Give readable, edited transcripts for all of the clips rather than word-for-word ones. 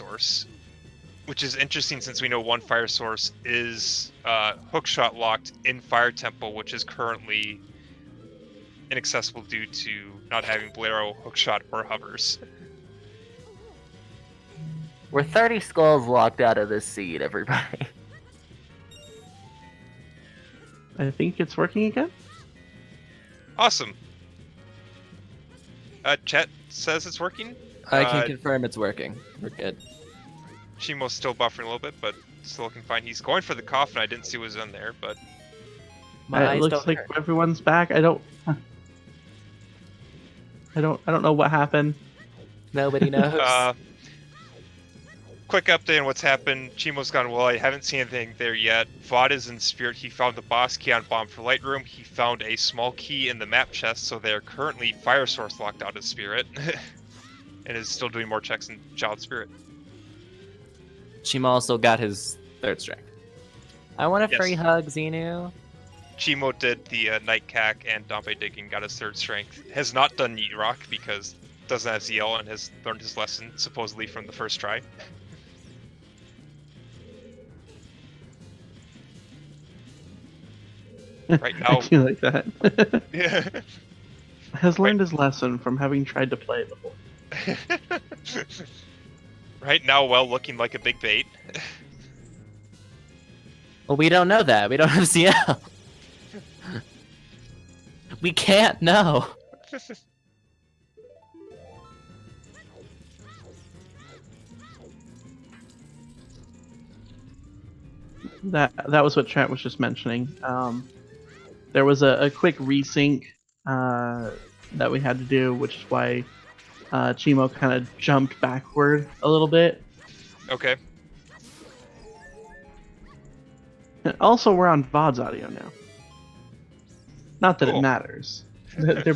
source, which is interesting since we know one fire source is hookshot locked in Fire Temple, which is currently inaccessible due to not having Bolero, hookshot, or hovers. We're 30 skulls locked out of this seed, everybody. I think it's working again. Awesome. Chet says it's working. I can confirm it's working. We're good. Cheamo's still buffering a little bit, but still looking fine. He's going for the coffin. I didn't see what was in there, but My eyes it looks don't like hurt. everyone's back. I don't know what happened. Nobody knows. Quick update on what's happened. Cheamo's gone well. I haven't seen anything there yet. Vod is in spirit. He found the boss key on Bomb for Light Room. He found a small key in the map chest, so they're currently fire source locked out of spirit. And is still doing more checks in Child Spirit. Cheamo also got his third strike. I want a Yes. free hug, Xenu. Cheamo did the Night Cack and Dompe Digging, got his third strength. Has not done Yeet Rock because doesn't have ZL and has learned his lesson, supposedly from the first try. Right now, I feel like that. yeah. Has learned his lesson from having tried to play before. Right now, well, looking like a big bait. Well, we don't know that. We don't have CL. We can't know. That was what Trent was just mentioning. There was a quick resync that we had to do, which is why Cheamo kind of jumped backward a little bit. Okay. And also, we're on VOD's audio now. Not that Cool. it matters. They're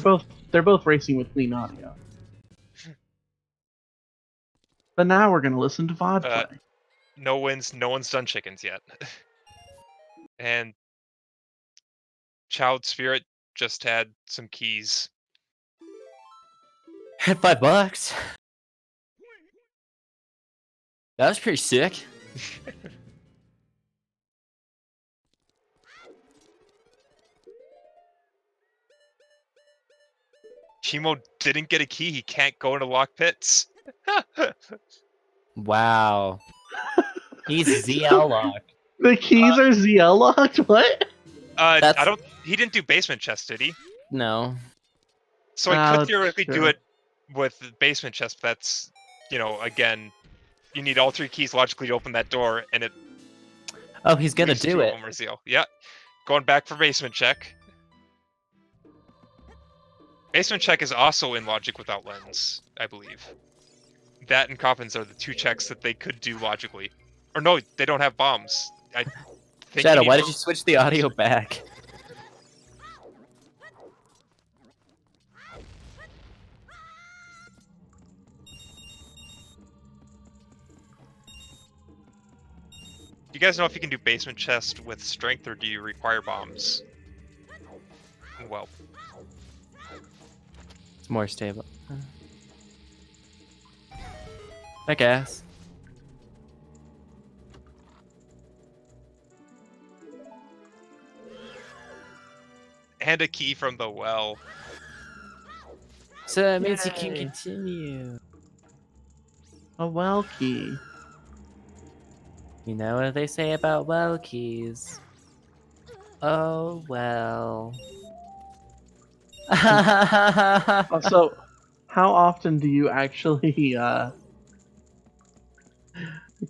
both racing with clean audio. But now we're gonna listen to VOD play. No wins. No one's done chickens yet. And Child Spirit just had some keys. Had $5. That was pretty sick. Cheamo didn't get a key. He can't go into lock pits. Wow. He's ZL locked. The keys are ZL locked. What? I don't. He didn't do basement chest, did he? No. So I could That's theoretically do true. it with the basement chest. But that's, again, you need all 3 keys logically to open that door, and it. Oh, he's gonna leads do to it. Homer Zeal. Yeah, going back for basement check. Basement check is also in logic without lens, I believe. That and coffins are the 2 checks that they could do logically. Or no, they don't have bombs. I think Shadow, need why to- did you switch the audio back? Do you guys know if you can do basement chest with strength, or do you require bombs? Well, It's more stable. I guess. and a key from the well. So that means you can Yay. continue. A well key. You know what they say about well keys? Oh well. So, how often do you actually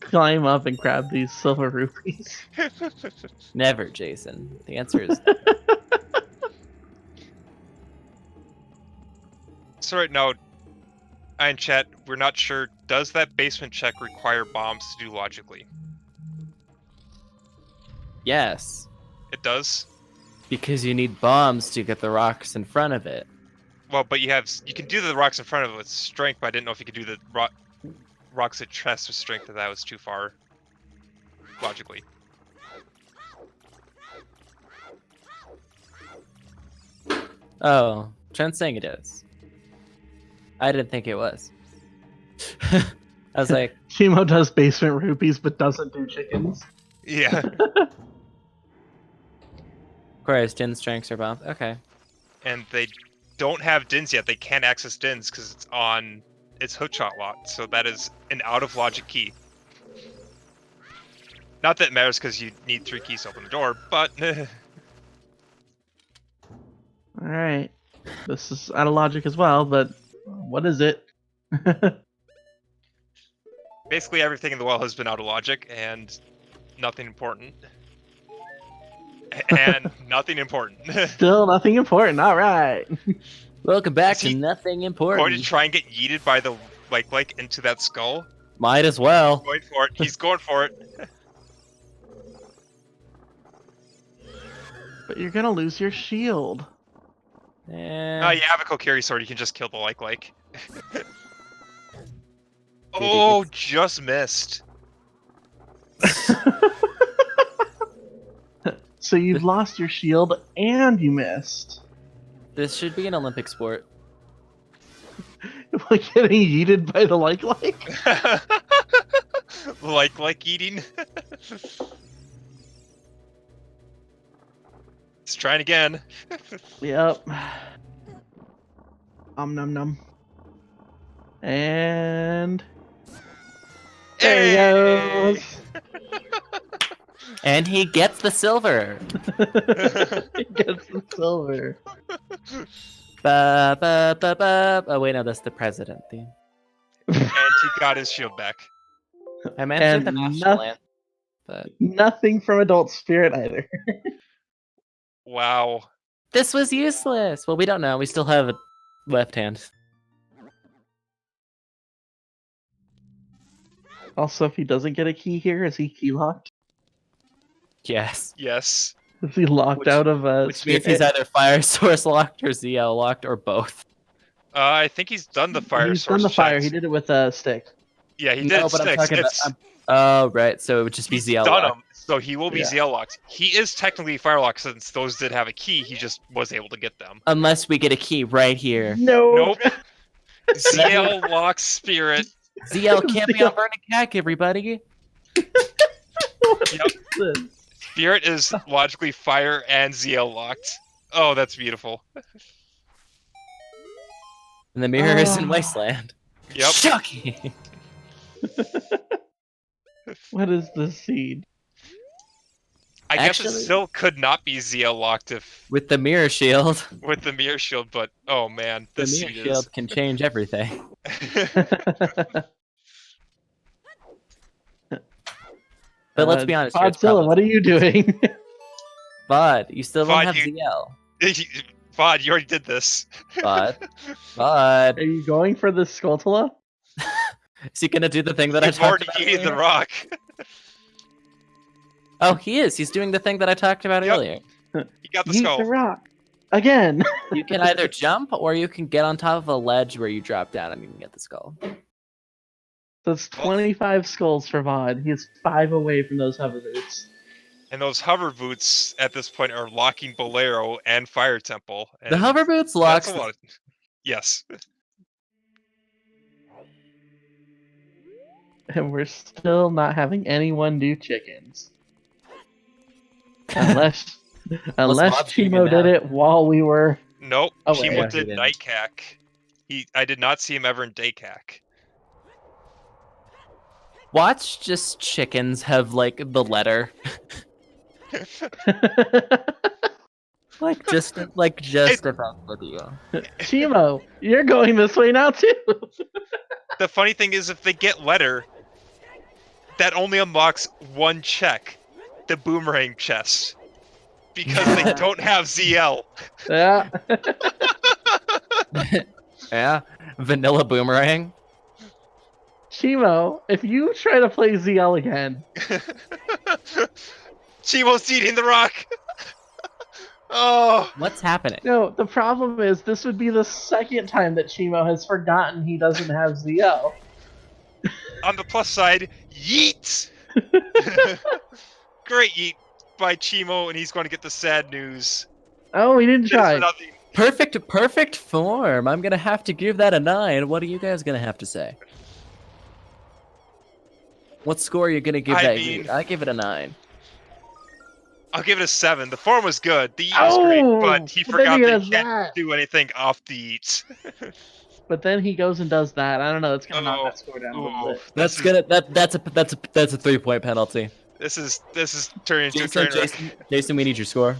climb up and grab these silver rupees? Never, Jason. The answer is So right now, in chat, we're not sure, does that basement check require bombs to do logically? yes. It does? Because you need bombs to get the rocks in front of it. Well, but you can do the rocks in front of it with strength, but I didn't know if you could do the rocks at chest with strength, if that was too far. Logically. Oh, Trent's saying it is. I didn't think it was. I was like, Cheamo does basement rupees, but doesn't do chickens. Yeah. of course, Jin's strengths are bumped. Okay. And they don't have Dins yet. They can't access Dins because it's on its hookshot lock. So that is an out of logic key. Not that it matters because you need 3 keys to open the door, but All right, this is out of logic as well, but what is it? basically everything in the well has been out of logic and nothing important. And nothing important. Still nothing important. All right. Welcome back Is to he Nothing Going Important. to try and get yeeted by the like into that skull. Might as well. Going for it. He's going for it. But you're gonna lose your shield. Eh, Oh, you have a Kokiri sword. You can just kill the like. Oh, just missed. So you've lost your shield and you missed. This should be an Olympic sport. Like getting yeeted by the like. like eating. Let's try it again. Yep. Num num. And there he Hey! goes. And he gets the silver. He gets the silver. Ba, ba, ba, ba. Oh, wait, no, that's the president theme. And he got his shield back. I mentioned the And national anthem, but Nothing from Adult Spirit either. Wow. this was useless. Well, we don't know. We still have a left hand. Also, if he doesn't get a key here, is he key locked? Yes. Yes. Is he locked Which- out of Which means he's either fire source locked or ZL locked or both. I think he's done the fire He's source. done the fire. checks. He did it with a stick. Yeah, he did No, it but I'm sticks. talking about. It's Oh, right. So it would just be he's ZL done locked. them, so he will be Yeah. ZL locked. He is technically fire locked since those did have a key. He just was able to get them. Unless we get a key right here. No. Nope. ZL lock spirit. ZL can't be on Burning Cack, everybody. Yep. Spirit is logically fire and ZL locked. Oh, that's beautiful. And the mirror is in Ah. Wasteland. Yep. Shocking. What is this seed? I guess it Actually- still could not be ZL locked if With the mirror shield, with the mirror shield, but oh man, the this mirror seed shield can change everything. But let's be honest here, it's Vodzilla, probably- what are you doing? Bud, you still don't Vod, have you- ZL. Vod, you already did this. Bud, Are you going for the Skulltula? is he gonna do the thing that I You've talked already about eaten the earlier? rock. Oh, he is. He's doing the thing that I talked about Yep. earlier. You got the Yeet skull. the rock. Again. You can either jump or you can get on top of a ledge where you drop down and you can get the skull. That's 25 skulls for Vod. He is 5 away from those hover boots. And those hover boots at this point are locking Bolero and Fire Temple. And The hover boots that's locks. a lot of... Yes. And we're still not having anyone do chickens. Unless Bob's doing it Cheamo did now. it while we were... Nope. Oh, wait, Cheamo yeah, he did didn't. night cack. I did not see him ever in day cack. Watch just chickens have like the letter. Just above with you. Cheamo, you're going this way now too. The funny thing is, if they get letter, that only unlocks one check, the boomerang chest, because they don't have ZL. Yeah. Yeah, vanilla boomerang. Cheamo, if you try to play ZL again, Cheamo's eating the rock. Oh, What's happening? no, the problem is this would be the second time that Cheamo has forgotten he doesn't have ZL. on the plus side, yeet. Great yeet by Cheamo, and he's going to get the sad news. Oh, he didn't It's for try. nothing. Perfect form. I'm gonna have to give that a 9. What are you guys gonna have to say? What score are you gonna give I that? mean- I give it a 9. I'll give it a 7. The form was good. The eat was great, Oh, but he but then forgot he that does he can't that. do anything off the eat. But then he goes and does that. I don't know. It's gonna knock Oh, that score down a little oh, bit. That's gonna that's a 3-point penalty. this is turning into a Jason, train wreck. Jason, we need your score.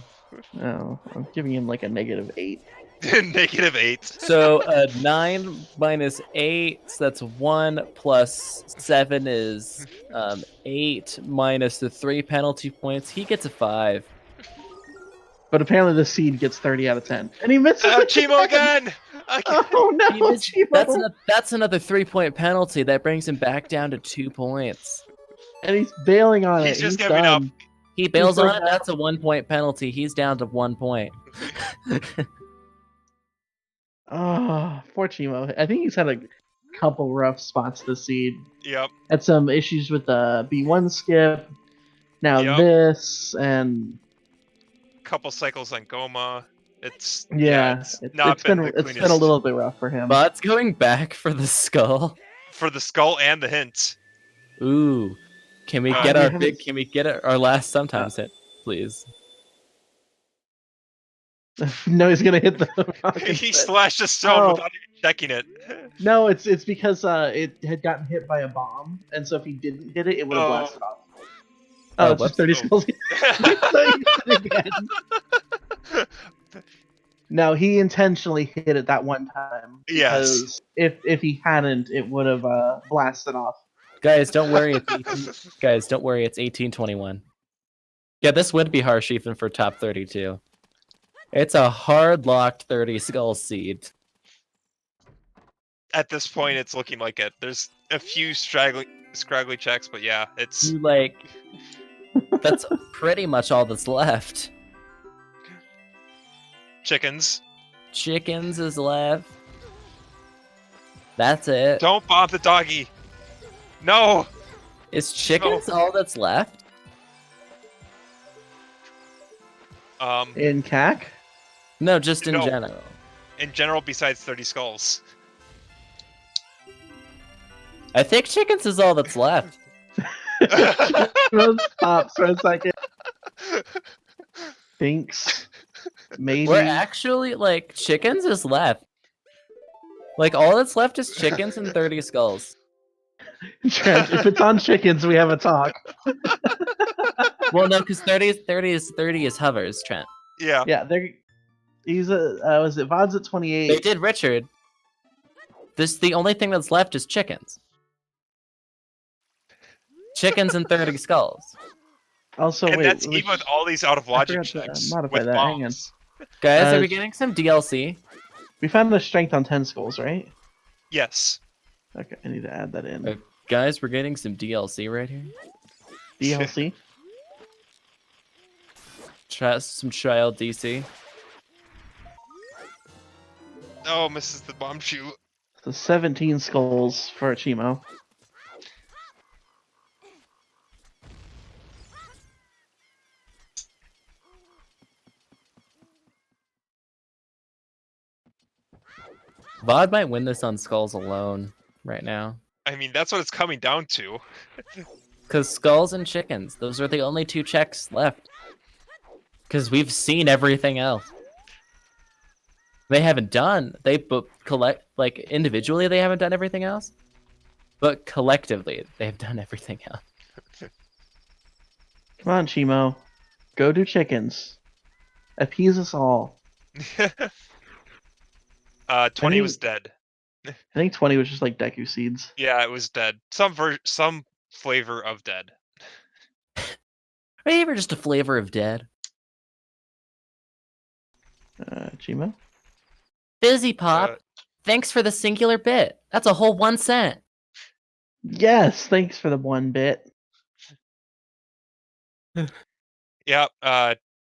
No, I'm giving him like a -8. -8. So 9 minus 8, so that's 1 plus 7 is 8 minus the 3 penalty points. He gets a 5. But apparently the seed gets 30 out of 10, and he misses Cheamo again! Oh no, Cheamo! That's another 3-point penalty. That brings him back down to 2 points. And he's bailing on He's it. just He's giving up. done. He bails He's on so it. bad. That's a 1-point penalty. He's down to 1 point. Oh, poor Cheamo. I think he's had a couple rough spots this seed. Yep. Had some issues with the B1 skip. Now Yep. this, and Couple cycles on Goma. It's yeah, it's not it's been been the it's cleanest. been a little bit rough for him. Bod's going back for the skull. For the skull and the hint. Ooh, can we get we our haven't- big? Can we get our last sometimes hit, please? No, he's gonna hit the rocket. He slashed a stone Oh. without even checking it. No, it's because it had gotten hit by a bomb, and so if he didn't hit it, it would have Oh. blasted off. Oh, Oh, it's just whoops. 30 skulls. So he did it again. No, he intentionally hit it that one time. Yes. Because if he hadn't, it would have blasted off. Guys, don't worry. Guys, don't worry. It's 1821. Yeah, this would be harsh even for top 32. It's a hard locked 30 skull seed. At this point, it's looking like it. There's a few scraggly checks, but yeah, it's You like. That's pretty much all that's left. chickens. Chickens is left. That's it. Don't bomb the doggy. No. Is chickens all that's left? In CAC? No, just in No. general. In general, besides 30 skulls. I think chickens is all that's left. Stops for a second. Thinks. Maybe. We're actually like chickens is left. Like all that's left is chickens and 30 skulls. Trent, if it's on chickens, we have a talk. Well, no, because 30 is hovers, Trent. Yeah. Yeah, he's was it Vod's at 28? They did Richard. The only thing that's left is chickens. Chickens and 30 skulls. Also, And wait, that's even with all these out of logic forgot to checks. modify With that, hang on. bombs. Guys, are Uh, we getting some DLC? we found a strength on 10 skulls, right? Yes. Okay, I need to add that in. Guys, we're getting some DLC right here. DLC. Try some child DC. Oh, misses the bomb shoot. So 17 skulls for Cheamo. Vod might win this on skulls alone right now. I mean, that's what it's coming down to. Because skulls and chickens, those are the only 2 checks left. Because we've seen everything else. They haven't done, collect, like individually they haven't done everything else. But collectively, they've done everything else. Come on, Cheamo. Go do chickens. Appease us all. 20 was dead. I think 20 was just like Deku seeds. Yeah, it was dead. Some flavor of dead. Are you ever just a flavor of dead? Cheamo? Fizzy Pop, Uh, thanks for the singular bit. That's a whole 1 cent. Yes, thanks for the 1 bit. Yeah,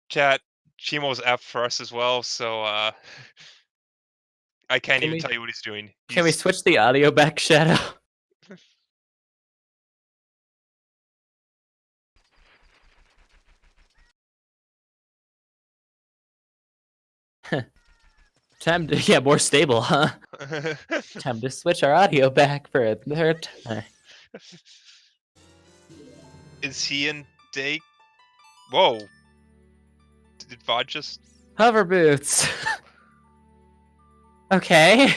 chat, Cheamo's F for us as well, so I can't Can even we- tell you what he's doing. Can we switch the audio back, Shadow? Time to, yeah, more stable, huh? Time to switch our audio back for a third time. Is he in day? Whoa! Did Vod just? Hover boots. Okay.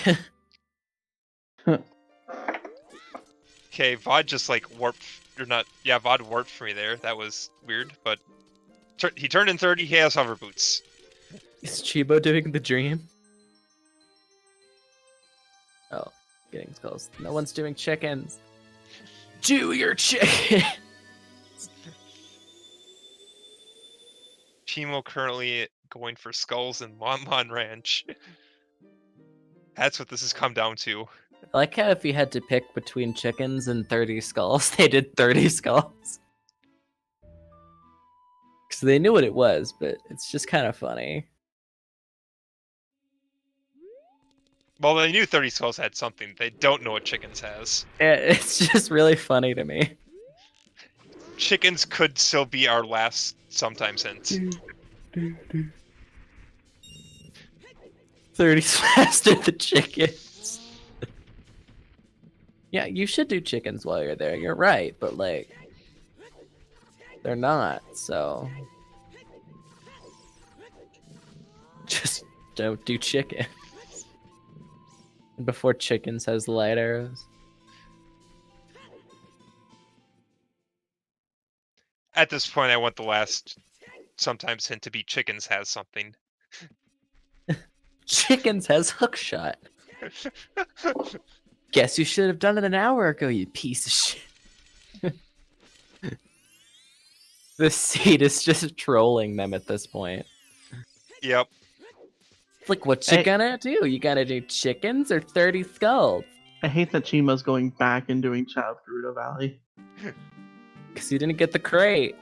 Okay, Vod just like warped, or not? Yeah, Vod warped for me there. That was weird, but he turned in 30. He has hover boots. Is Chibo doing the dream? Oh, getting skulls. No one's doing chickens. Do your chicken. Cheamo currently going for skulls in Mon Ranch. That's what this has come down to. I like how if you had to pick between chickens and 30 skulls, they did 30 skulls. Because they knew what it was, but it's just kind of funny. Well, they knew 30 skulls had something. They don't know what chickens has. It's just really funny to me. Chickens could still be our last sometimes hint. 30's faster than chickens. Yeah, you should do chickens while you're there. You're right, but like, they're not, so just don't do chicken. Before chickens has light arrows. At this point, I want the last sometimes hint to be chickens has something. Chickens has hookshot. Guess you should have done it an hour ago, you piece of shit. The seed is just trolling them at this point. Yep. Like, what you gonna do? You gotta do chickens or 30 skulls? I hate that Chima's going back and doing Child Gerudo Valley. Because you didn't get the crate.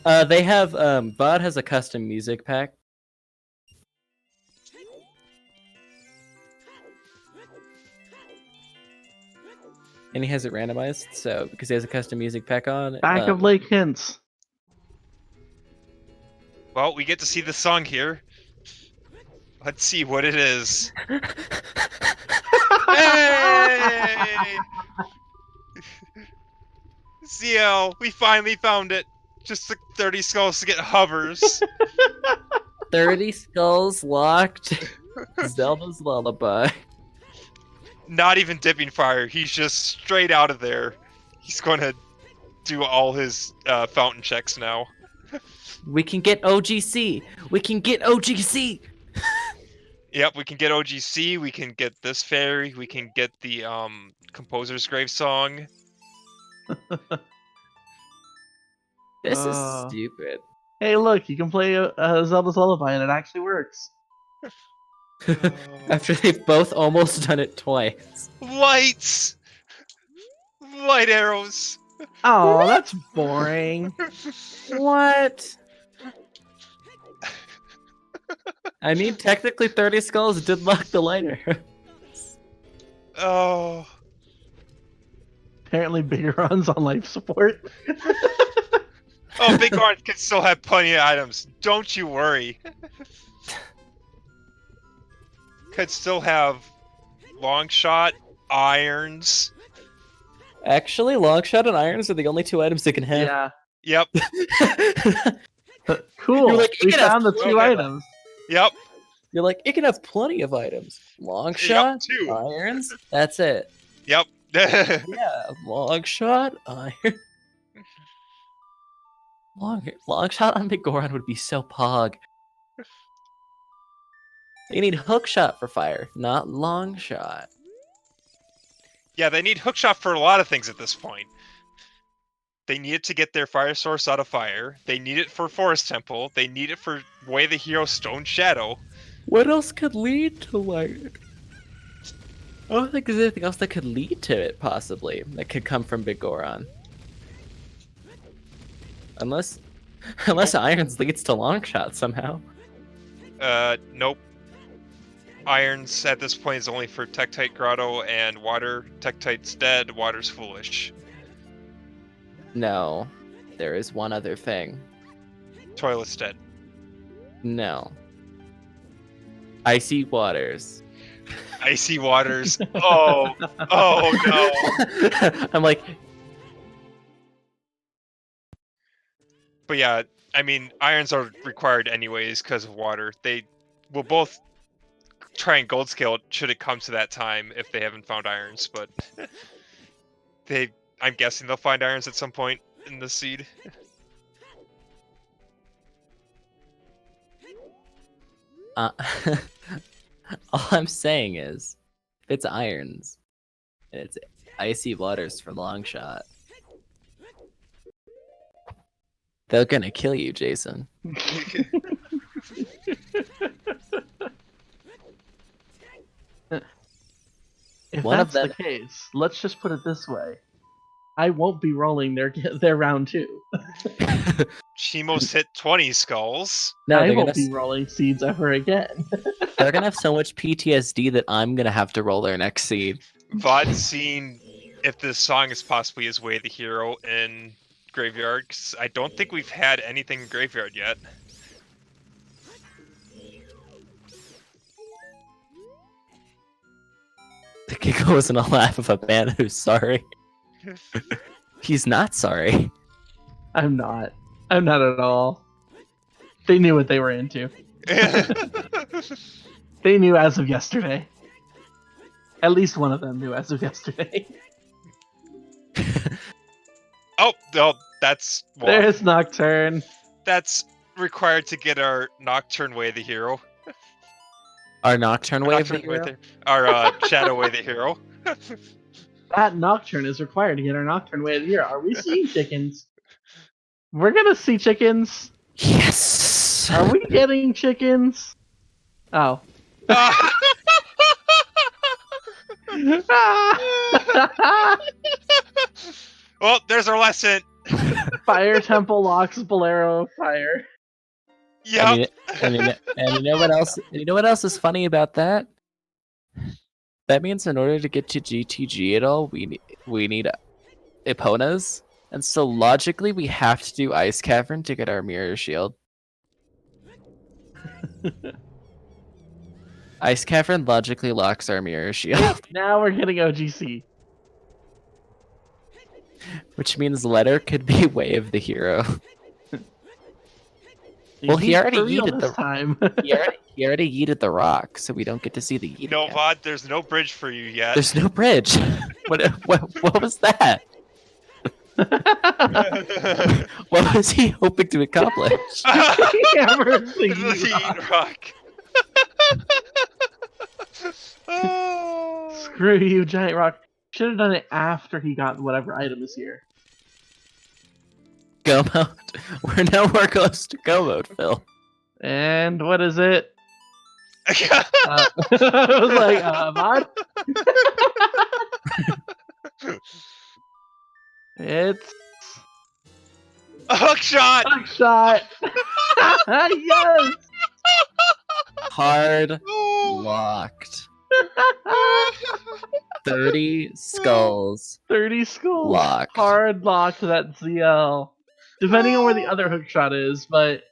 They have, Bod has a custom music pack. And he has it randomized, so because he has a custom music pack on. Back of Lake Hints. Well, we get to see the song here. Let's see what it is. Hey! CL, we finally found it. Just took 30 skulls to get hovers. 30 skulls locked. Zelda's Lullaby. Not even dipping fire. He's just straight out of there. He's going to do all his fountain checks now. We can get OGC. We can get OGC. Yep, we can get OGC. We can get this fairy. We can get the Composer's Grave song. This is stupid. Hey, look, you can play Zelda's Lullaby and it actually works. After they've both almost done it twice. Lights! Light arrows! Oh, that's boring. What? I mean, technically 30 skulls did lock the lighter. Oh. Apparently Bigoron's on life support. Oh, Big Orange can still have plenty of items. Don't you worry. Could still have long shot, irons. Actually, longshot and irons are the only two items it can have. Yeah. Yep. Cool. You're like, We you can have found the two items. Yep. You're like, it can have plenty of items. Longshot, Yep, two. irons, that's it. Yep. Yeah, longshot, iron. Longshot on Big Goron would be so pog. They need hookshot for fire, not longshot. Yeah, they need hookshot for a lot of things at this point. They need it to get their fire source out of fire. They need it for Forest Temple. They need it for Way the Hero Stone Shadow. What else could lead to like? I don't think there's anything else that could lead to it, possibly. That could come from Big Goron. Unless irons leads to longshot somehow. Nope. Irons at this point is only for Tektite Grotto and water. Tektite's dead, water's foolish. No. There is one other thing. Toilet's dead. No. Icy waters. Icy waters. Oh, oh no. I'm like, But yeah, I mean, irons are required anyways because of water. They will both try and gold scale it should it come to that time if they haven't found irons, but I'm guessing they'll find irons at some point in the seed. uh, all I'm saying is, if it's irons, and it's icy waters for long shot, they're gonna kill you, Jason. If One of that's the case, let's just put it this way: I won't be rolling their round 2. Cheamo's hit 20 skulls. No, I they're won't gonna be rolling seeds ever again. they're gonna have so much PTSD that I'm gonna have to roll their next seed. Vod's seen if this song is possibly his way the hero in Graveyard. 'Cause I don't think we've had anything in Graveyard yet. The giggle wasn't a laugh of a man who's sorry. He's not sorry. I'm not. I'm not at all. They knew what they were into. They knew as of yesterday. At least one of them knew as of yesterday. Oh, no, that's There's Nocturne. that's required to get our Nocturne way the hero. Our Nocturne Or Wave. Nocturne way our Shadow way the hero. That Nocturne is required to get our Nocturne way of the year. Are we seeing chickens? We're gonna see chickens. Yes. Are we getting chickens? Oh. Well, there's our lesson. Fire Temple locks Bolero fire. Yep. And you know what else? You know what else is funny about that? That means in order to get to GTG at all, we need Eponas, and so logically we have to do Ice Cavern to get our Mirror Shield. Ice Cavern logically locks our Mirror Shield, Now we're getting OGC. which means Letter could be Way of the Hero. Well, he He's already for real yeeted this the time. he already yeeted the rock, so we don't get to see the yeet. No, again. Vod, there's no bridge for you yet. There's no bridge. What was that? What was he hoping to accomplish? Hammers the The yeet rock. Oh. Screw you, Giant Rock. Should have done it after he got whatever item is here. Go mode. We're nowhere close to go mode, Phil. And what is it? I was like, Mod? It's A hook shot. Hook Shot! Yes! Hard Oh. locked. 30 skulls 30 skulls. locked. Hard lock to that ZL. Depending on where the other hook shot is, but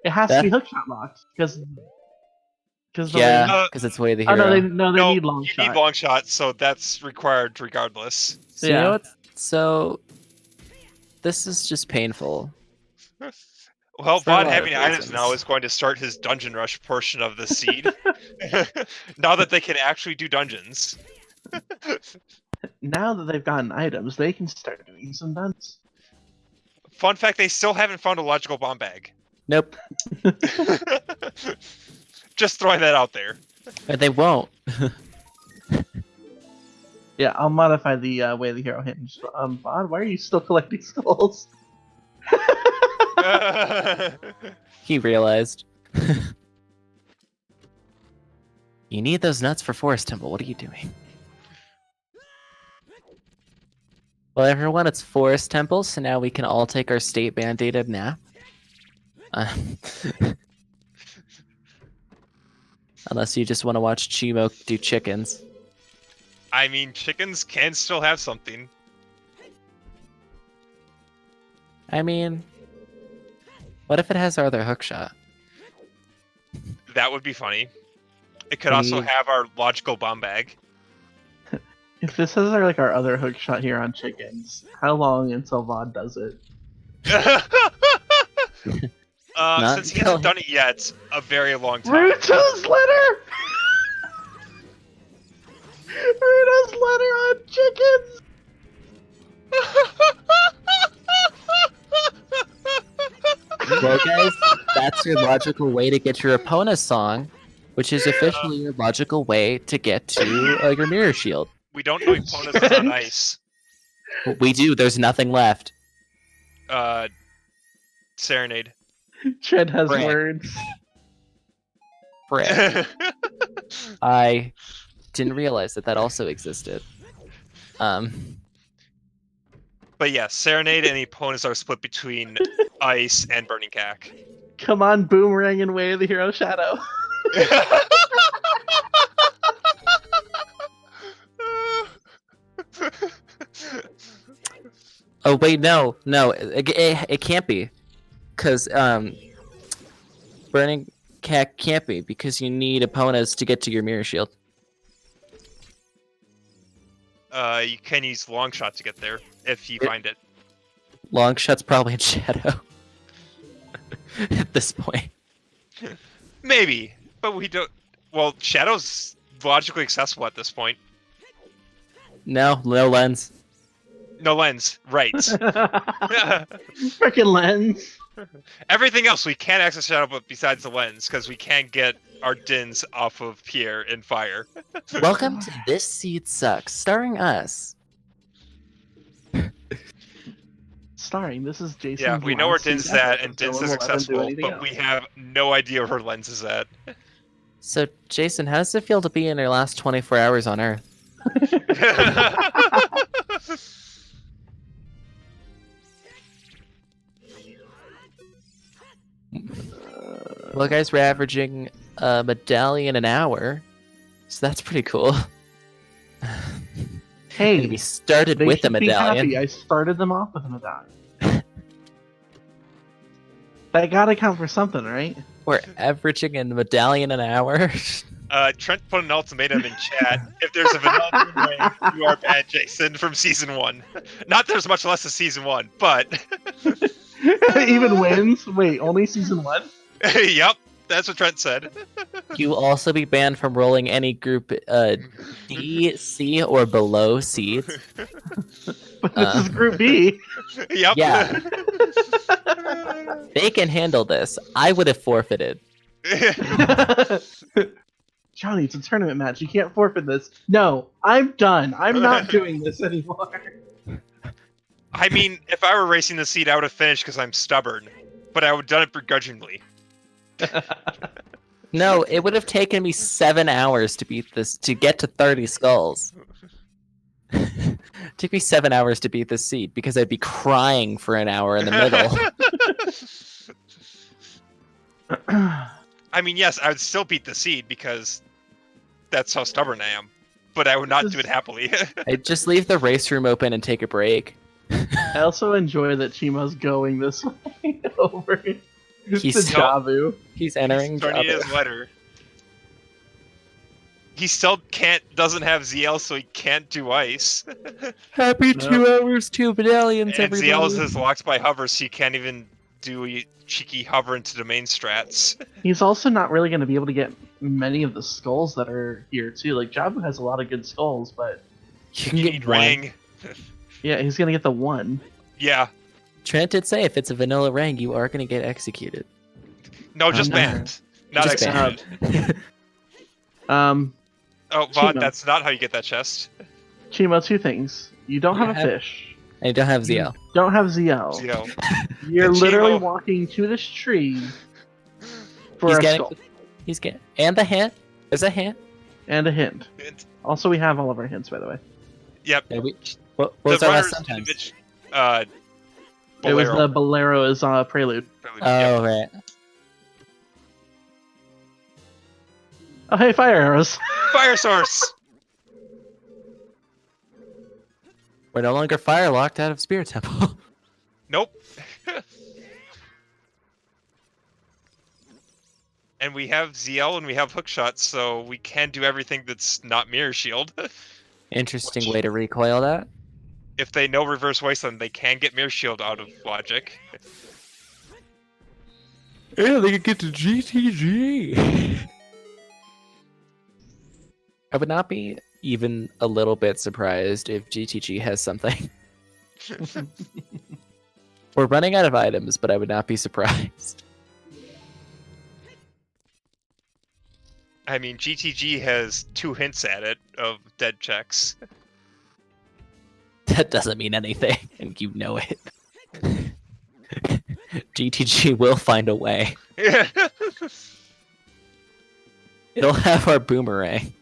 it has to be hook shot locked because Yeah, because it's Way of the Oh Hero. no, they No, need long you shot. need long shots, so that's required regardless. So you know Yeah. what? So this is just painful. Well, For a Vod lot having of items reasons. now is going to start his dungeon rush portion of the seed. Now that they can actually do dungeons. Now that they've gotten items, they can start doing some dungeons. Fun fact, they still haven't found a logical bomb bag. Nope. Just throwing that out there. But they won't. Yeah, I'll modify the way the hero hinge. Bod, why are you still collecting skulls? He realized. You need those nuts for Forest Temple. What are you doing? Well, everyone, it's Forest Temple, so now we can all take our state mandated nap. Unless you just want to watch Cheamo do chickens. I mean, chickens can still have something. I mean, what if it has our other hook shot? That would be funny. It could We also need- have our logical bomb bag. If this is our other hook shot here on chickens, how long until Vod does it? Not Since he until hasn't done it yet, a very long time. Ruto's litter! Ruto's litter on chickens! Well, guys, that's your logical way to get your Epona song, which is officially your logical way to get to your mirror shield. We don't know Epona's is on ice. We do. There's nothing left. Serenade. Trent has Frick. words. Frick. I didn't realize that also existed. But yeah, Serenade and Epona's are split between ice and Burning Cack. Come on, Boomerang and Way of the Hero Shadow. Oh wait, no, it can't be, because burning cat can't be because you need Eponas to get to your mirror shield. You can use long shot to get there if you find it. Long shot's probably in shadow at this point. Maybe, but we don't. Well, Shadow's logically accessible at this point. No lens. No lens, right? Frickin' lens. Everything else we can't access Shadow, but besides the lens, because we can't get our Dins off of Pierre in fire. Welcome to This Seed Sucks, starring us. Starring, this is Jason. Yeah, we know where Dins is at, and No Dins one is will let him do accessible, anything but we else. have no idea where lens is at. So, Jason, how does it feel to be in your last 24 hours on Earth? Well, guys, we're averaging a medallion an hour, so that's pretty cool. Hey, We started they with a should be medallion. happy. I started them off with a medallion. That gotta count for something, right? We're averaging a medallion an hour. Trent put an ultimatum in chat. If there's a vanilla boomerang, you are bad, Jason, from season 1. Not there's much less of season 1, but Even wins? Wait, only season 1? yep, that's what Trent said. You will also be banned from rolling any group D, C, or below seeds. But this is Group B. Yep. Yeah. They can handle this. I would have forfeited. Johnny, it's a tournament match. You can't forfeit this. No, I'm done. I'm not doing this anymore. I mean, if I were racing the seed, I would have finished because I'm stubborn, but I would have done it begrudgingly. No, it would have taken me 7 hours to beat this, to get to 30 skulls. Took me 7 hours to beat this seed because I'd be crying for an hour in the middle. I mean, yes, I would still beat the seed because that's how stubborn I am, but I would not do it happily. I'd just leave the race room open and take a break. I also enjoy that Cheamo's going this way over to He's Javu. He's entering. He's turning in Jabu. his letter. He still doesn't have ZL, so he can't do ice. Happy No. 2 hours, 2 medallions, And everybody. ZL is locked by hover, so you can't even do a cheeky hover into the main strats. He's also not really going to be able to get many of the skulls that are here, too. Like, Javu has a lot of good skulls, but You can You get need one. ring. yeah, he's going to get the one. Yeah. Trent did say if it's a vanilla rank, you are going to get executed. No, just no. banned. Not Just banned. executed. Oh, Vod, Cheamo. that's not how you get that chest. Cheamo, two things. You don't You have a have- fish. And you don't have ZL. Don't have ZL. ZL. You're And literally Cheamo. walking to this tree for He's a getting. skull. He's getting. And the hint. There's a hint. And a hint. Also, we have all of our hints, by the way. Yep. Yeah, what was our last sometimes? It was Bolero. the Bolero is Prelude. Oh, right. Oh, hey, fire arrows. Fire source. We're no longer fire locked out of Spirit Temple. Nope. And we have ZL and we have hookshot, so we can do everything that's not mirror shield. Interesting Which- way to recoil that. If they know reverse wasteland, they can get mirror shield out of logic. Yeah, they could get to GTG. I would not be even a little bit surprised if GTG has something. We're running out of items, but I would not be surprised. I mean, GTG has 2 hints at it of dead checks. That doesn't mean anything, and you know it. GTG will find a way. It'll have our boomerang.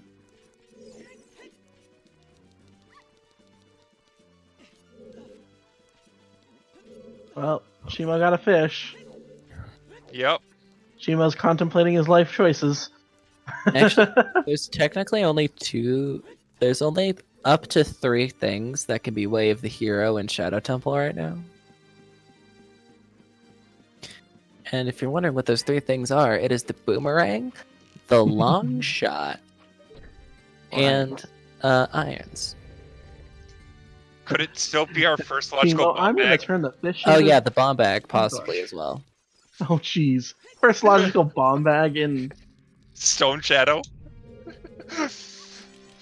Well, Cheamo got a fish. Yep. Cheamo's contemplating his life choices. Actually, there's technically only two. There's only up to 3 things that can be Way of the Hero and Shadow Temple right now. And if you're wondering what those 3 things are, it is the boomerang, the long shot, and irons. Could it still be our first logical Cheamo, I'm bomb gonna bag? turn the fish. Oh into- yeah, the bomb bag gosh. possibly as well. Oh jeez. First logical bomb bag in. Stone Shadow?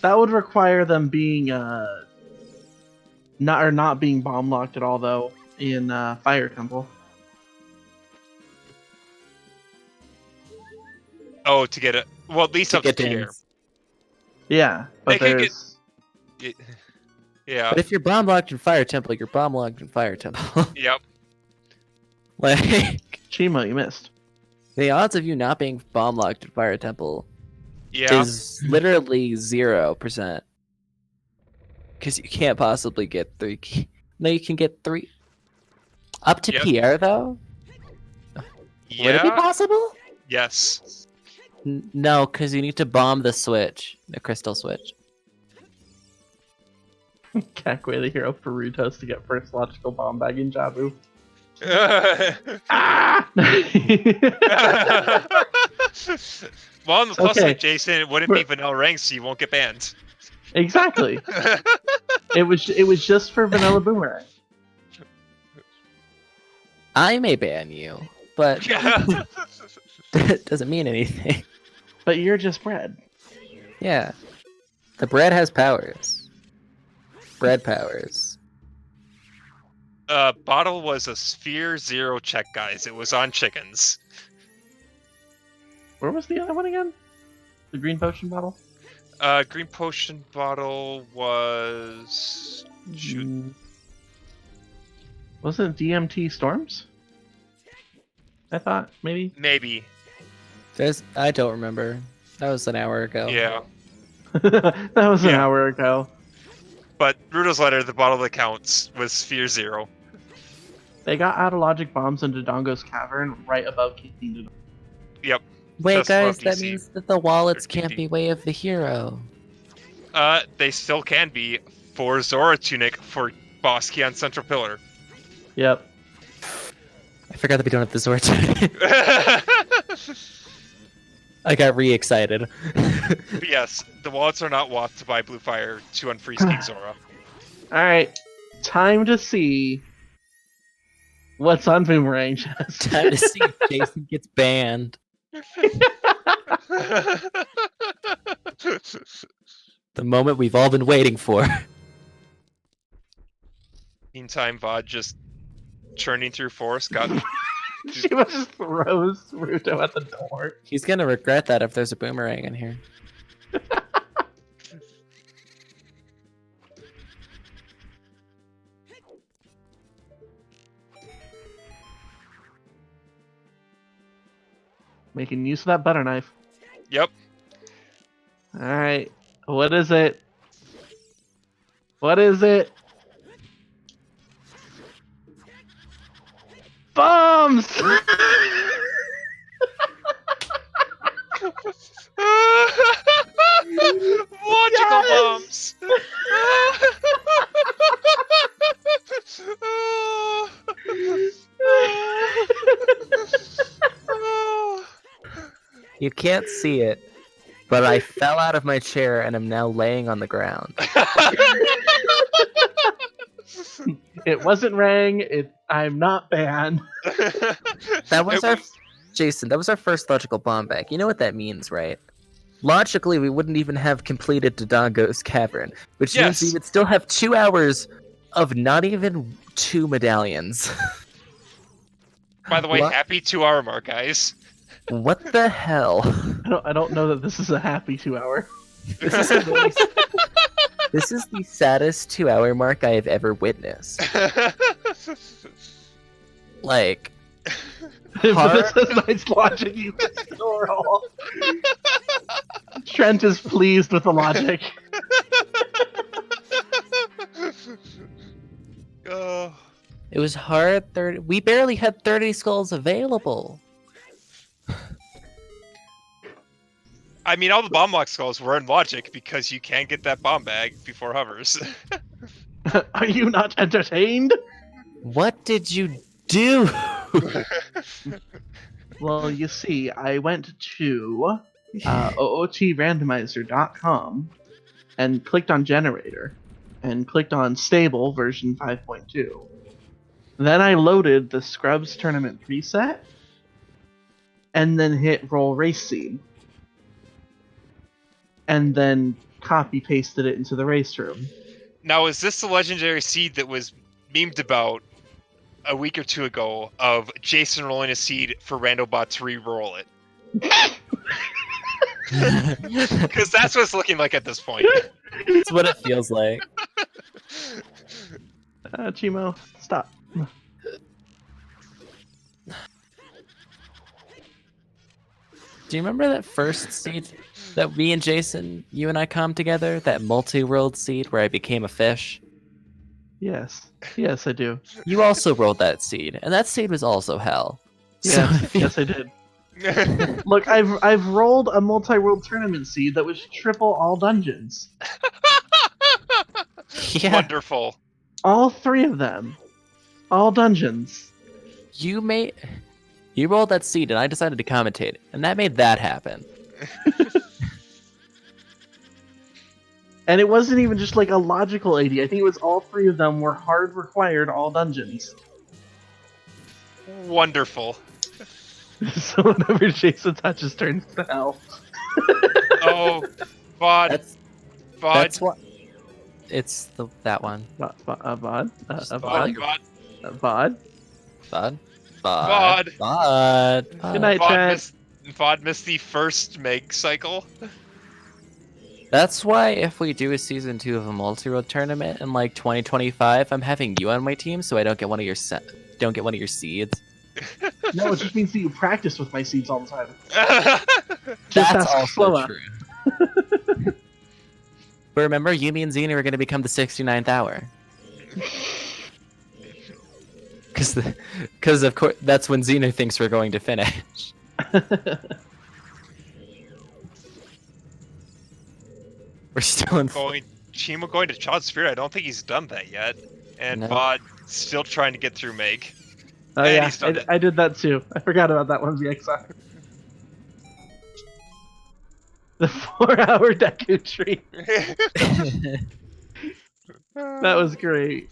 That would require them being not being bomb locked at all though in Fire Temple. Oh, to get it. Well, at least To up to get tier. in. Yeah, They but could there's Yeah. But if you're bomb locked in Fire Temple, you're bomb locked in Fire Temple. Yep. Like Cheamo, you missed. the odds of you not being bomb locked in Fire Temple Yeah. is literally 0%. Because you can't possibly get 3. No, you can get 3. Up to Yep. Pierre, though? Would it be Yeah. possible? Yes. No, because you need to bomb the switch. The crystal switch. Kakwe the hero Furutos to get first logical bomb bag in Jabu. Ah! Well, on the plus Okay. side, Jason, it wouldn't be vanilla ranks, so you won't get banned. Exactly. It was just for Vanilla Boomerang. I may ban you, but that doesn't mean anything. But you're just bread. Yeah. The bread has powers. Bread powers. Bottle was a sphere 0 check, guys. It was on chickens. Where was the other one again? The green potion bottle? Green potion bottle was... Shoot. Wasn't it DMT Storms? I thought, maybe? Maybe. I don't remember. That was an hour ago. Yeah. That was an Yeah. hour ago. But Rudo's letter, the bottle that counts, was sphere 0. They got out of logic bombs in Dodongo's cavern right above King Dodongo. Yep. Wait, Just guys, above that DC. means that the wallets Or can't DT. be Way of the Hero. They still can be for Zora Tunic for Boss Key on Central Pillar. Yep. I forgot that we don't have the sword. I got re-excited. But yes, the wallets are not walked to buy Blue Fire to unfreeze King Zora. Alright. Time to see what's on Boomerang chest. Time to see if Jason gets banned. The moment we've all been waiting for. Meantime, Vod just churning through forest got She just throws Ruto at the door. He's gonna regret that if there's a boomerang in here. Making use of that butter knife. Yep. Alright. What is it? What is it? Bombs! Logical Yes! bombs. You can't see it, but I fell out of my chair and am now laying on the ground. It wasn't Rang. I'm not banned. That was It our Jason. That was our first logical bomb bag. You know what that means, right? Logically, we wouldn't even have completed Dodongo's cavern, which means we Yes. would still have 2 hours of not even 2 medallions. By the way, What? happy 2-hour mark, guys. What the hell? I don't know that this is a happy 2-hour. This is, this is the saddest 2-hour mark I have ever witnessed. Like, If this is nice logic, you can still roll. Trent is pleased with the logic. Oh. it was hard. We barely had 30 skulls available. I mean, all the bomb lock skulls were in logic because you can get that bomb bag before hovers. Are you not entertained? What did you do? Well, you see, I went to OOTrandomizer.com and clicked on generator and clicked on stable version 5.2. Then I loaded the Scrubs tournament preset and then hit roll race seed. And then copy pasted it into the race room. Now, is this the legendary seed that was memed about a week or two ago of Jason rolling a seed for Randobot to re-roll it? Because that's what it's looking like at this point. That's what it feels like. Cheamo, stop. Do you remember that first seed that me and Jason, you and I calmed together? That multi-world seed where I became a fish? Yes, I do. You also rolled that seed, and that seed was also hell. Yes, yes, I did. Look, I've rolled a multi-world tournament seed that was triple all dungeons. Yeah, Wonderful. All 3 of them. All dungeons. you rolled that seed, and I decided to commentate, and that made that happen. And it wasn't even just like a logical AD. I think it was all 3 of them were hard required all dungeons. Wonderful. So whenever Jason touches turns to hell. Oh, Vod. That's Vod. what. It's that one. Vod? Vod. Vod? Vod. Vod. Vod. Good night, Trent. Vod missed the first Meg cycle. That's why if we do a season 2 of a multi-world tournament in like 2025, I'm having you on my team so I don't get one of your seeds. No, it just means that you practice with my seeds all the time. Just That's ask also Floa. true. But remember, Yumi and Xena are going to become the 69th hour. Because of course that's when Xena thinks we're going to finish. We're still in. Cheamo going to Child's Spirit. I don't think he's done that yet. And No. Vod still trying to get through Meg. Oh And yeah, he's done it. I did that too. I forgot about that one, VXR. The 4-hour Deku tree. That was great.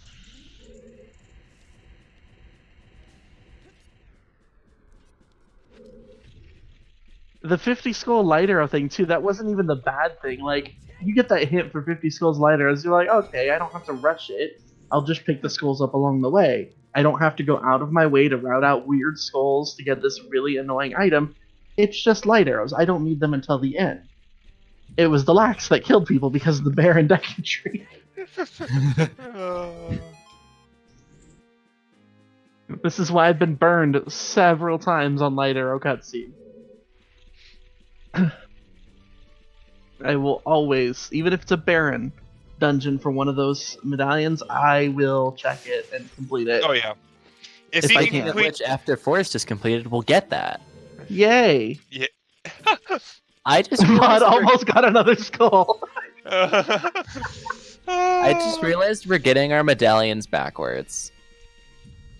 The 50 skull light arrow thing too, that wasn't even the bad thing. Like, you get that hit for 50 skulls light arrows, you're like, okay, I don't have to rush it. I'll just pick the skulls up along the way. I don't have to go out of my way to route out weird skulls to get this really annoying item. It's just light arrows. I don't need them until the end. It was the lax that killed people because of the bear and Deku tree. This is why I've been burned several times on light arrow cutscene. I will always, even if it's a Baron dungeon for one of those medallions, I will check it and complete it. Oh yeah. If If he I can can. complete, Which after Forest is completed, we'll get that. Yay! yeah. I just Mod realized almost got another skull. I just realized we're getting our medallions backwards.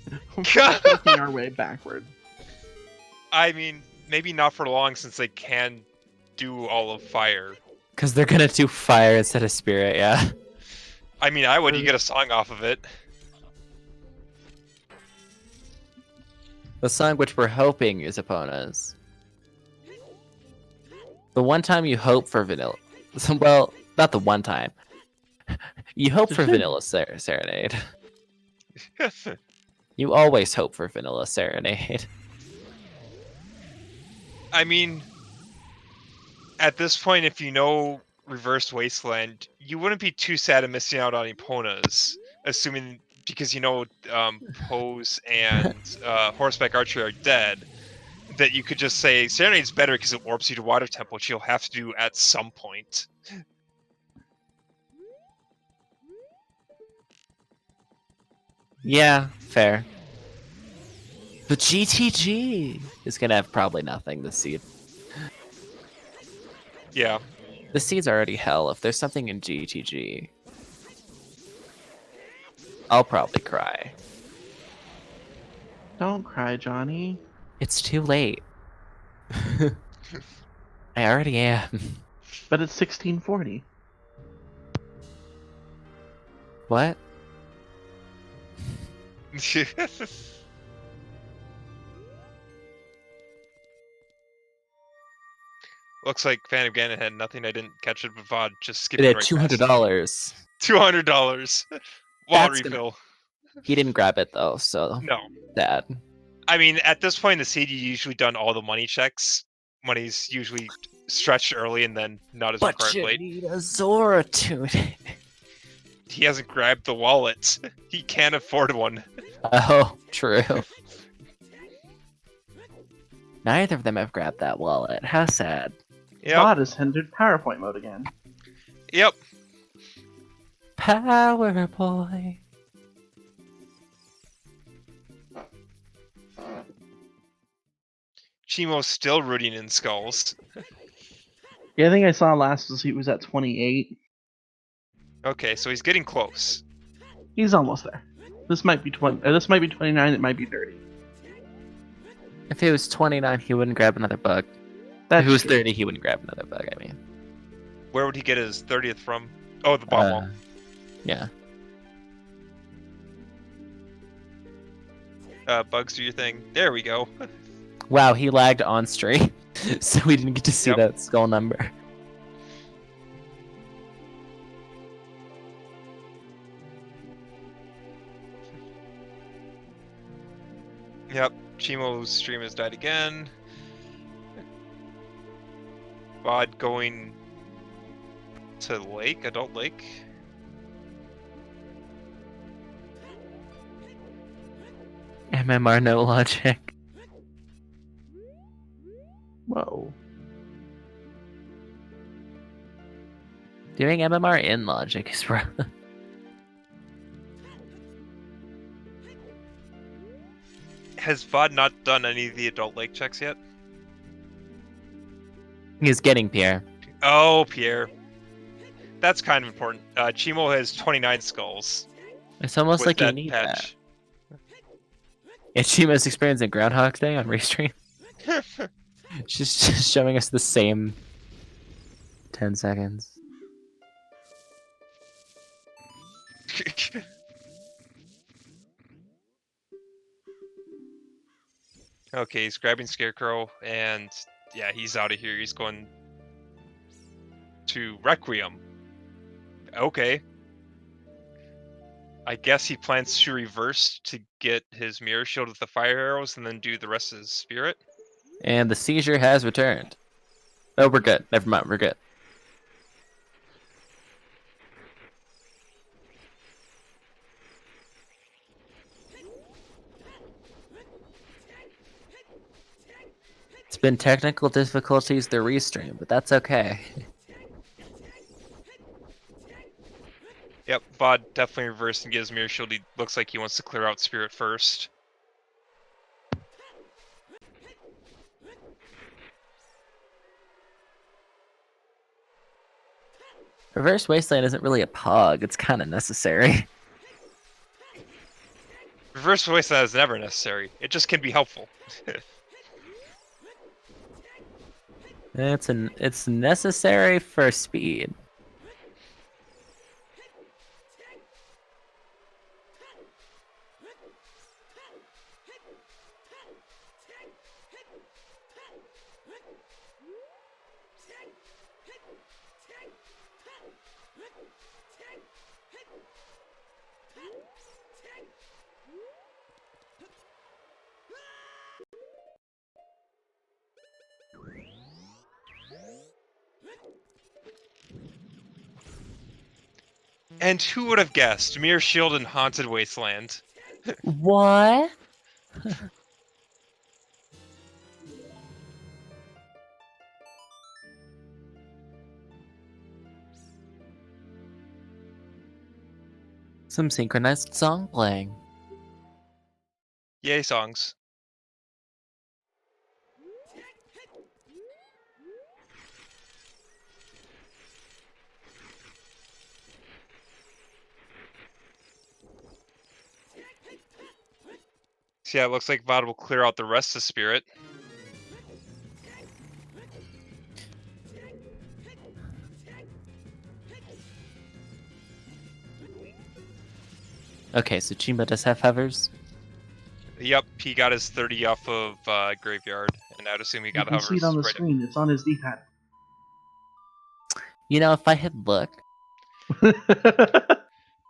We're working our way backward. I mean, maybe not for long since they can do all of fire. Because they're gonna do fire instead of spirit, yeah. I mean, I would. You get a song off of it. The song which we're hoping is Epona's. The one time you hope for vanilla. Well, not the one time. You hope for Vanilla Serenade. You always hope for Vanilla Serenade. I mean, at this point, if you know Reversed Wasteland, you wouldn't be too sad at missing out on Epona's, assuming because you know Pose and Horseback Archery are dead. That you could just say Serenade's better because it warps you to Water Temple, which you'll have to do at some point. Yeah, fair. But GTG is gonna have probably nothing this seed. Yeah. The seed's already hell. If there's something in GTG, I'll probably cry. Don't cry, Johnny. It's too late. I already am. But it's 1640. What? Looks like Phantom Ganon had nothing. I didn't catch it, but VOD just skipped It had right $200. past it. $200. Wallet refill. He didn't grab it though, so No. sad. I mean, at this point in the seed, you usually done all the money checks. Money's usually stretched early and then not as But required you late. need a Zora tune. He hasn't grabbed the wallet. He can't afford one. Oh, true. Neither of them have grabbed that wallet. How sad. Yep. Bot has hindered PowerPoint mode again. Yep. Power boy. Cheamo's still rooting in skulls. Yeah, I think I saw last was he was at 28. Okay, so he's getting close. He's almost there. This might be 20. This might be 29. It might be 30. If he was 29, he wouldn't grab another bug. That's If he was true. 30, he wouldn't grab another bug, I mean. Where would he get his 30th from? Oh, the bottom wall. Yeah. Bugs, do your thing. There we go. Wow, he lagged on stream, so we didn't get to see Yep. that skull number. Yep, Cheamo's stream has died again. VOD going to lake, adult lake. MMR no logic. Whoa. Doing MMR in logic is rough. Has VOD not done any of the adult lake checks yet? He's getting Pierre. Oh, Pierre. That's kind of important. Cheamo has 29 skulls. It's almost with like you that need that. patch. Ichima's experiencing Groundhog Day on Restream. She's just showing us the same 10 seconds. Okay, he's grabbing Scarecrow, and yeah, he's out of here. He's going to Requiem. Okay. I guess he plans to reverse to get his Mirror Shield with the fire arrows and then do the rest of his spirit. And the seizure has returned. Oh, we're good. Never mind, we're good. It's been technical difficulties to restream, but that's okay. Yep, VOD definitely reversed and gives Mirror Shield. He looks like he wants to clear out spirit first. Reverse Wasteland isn't really a pog, it's kind of necessary. Reverse Wasteland is never necessary. It just can be helpful. It's necessary for speed. And who would have guessed? Mirror Shield and Haunted Wasteland. What? Some synchronized song playing. Yay, songs. So yeah, it looks like Vod will clear out the rest of Spirit. Okay, so Cheamo does have hovers. Yep, he got his 30 off of Graveyard, and I'd assume he You got can see it hovers on the right. screen. It's on his D-pad. You know, if I had looked,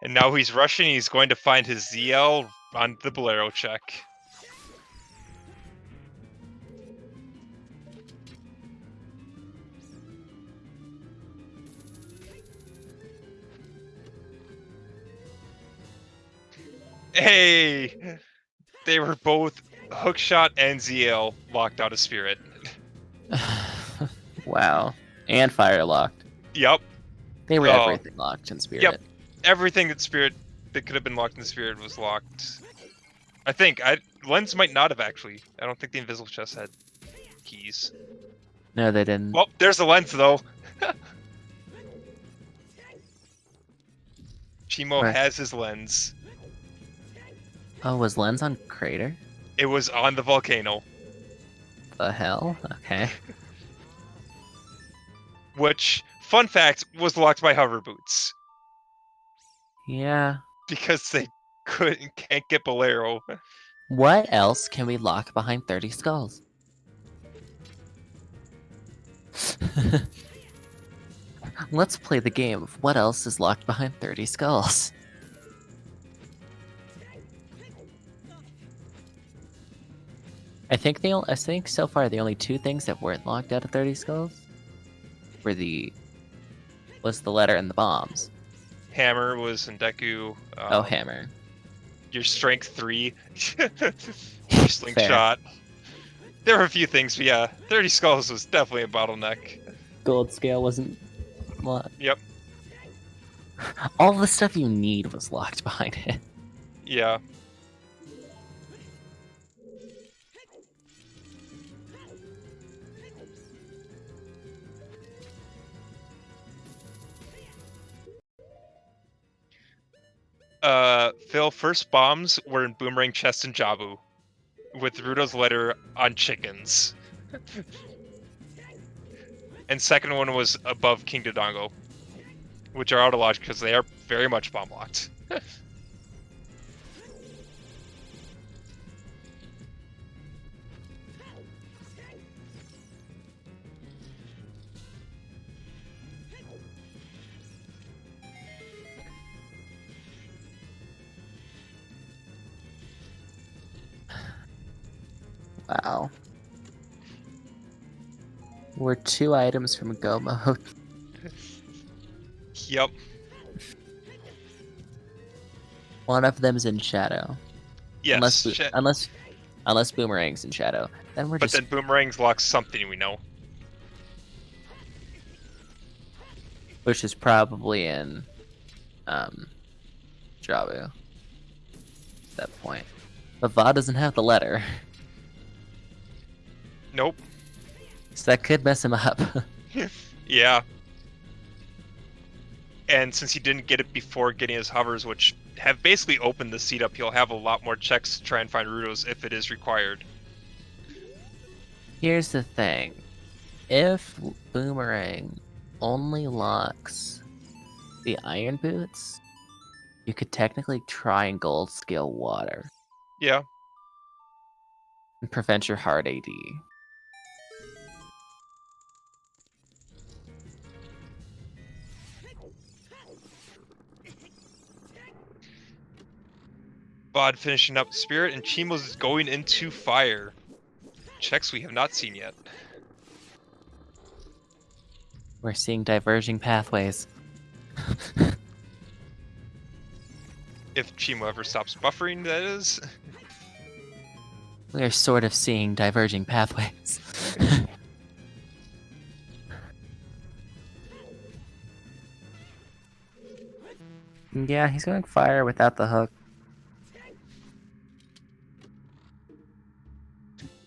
And now he's rushing. He's going to find his ZL on the Bolero check. Hey! They were both Hookshot and ZL locked out of Spirit. wow, and fire locked. Yep. They were Oh, everything locked in Spirit. yep. Everything that could have been locked in Spirit was locked. I think. Lens might not have actually. I don't think the invisible chest had keys. No, they didn't. Well, there's the lens though. Cheamo Right. has his lens. Oh, was Lens on Crater? It was on the volcano, The hell? Okay. which, fun fact, was locked by hover boots Yeah. because they can't get Bolero. What else can we lock behind 30 skulls? Let's play the game of what else is locked behind 30 skulls. I think so far the only two things that weren't locked out of 30 skulls were was the letter and the bombs. Hammer was in Deku. Oh, hammer. Your strength 3. Your slingshot. There were a few things, but yeah, 30 skulls was definitely a bottleneck. Gold scale wasn't locked. Yep. All the stuff you need was locked behind it. Yeah. Phil, first bombs were in Boomerang Chest and Jabu, with Rudo's letter on chickens. And second one was above King Dodongo, which are out of logic because they are very much bomb locked. Wow. We're 2 items from go mode. Yep. One of them's in shadow. Yes. Unless Boomerang's in shadow. Then we're But just then Boomerangs lock something we know. which is probably in Jabu. At that point. But Va doesn't have the letter. Nope. So that could mess him up. Yeah. And since he didn't get it before getting his hovers, which have basically opened the seat up, he'll have a lot more checks to try and find Rudos if it is required. Here's the thing. If Boomerang only locks the iron boots, you could technically try and gold scale water Yeah. and prevent your hard AD. Vod finishing up Spirit, and Cheemo's going into Fire. Checks we have not seen yet. We're seeing diverging pathways. If Cheemo ever stops buffering, that is. We are sort of seeing diverging pathways. Yeah, he's going fire without the hook.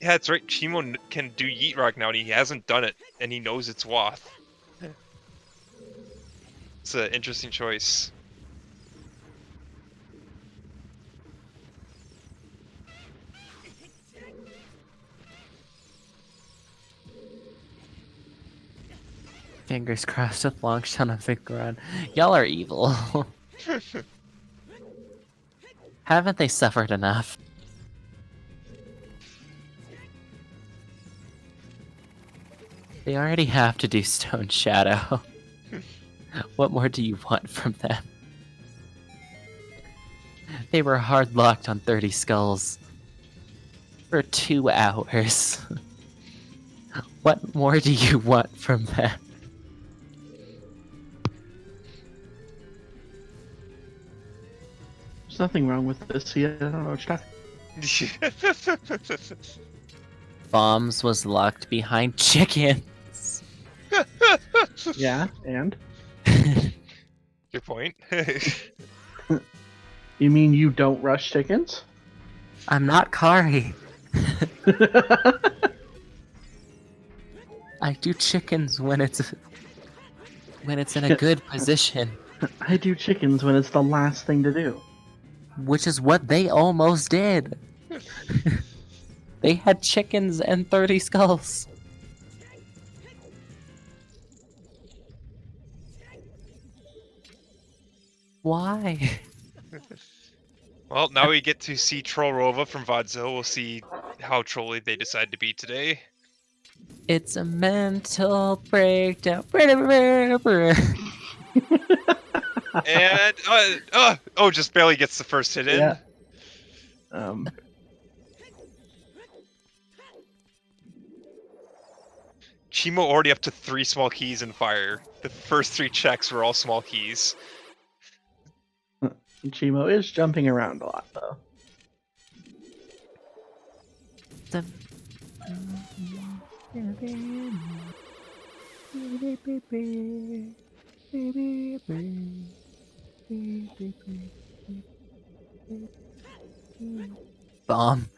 Yeah, that's right. Cheemo can do Yeet Rock now, and he hasn't done it, and he knows it's Wath. It's an interesting choice. Fingers crossed with Longshot on Vigron. Y'all are evil. Haven't they suffered enough? They already have to do Stone Shadow. What more do you want from them? They were hard locked on 30 skulls for 2 hours. What more do you want from them? There's nothing wrong with this. I don't know what you're talking. Bombs was locked behind chickens. Yeah, and Good point. you mean you don't rush chickens? I'm not Kari. I do chickens when it's in a good position, I do chickens when it's the last thing to do. which is what they almost did. They had chickens and 30 skulls. Why? Well, now we get to see Troll Rova from Vodzilla. We'll see how trolly they decide to be today. It's a mental breakdown. And just barely gets the first hit in. Yeah. Cheamo already up to 3 small keys in Fire. The first 3 checks were all small keys. Cheamo is jumping around a lot, though. Bomb.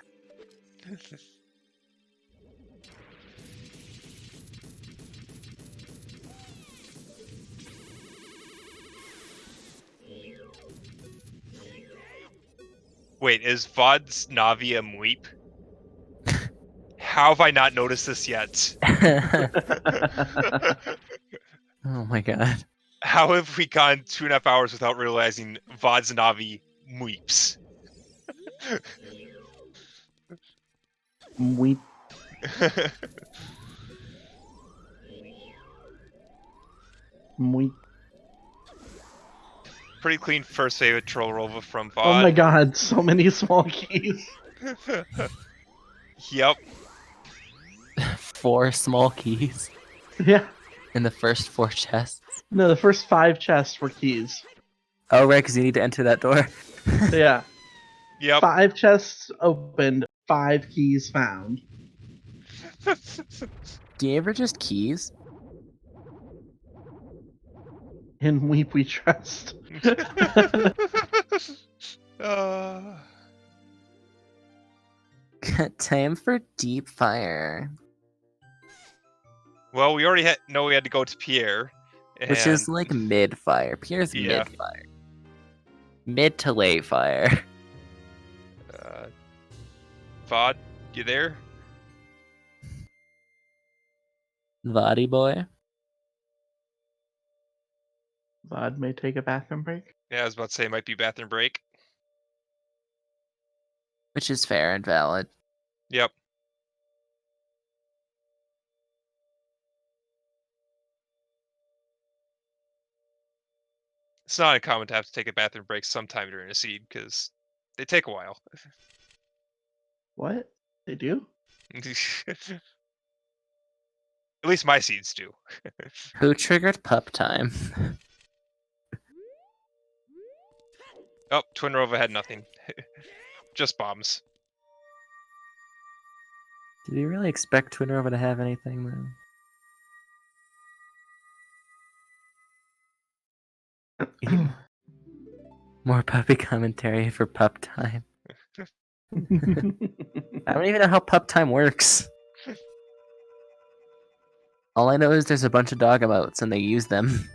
Wait, is Vod's Navi a Mweep? How have I not noticed this yet? Oh my god. How have we gone 2.5 hours without realizing Vod's Navi Mweeps? We Pretty clean first save with Troll Rova from Vod. Oh my god, so many small keys. Yep. 4 small keys Yeah. in the first 4 chests. No, the first 5 chests were keys. Oh, right, because you need to enter that door. Yeah. Yep. 5 chests opened, 5 keys found. Do you ever just keys? In Weep We Trust. Time for deep fire. Well, we already know we had to go to Pierre. Which is like mid fire. Pierre's Yeah. mid fire. Mid to late fire. Vod, you there? Vadi boy. Vod may take a bathroom break. Yeah, I was about to say it might be bathroom break. Which is fair and valid. Yep. It's not uncommon to have to take a bathroom break sometime during a seed because they take a while. What? They do? At least my seeds do. Who triggered pup time? Oh, Twin Rova had nothing. Just bombs. Did you really expect Twin Rova to have anything, though? More puppy commentary for pup time. I don't even know how pup time works. All I know is there's a bunch of dog emotes and they use them.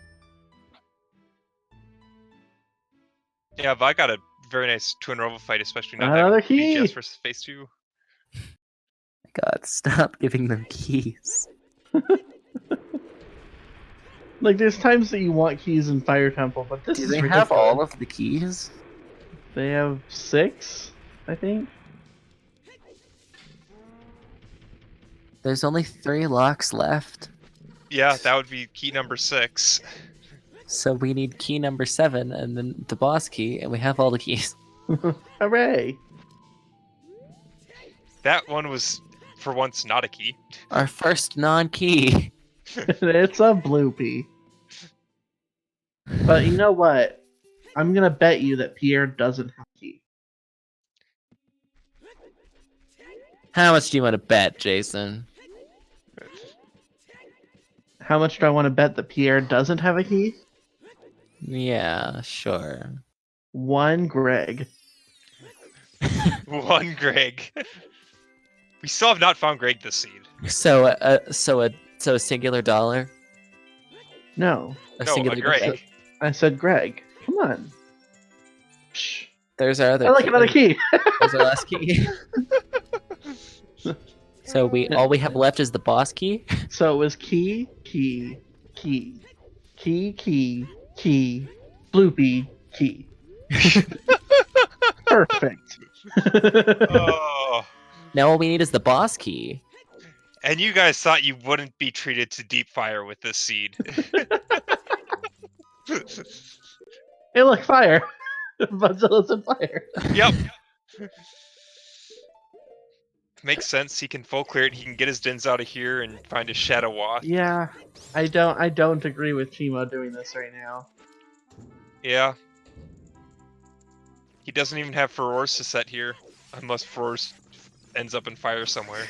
Yeah, but I got a very nice Twin Rova fight, especially not Another having key! BGS versus Phase 2. God, stop giving them keys. Like, there's times that you want keys in Fire Temple, but this Do is they ridiculous. have all of the keys? They have 6, I think. There's only 3 locks left. Yeah, that would be key number 6. So we need key number 7 and then the boss key, and we have all the keys. Hooray! That one was, for once, not a key. Our first non-key. It's a bloopy. But you know what? I'm gonna bet you that Pierre doesn't have a key. How much do you want to bet, Jason? How much do I want to bet that Pierre doesn't have a key? Yeah, sure. 1 Greg. 1 Greg. We still have not found Greg this seed. So a singular dollar. No, A No, singular a Greg. I said Greg. Come on. Shh. There's our other. I like another key. There's our last key. So all we have left is the boss key. So it was key, key, key, key, key, key, bloopy, key. Perfect. Oh. Now all we need is the boss key. And you guys thought you wouldn't be treated to deep fire with this seed. Hey, look, fire. Vodzilla's on fire. Yep. Makes sense. He can full clear it. He can get his dins out of here and find his shadow walk. Yeah, I don't agree with Cheamo doing this right now. Yeah. He doesn't even have Furors to set here, unless Furors ends up in fire somewhere.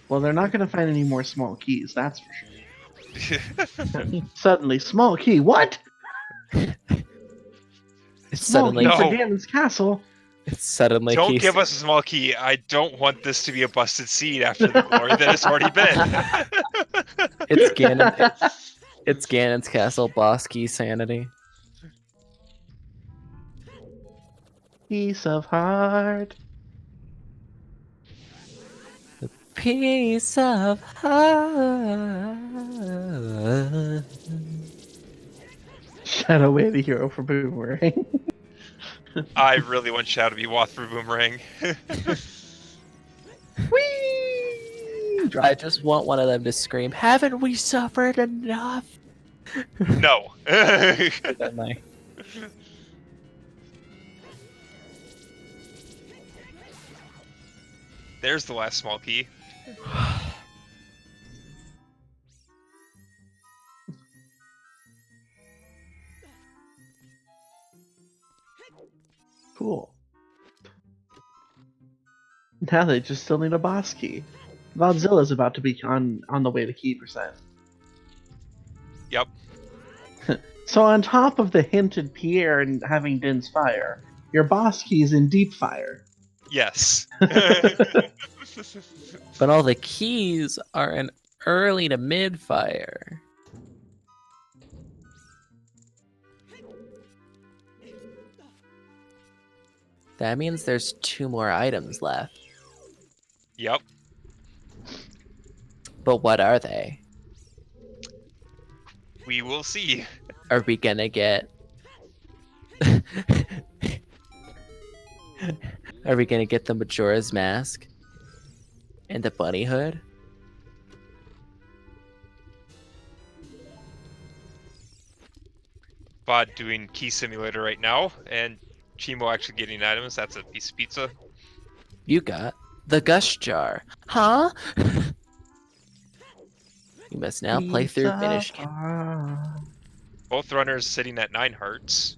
Well, they're not going to find any more small keys, that's for sure. Suddenly, small key. What? It's Small suddenly key for No. Ganon's castle. it's suddenly Don't keys. give us a small key. I don't want this to be a busted seed after the glory that it's already been. It's Ganon. It's Ganon's castle boss key sanity. Piece of heart. Piece of heart. Shadow Way, the hero for Boomerang. I really want Shadow to be Wath for Boomerang. Whee! I just want one of them to scream, "Haven't we suffered enough?" No. Don't they? There's the last small key. Cool. Now they just still need a boss key. Vodzilla's about to be on the way to key percent. Yep. So on top of the hinted Pierre and having Din's fire, your boss key's in deep fire. Yes. But all the keys are in early to mid fire. That means there's 2 more items left. Yep. But what are they? We will see. Are we gonna get? Are we gonna get the Majora's Mask and the bunny hood? Bod doing Key Simulator right now, and Cheamo actually getting items. That's a piece of pizza. You got the Gush Jar, huh? You must now play through Pizza Finish. Pie. Both runners sitting at 9 hearts,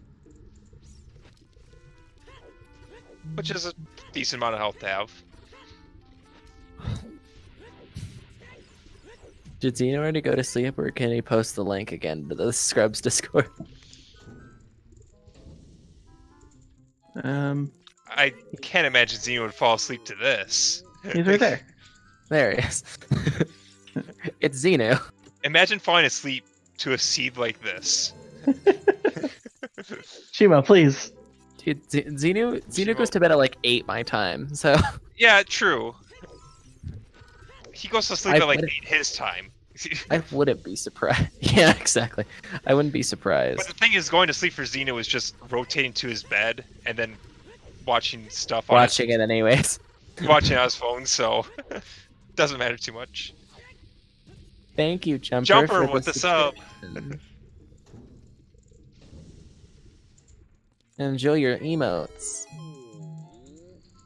which is a decent amount of health to have. Did Xeno already go to sleep, or can he post the link again to the Scrubs Discord? I can't imagine Xeno would fall asleep to this. He's right there. There he is. It's Xeno. Imagine falling asleep to a seed like this. Cheamo, please. Dude, Xeno goes to bed at like 8 my time, so Yeah, true. He goes to sleep I at like wouldn't- 8 his time. I wouldn't be surprised. Yeah, exactly. I wouldn't be But surprised. the thing is, going to sleep for Xeno is just rotating to his bed and then watching stuff on Watching it anyways. watching on his phone, so doesn't matter too much. Thank you, Jumper. Jumper for with the sub. subscription. Enjoy your emotes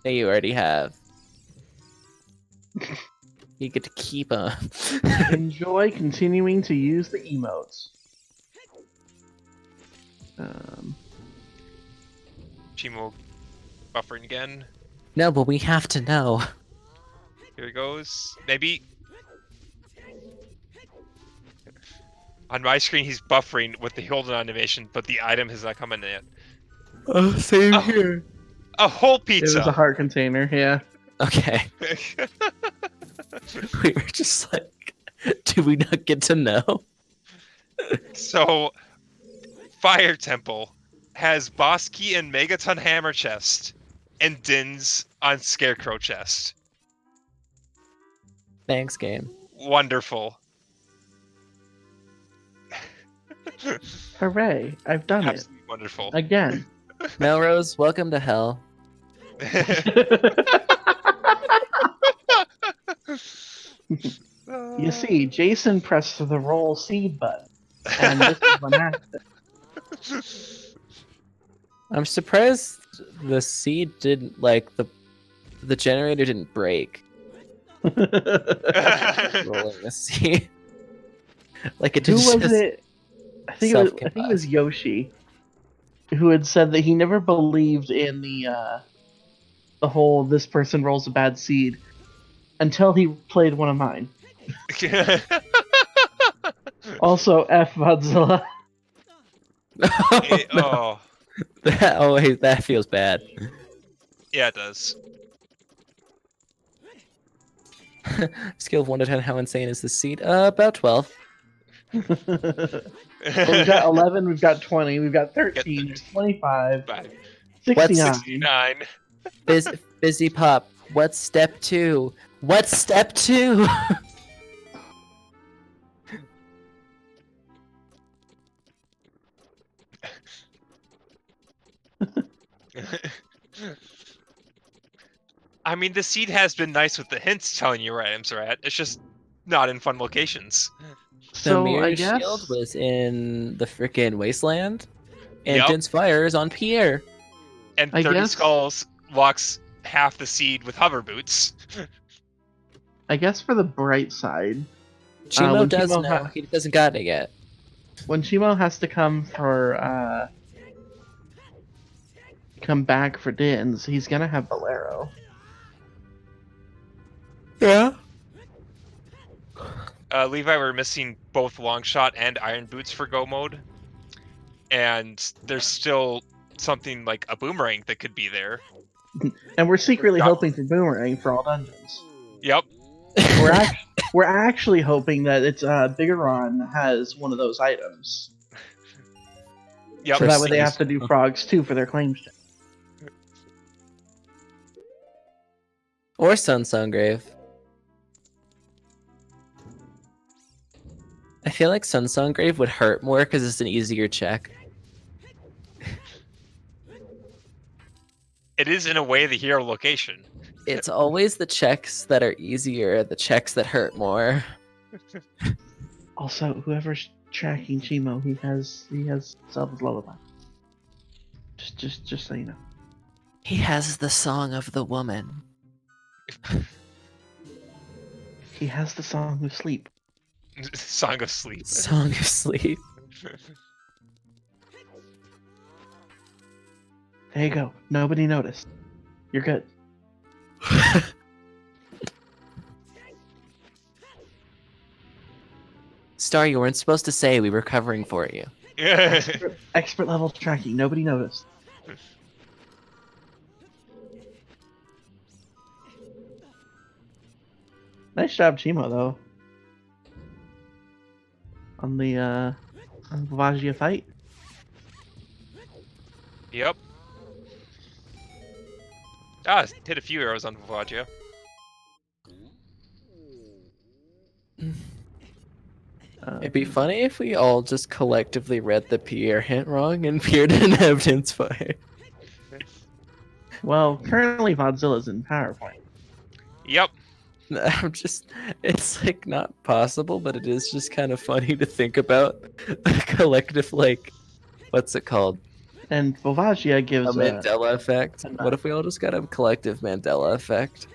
that you already have. You get to keep them. Enjoy continuing to use the emotes. Cheamo buffering again. No, but we have to know. Here he goes. Maybe. On my screen, he's buffering with the hold on animation, but the item has not come in yet. Oh, same Oh. here. A whole It was a pizza! heart container, yeah. Okay. We were just like, do we not get to know? So, Fire Temple has Boss Key and Megaton Hammer chest, and Din's on Scarecrow chest. Thanks, game. Wonderful. Hooray, I've done it. Absolutely wonderful. Again. Melrose, welcome to hell. You see, Jason pressed the roll seed button, and this is what happened. I'm surprised the seed didn't, like, the generator didn't break rolling the seed. Like, it Who just was it? I think it was self-combust. Yoshi, who had said that he never believed in the whole "this person rolls a bad seed" until he played one of mine. Also, F Vodzilla. Oh, That feels bad. yeah, it does. Scale of 1 to 10, how insane is this seed? About 12. Well, we've got 11, we've got 20, we've got 13, there's 25, 69. 69. Busy Pop, what's step 2? What's step 2? I mean, the seed has been nice with the hints telling you where items are at. It's just not in fun locations. The So mirror I guess shield was in the freaking wasteland, and Yep. Din's fire is on Pierre. And I 30 guess- Skulls locks half the seed with hover boots. I guess for the bright side, Cheamo when does Cheamo know ha- he doesn't got it yet. when Cheamo has to come back for Dins, he's gonna have Bolero. Yeah. Levi, we're missing both Longshot and Iron Boots for Go mode. And there's still something like a boomerang that could be there. And we're secretly Got- hoping for Boomerang for all dungeons. Yep. We're actually hoping that it's Bigaron has one of those items. Yep. So that way they Proceed. have to do frogs too for their claims check. Or Sun Sungrave. feel like Sunsong Grave would hurt more because it's an easier check. It is in a way the hero location. It's always the checks that are easier, the checks that hurt more. Also, whoever's tracking Cheamo, he has Zelda's lullaby. Just so you know. He has the song of the woman. He has the song of sleep. Song of Sleep. Song of sleep. There you go. Nobody noticed. You're good. Star, you weren't supposed to say we were covering for you. Expert level tracking. Nobody noticed. Nice job, Cheamo, though. On the Vodzilla fight. Yep. Hit a few arrows on Vodzilla. It'd be funny if we all just collectively read the Pierre hint wrong and Pierre didn't have hints fire. Well, currently Vodzilla's in PowerPoint. Yep. It's like not possible, but it is just kind of funny to think about a collective, like, what's it called? And Vodzilla A gives Mandela effect. What if we all just got a collective Mandela effect?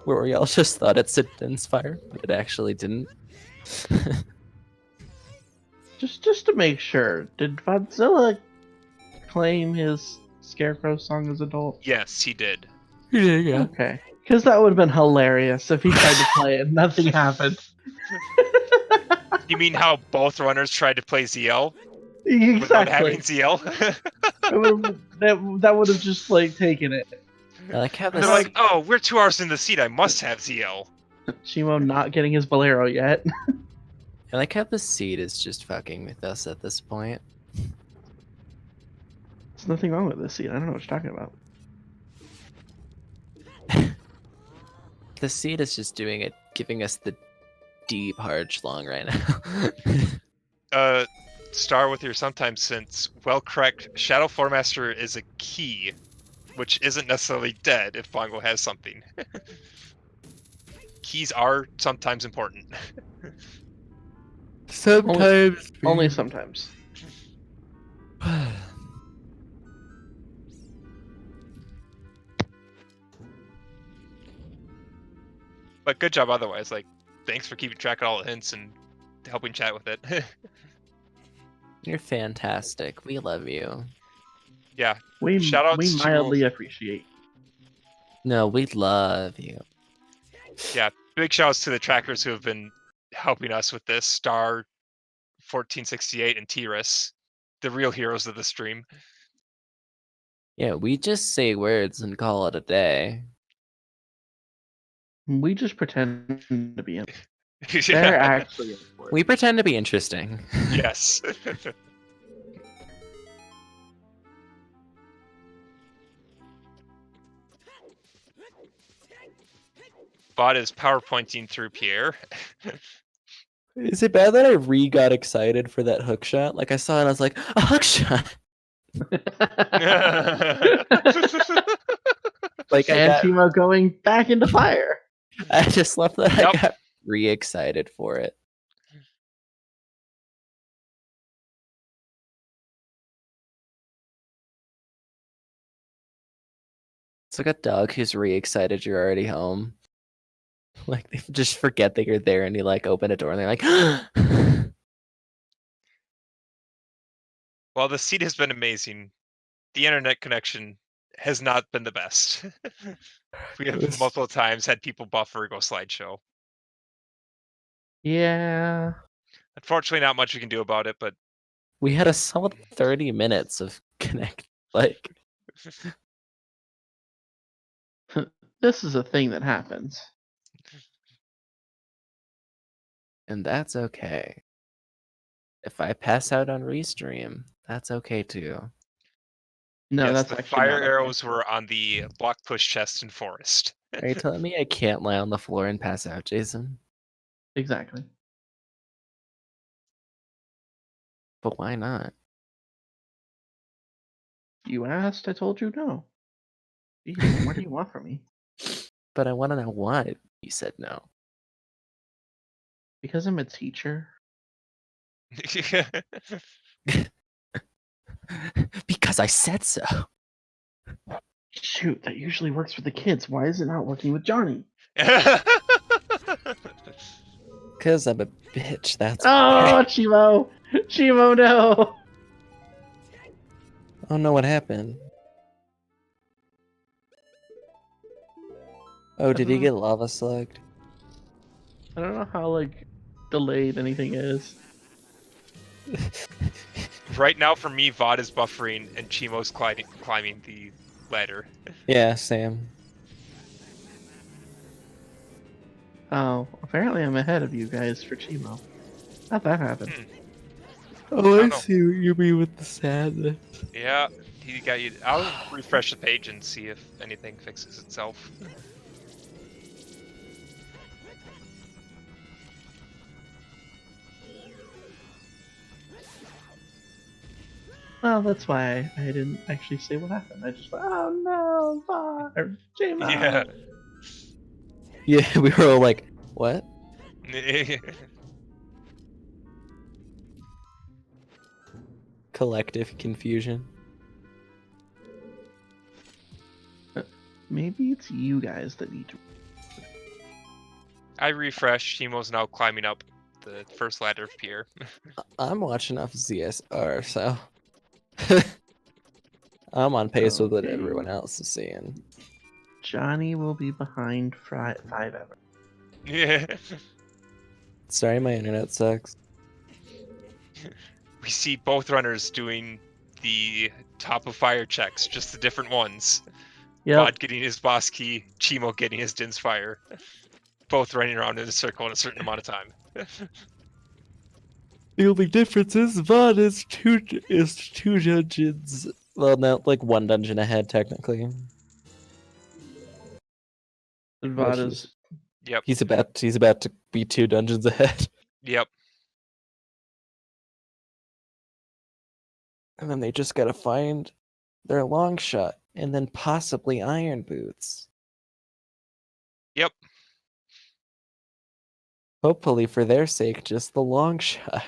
Where we all just thought it said fire, but it actually didn't. just to make sure, did Vodzilla claim his Scarecrow song as adult? Yes, he did. Yeah. Okay. Because that would have been hilarious if he tried to play it and nothing happened. You mean how both runners tried to play ZL without having Exactly. ZL? That would have just like taken it. I like how They're this. like, oh, we're 2 hours in the seat. I must have ZL. Cheamo not getting his Bolero yet. I like how the seed is just fucking with us at this point. There's nothing wrong with this scene. I don't know what you're talking about. The seed is just doing it, giving us the deep hard schlong right now. Star with your sometimes since. Well, correct. Shadow Floormaster is a key, which isn't necessarily dead if Bongo has something. Keys are sometimes important. Sometimes. Only sometimes. But good job otherwise. Like, thanks for keeping track of all the hints and helping chat with it. You're fantastic. We love you. Yeah. We Shoutouts to- mildly appreciate. No, we love you. Yeah. Big shoutouts to the trackers who have been helping us with this. Star 1468 and Tiris, the real heroes of the stream. Yeah, we just say words and call it a day. We just pretend to be in. They're Yeah. actually important. We pretend to be interesting. Yes. Bot is PowerPointing through Pierre. Is it bad that I got excited for that hook shot? Like I saw it, I was like, a hook shot. Like and Cheamo going back into fire. I just love that Yep. I got re-excited for it. It's like a dog who's re-excited you're already home. Like they just forget that you're there and you like open a door and they're like Well, the seat has been amazing. The internet connection has not been the best. We have This- multiple times had people buffer or go slideshow. Yeah. Unfortunately, not much we can do about it, but we had a solid 30 minutes of connect like This is a thing that happens. and that's okay. If I pass out on restream, that's okay too. No, yes, that's the actually fire not okay. arrows were on the block push chest in forest. Are you telling me I can't lie on the floor and pass out, Jason? Exactly. But why not? You asked, I told you no. Jeez, what do you want from me? But I want to know why you said no. Because I'm a teacher. Because I said so. Shoot, that usually works for the kids. Why is it not working with Johnny? Because I'm a bitch, that's Oh, why. Cheamo! Cheamo, no! Oh no, what happened? Oh, did he get lava slugged? I don't know how, like, delayed anything is. Right now, for me, Vod is buffering and Cheemo's climbing the ladder. Yeah, Sam. Oh, apparently I'm ahead of you guys for Cheamo. How'd that happen? Oh, I I know. see what you mean with the sadness. Yeah, he got you. I'll refresh the page and see if anything fixes itself. Well, that's why I didn't actually say what happened. I just went, oh no, or Cheamo! Yeah. Yeah, we were all like, what? Collective confusion. Maybe it's you guys that need to. I refreshed. Cheemo's now climbing up the first ladder of Pier. I'm watching off ZSR, so I'm on pace with what Okay. everyone else is seeing. Johnny will be behind 5 ever. Yeah. Sorry, my internet sucks. We see both runners doing the top of fire checks, just the different ones. Yep. Vod getting his boss key, Cheemo getting his Din's fire. Both running around in a circle in a certain amount of time. The only difference is Vod is two dungeons. Well, no, like one dungeon ahead technically. Which is Vada's Yep. he's about to be 2 dungeons ahead. Yep. And then they just gotta find their long shot and then possibly iron boots. Yep. Hopefully for their sake, just the long shot.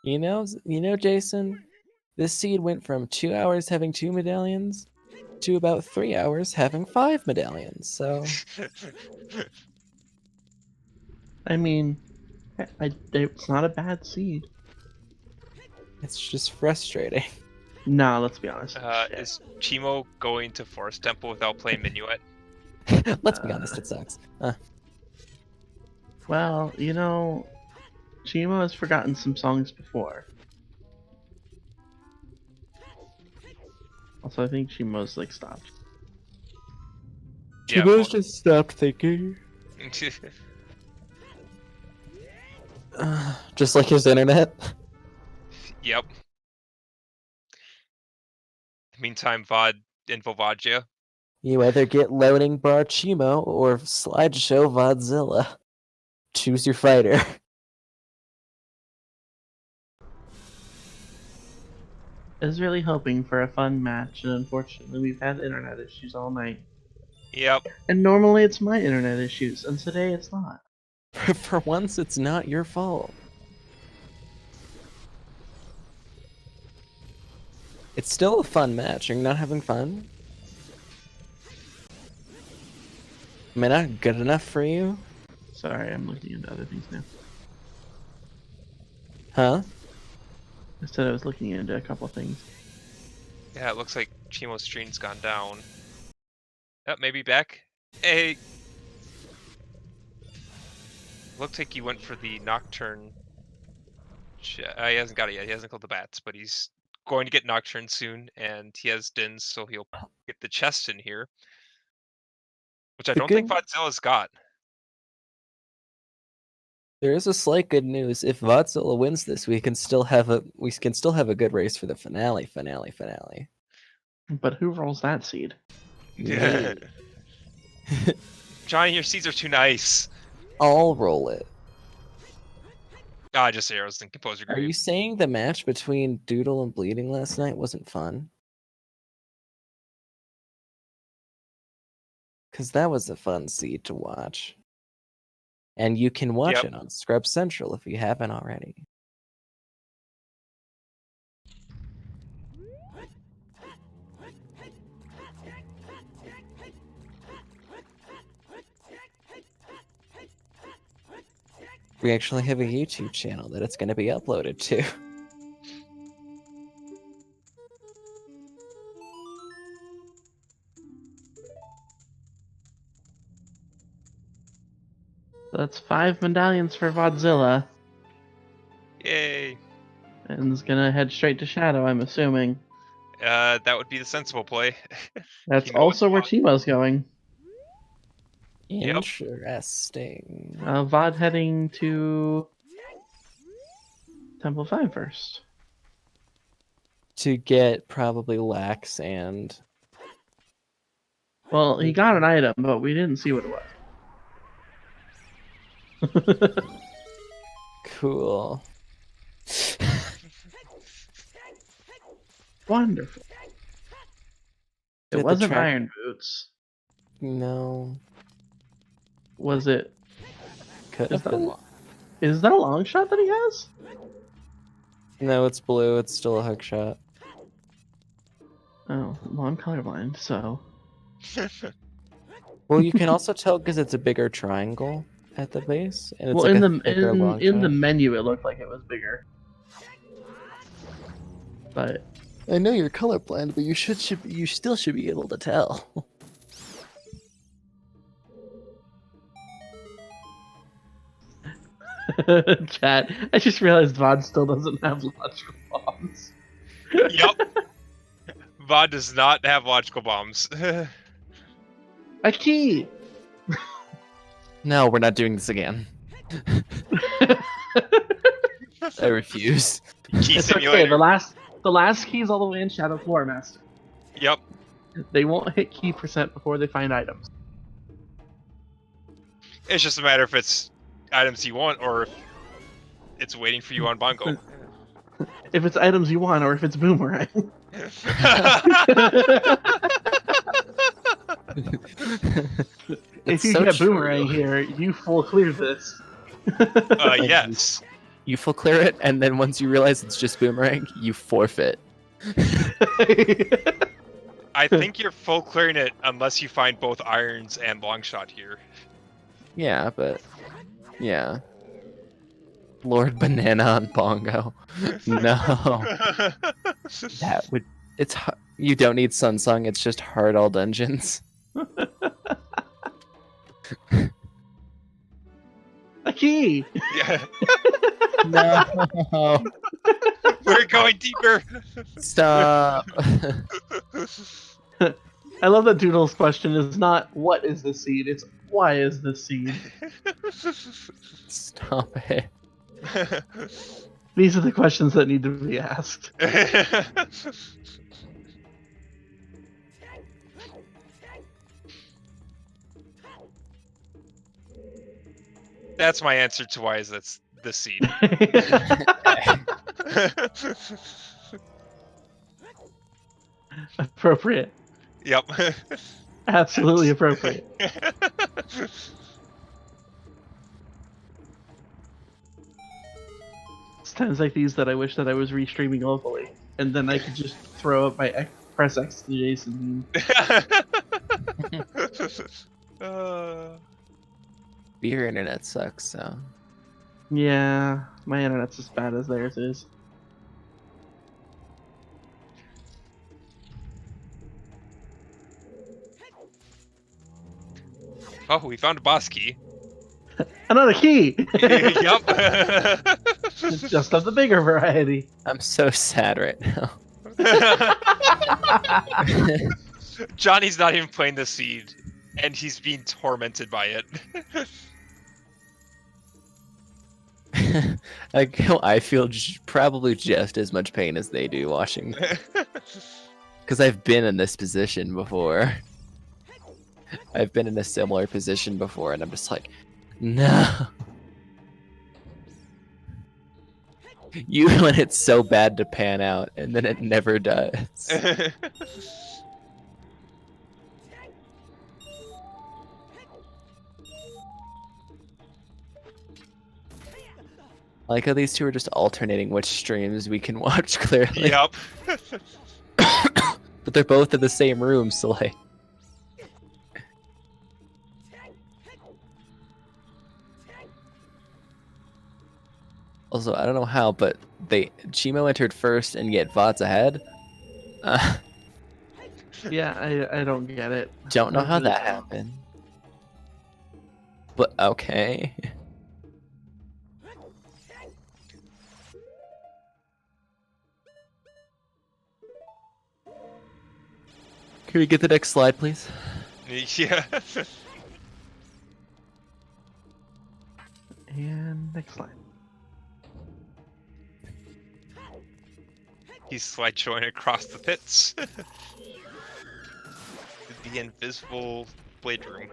You know, Jason, this seed went from 2 hours having 2 medallions to about 3 hours having 5 medallions. So I mean, it's not a bad seed. it's just frustrating. Nah, let's be honest. Is Cheemo going to Forest Temple without playing Minuet? Let's be honest, it sucks. Well, you know, Cheamo has forgotten some songs before. Also, I think Cheamo's like stopped. Yeah, Chibo's just stopped thinking. Just like his internet. Yep. Meantime, Vod in Vodzilla. You either get loading bar Chimo or slideshow Vodzilla. Choose your fighter. I was really hoping for a fun match, and unfortunately, we've had internet issues all night. Yep. And normally it's my internet issues, and today it's not. For once, it's not your fault. It's still a fun match. Are you not having fun? Am I not good enough for you? Sorry, I'm looking into other things now. Huh? I said I was looking into a couple things. Yeah, it looks like Cheemo's stream's gone down. Yep, maybe back. Hey. Looks like he went for the Nocturne. He hasn't got it yet. He hasn't killed the bats, but he's going to get Nocturne soon, and he has Dins, so he'll get the chest in here. Which I don't think Vodzilla's got. There is a slight good news. If Vodzilla wins this, we can still have a good race for the finale. But who rolls that seed? Me. Johnny, your seeds are too nice. I'll roll it. Ah, just arrows and composer Are grave. you saying the match between Doodle and Bleeding last night wasn't fun? Because that was a fun seed to watch. And you can watch Yep. it on Scrub Central if you haven't already. We actually have a YouTube channel that it's going to be uploaded to. So that's 5 medallions for Vodzilla, Yay. and is gonna head straight to Shadow, I'm assuming. That would be the sensible play. That's You know also where it's Cheamo's going. Yep. Interesting. Vod heading to Temple 5 first. To get probably Lax and... Well, he got an item, but we didn't see what it was. Cool. Wonderful. It Did the wasn't track- Iron Boots. No. Was it? Could Is have that, been. is that a long shot that he has? No, it's blue. It's still a hook shot. Oh, well, I'm colorblind, so. Well, you can also tell because it's a bigger triangle at the base, and it's Well, like in a the thicker long in the shot. menu, it looked like it was bigger. But I know you're colorblind, but you still should be able to tell. chat, I just realized Vod still doesn't have logical bombs. Yep. Vod does not have logical bombs. A key. No, we're not doing this again. I refuse. Key It's simulator. okay. The last key's all the way in Shadow Floor Master. Yep. They won't hit key percent before they find items. It's just a matter if it's items you want or if it's waiting for you on Bongo. If it's items you want, or if it's boomerang. If you so get true. boomerang here, you full clear this. Yes. You full clear it, and then once you realize it's just boomerang, you forfeit. I think you're full clearing it unless you find both irons and long shot here. Yeah, but yeah. Lord Banana on Bongo. No, that would. It's you don't need Sunsong. It's just hard all dungeons. A key. Yeah. No, We're going deeper. stop. I love that Doodle's question is not what is the seed, it's why is the seed. Stop it. These are the questions that need to be asked. That's my answer to why is that's the seed. Appropriate. Yep. Absolutely appropriate. It's times like these that I wish that I was restreaming locally, and then I could just throw up my press X to Jason. Your internet sucks, so. Yeah, my internet's as bad as theirs is. Oh, we found a boss key. Another key! Yup. Just of the bigger variety. I'm so sad right now. Johnny's not even playing the seed, and he's being tormented by it. I feel probably just as much pain as they do watching. Because I've been in this position before. I've been in a similar position before, and I'm just like, no. You want it so bad to pan out, and then it never does. I like how these two are just alternating which streams we can watch, clearly. Yep. But they're both in the same room, so like... Also, I don't know how, but Cheamo entered first and yet Vod's ahead. Yeah, I don't get it. Don't know I how really that don't. happened. But okay. Can we get the next slide, please? Yeah. And next slide. He's slideshowing across the pits. The invisible blade room.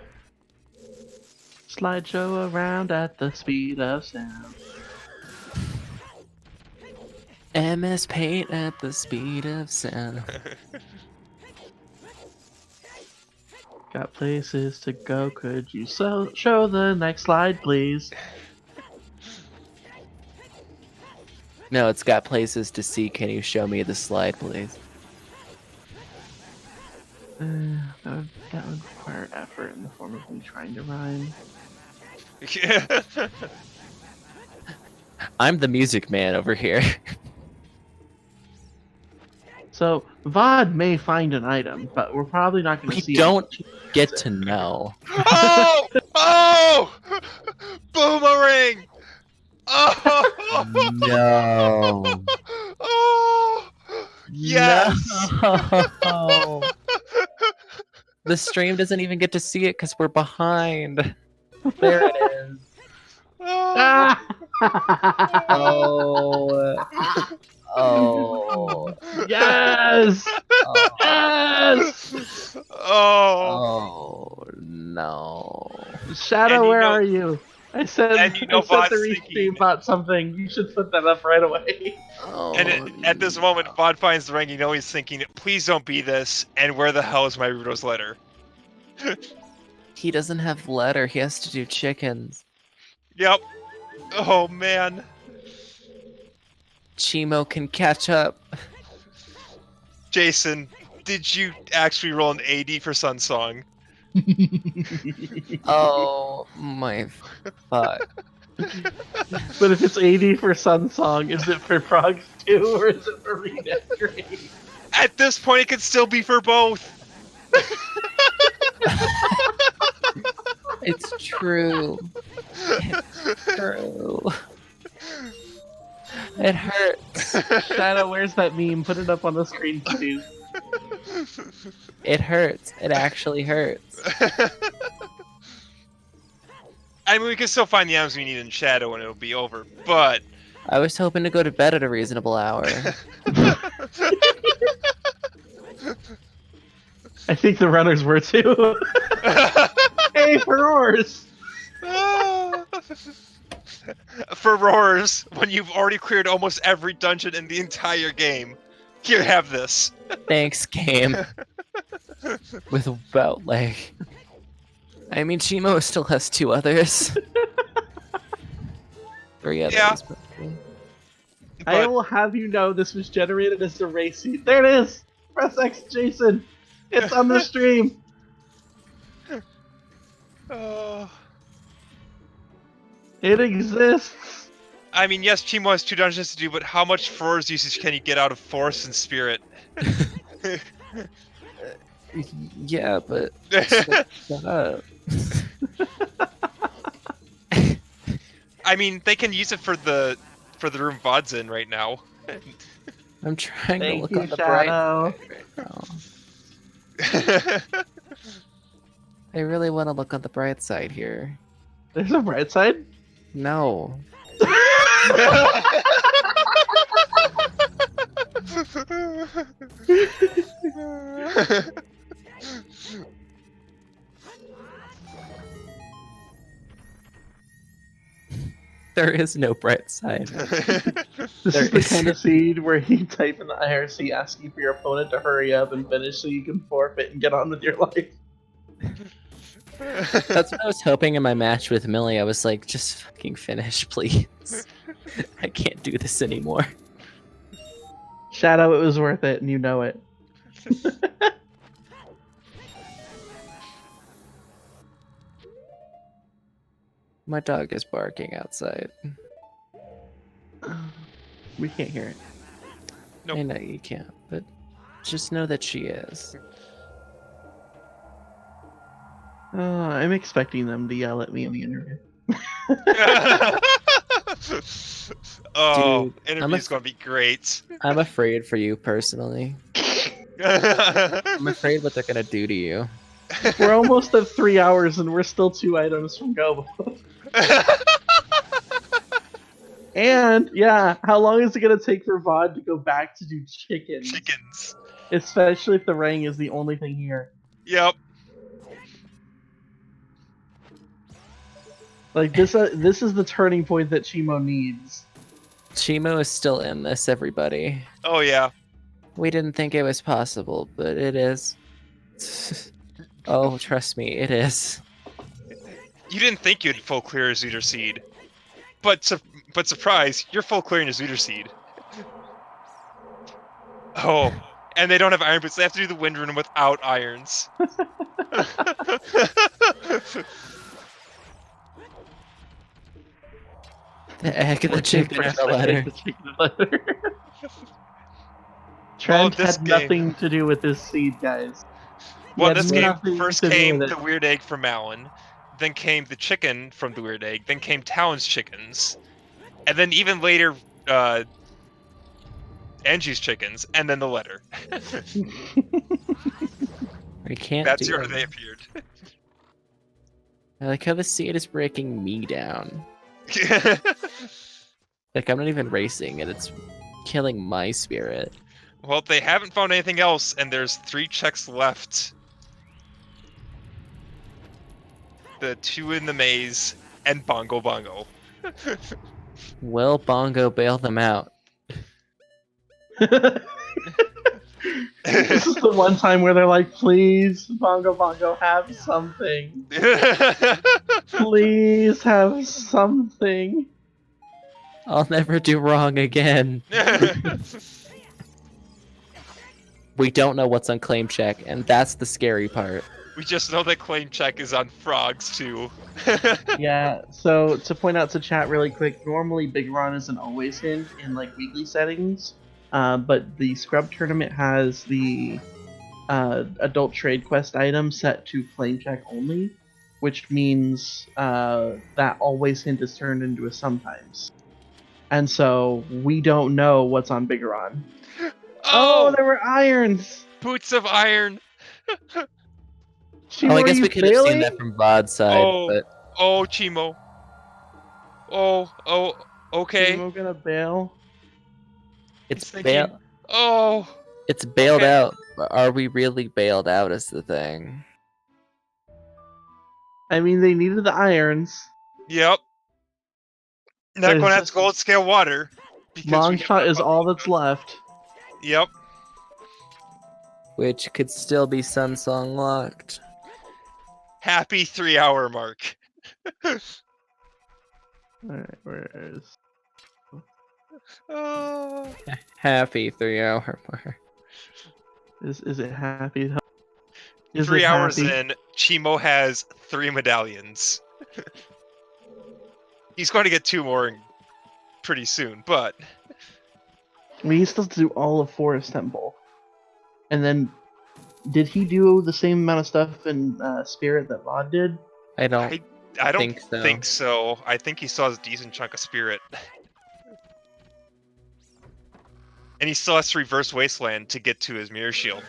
Slideshow around at the speed of sound. MS Paint at the speed of sound. Got places to go. Could you show the next slide, please? No, it's got places to see. Can you show me the slide, please? That would require effort in the form of me trying to rhyme. Yeah. I'm the music man over here. So Vod may find an item, but we're probably not going to We see. don't get to know. Oh! Oh! Boomerang! Oh! No. Oh! Yes! No. The stream doesn't even get to see it because we're behind. There it is. Oh! Oh. Oh. Yes! Oh. Yes! Oh! Oh no. Shadow, And you where know- are you? I said, and you know I said Vod's the restream about something. You should put that up right away. Oh, And at this moment, Vod finds the ring. You know he's thinking, "Please don't be this." And where the hell is my Rudo's letter? he doesn't have letter. He has to do chickens. Yep. Oh man. Cheamo can catch up. Jason, did you actually roll an AD for Sun Song? Oh my fuck. But if it's 80 for Sun Song, is it for Frogs 2 or is it for Redecorate? At this point, it could still be for both. It's true. It's true. It hurts. Shadow, where's that meme? Put it up on the screen, please. It hurts. It actually hurts. I mean, we can still find the items we need in Shadow and it'll be over, but... I was hoping to go to bed at a reasonable hour. I think the runners were too. Hey, for roars! For roars, when you've already cleared almost every dungeon in the entire game, here, have this. Thanks, game. With about like... I mean, Cheamo still has 2 others. 3 others. Yeah. Probably. I But will have you know this was generated as a race seat. There it is! Press X, Jason! It's on the stream! It exists! I mean, yes, Cheamo has 2 dungeons to do, but how much Force usage can you get out of Force and Spirit? Yeah, but... Shut up. I mean, they can use it for the room Vod's in right now. I'm trying to Thank look you, on the bright Shadow. side right now. I really want to look on the bright side here. There's a bright side? No. There is no bright side. This There is the is- kind of seed where you type in the IRC asking for your opponent to hurry up and finish so you can forfeit and get on with your life. That's what I was hoping in my match with Millie. I was like, just fucking finish, please. I can't do this anymore. Shadow, it was worth it, and you know it. My dog is barking outside. We can't hear it. Nope. I know you can't, but just know that she is. I'm expecting them to yell at me in the interview. Oh, Dude, interview's gonna be great. I'm afraid for you personally. I'm afraid what they're gonna do to you. We're almost at 3 hours and we're still 2 items from go. And yeah, how long is it gonna take for Vod to go back to do chickens? Chickens. Especially if the ring is the only thing here. Yep. Like this is the turning point that Cheamo needs. Cheamo is still in this, everybody. Oh yeah. We didn't think it was possible, but it is. Oh, trust me, it is. You didn't think you'd full clear a Zooter Seed. But surprise, you're full clearing a Zooter Seed. Oh, and they don't have iron boots. They have to do the wind rune without irons. The egg, the chicken, and the letter. The chicken and letter. Trent this had game- nothing to do with this seed, guys. He Well, had this game nothing first to do came with the it. weird egg from Malin, then came the chicken from the weird egg, then came Talon's chickens, and then even later, Angie's chickens, and then the letter. We can't That's do where it. they appeared. I like how the seed is breaking me down. Like, I'm not even racing, and it's killing my spirit. Well, they haven't found anything else, and there's 3 checks left. The 2 in the maze, and Bongo Bongo. Will Bongo bail them out? This is the one time where they're like, please, Bongo Bongo, have something. Please have something. I'll never do wrong again. We don't know what's on claim check, and that's the scary part. We just know that claim check is on frogs, too. Yeah, so to point out to chat really quick, normally Big Ron isn't always in like weekly settings, but the Scrub tournament has the adult trade quest item set to claim check only, which means that always hint is turned into a sometimes. And so we don't know what's on Bigoron. Oh, there were irons! Boots of iron! Cheamo, Oh, I are guess you we could have seen failing? that from Vod's side, Oh. but Oh, Cheamo. Oh, okay. Cheamo gonna bail? it's He's thinking, bail. oh, It's bailed okay. out. But are we really bailed out? Is the thing. I mean, they needed the irons. Yep. Not There's going to have just- to gold scale water. Because Long we have shot not is found- all that's left. Yep. Which could still be Sunsong locked. Happy 3-hour mark. Alright, where is... Oh. Happy 3-hour mark. Is it happy? Is 3 it hours happy? in, Cheamo has 3 medallions. He's going to get 2 more pretty soon, but... I mean, he still has to do all of Forest Temple. And then, did he do the same amount of stuff in Spirit that Vod did? I don't. I don't think so. think so. I think he still has a decent chunk of spirit. And he still has to reverse Wasteland to get to his Mirror Shield.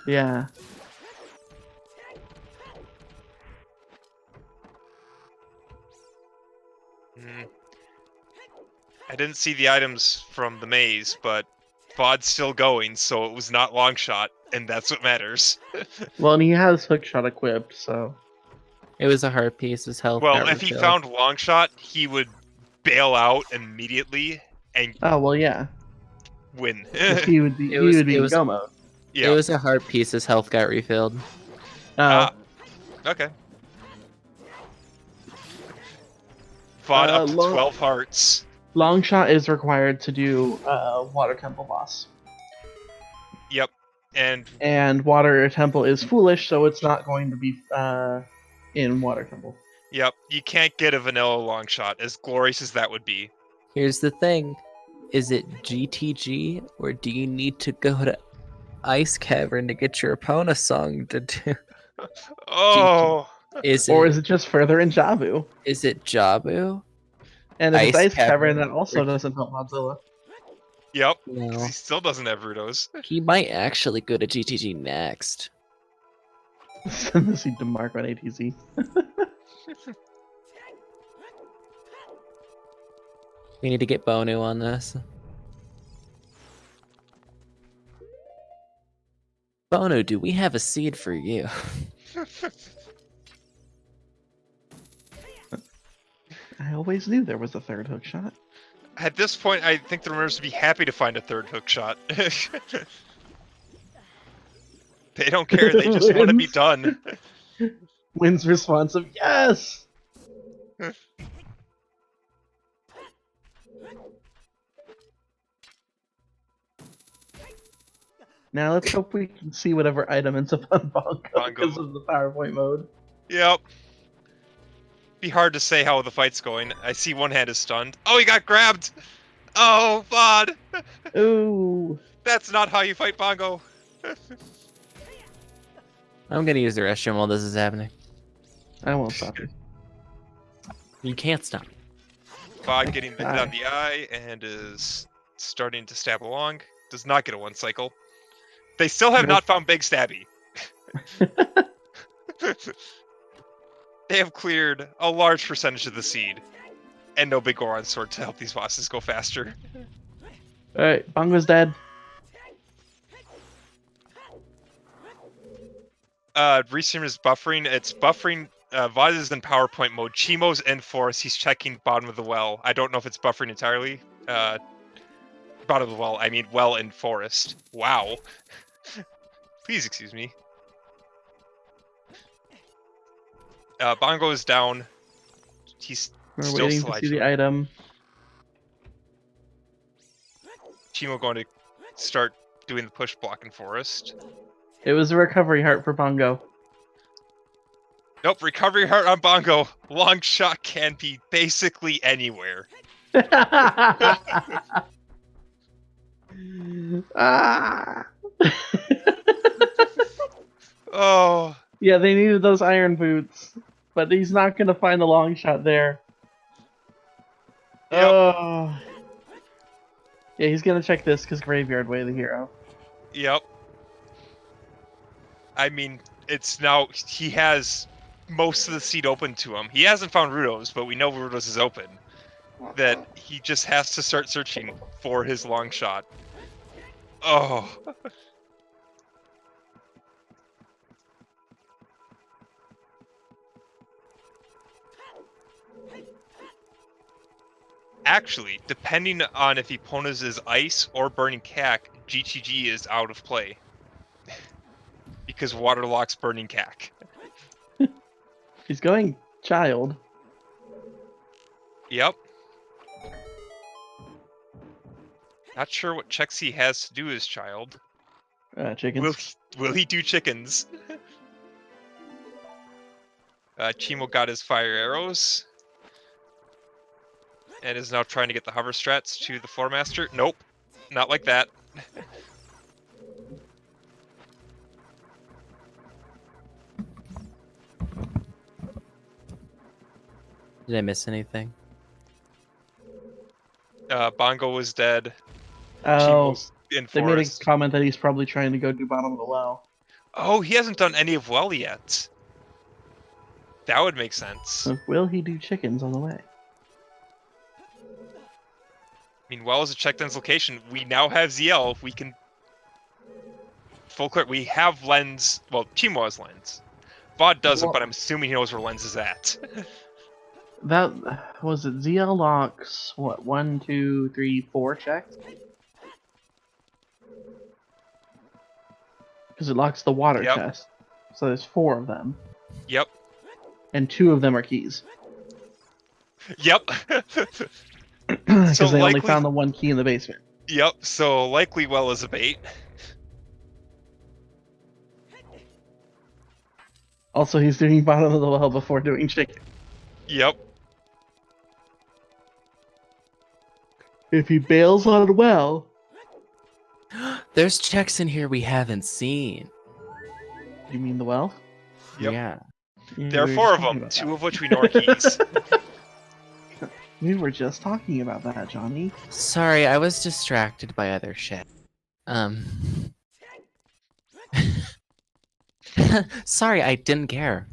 Yeah. I didn't see the items from the maze, but Vod's still going, so it was not long shot, and that's what matters. Well, and he has hookshot equipped, so It was a heart piece. His health Well, got if he refilled. found long shot, he would bail out immediately and oh well, yeah, win. because he would be in go mode. It Yeah. was a heart piece. His health got refilled. Oh, Okay. Vod up to long 12 hearts. shot is required to do water temple boss, Yep. And and water temple is foolish, so it's not going to be in water temple. yep, you can't get a vanilla long shot, as glorious as that would be. Here's the thing: is it GTG, or do you need to go to Ice Cavern to get your Epona song to do? Oh. Is Or it is it just further in Jabu? Jabu? And if it's Ice Ice Cavern, Cavern, that also or- doesn't help Vodzilla. Yep. Because No. he still doesn't have Rudos. He might actually go to GTG next. Send the seed to Mark on ATZ. We need to get Bonu on this. Bonu, do we have a seed for you? I always knew there was a third hook shot. At this point, I think the runners would be happy to find a third hook shot. They don't care, they just want to be Wins. done. Wynn's response of yes! Now let's hope we can see whatever item ends up on Bongo because of the PowerPoint mode. Yep. Be hard to say how the fight's going. I see one hand is stunned. Oh, he got grabbed! Oh, Vod! Ooh. That's not how you fight Bongo. I'm gonna use the restroom while this is happening. I won't stop you. You can't stop. Vod getting hit on the eye and is starting to stab along. Does not get a one cycle. They still have Nope. not found Big Stabby. They have cleared a large percentage of the seed. And no Big Goron Sword to help these bosses go faster. Alright, Bongo's dead. Reseam is buffering. It's buffering. Vod is in PowerPoint mode. Cheamo's in forest. He's checking bottom of the well. I don't know if it's buffering entirely. Bottom of the well. I mean, well in forest. Wow. Please excuse me. Bongo is down. He's We're still waiting to see the item. Cheamo going to start doing the push block in forest. It was a recovery heart for Bongo. Nope, recovery heart on Bongo. Long shot can be basically anywhere. Ah. Oh. Yeah, they needed those iron boots, but he's not gonna find the long shot there. Yep. Oh. Yeah, he's gonna check this because Graveyard Way the hero. Yep. I mean, it's now he has most of the seed open to him. He hasn't found Rudos, but we know Rudos is open. That he just has to start searching for his long shot. Oh. Actually, depending on if Epona's is ice or burning cack, GTG is out of play. Because water locks burning cack. He's going child. Yep. Not sure what checks he has to do as child. Chickens. Will he do chickens? Cheamo got his fire arrows. And is now trying to get the hover strats to the floor master. Nope. Not like that. Did I miss anything? Bongo was dead. Oh, Cheamo's in they made a forest. comment that he's probably trying to go do bottom of the well. Oh, he hasn't done any of well yet. That would make sense. So will he do chickens on the way? mean, well as a checked in location, we now have ZL. We can full clear. We have lens. Well, Cheamo has lens. Vod doesn't, Well- but I'm assuming he knows where lens is at. That was it. ZL locks what? 1, 2, 3, 4 checks. Because it locks the water Yep. chest. So there's 4 of them, Yep. and 2 of them are keys. Yep. Because So they only likely- found the 1 key in the basement. Yep. So likely well as a bait. Also, he's doing bottom of the well before doing chicken. Yep. If he bails on a well, There's checks in here we haven't seen. you mean the well? Yep. Yeah. Yeah, There are we were 4 just of talking them. about 2 that. of which we know are keys. We were just talking about that, Johnny. Sorry, I was distracted by other shit. Sorry, I didn't care.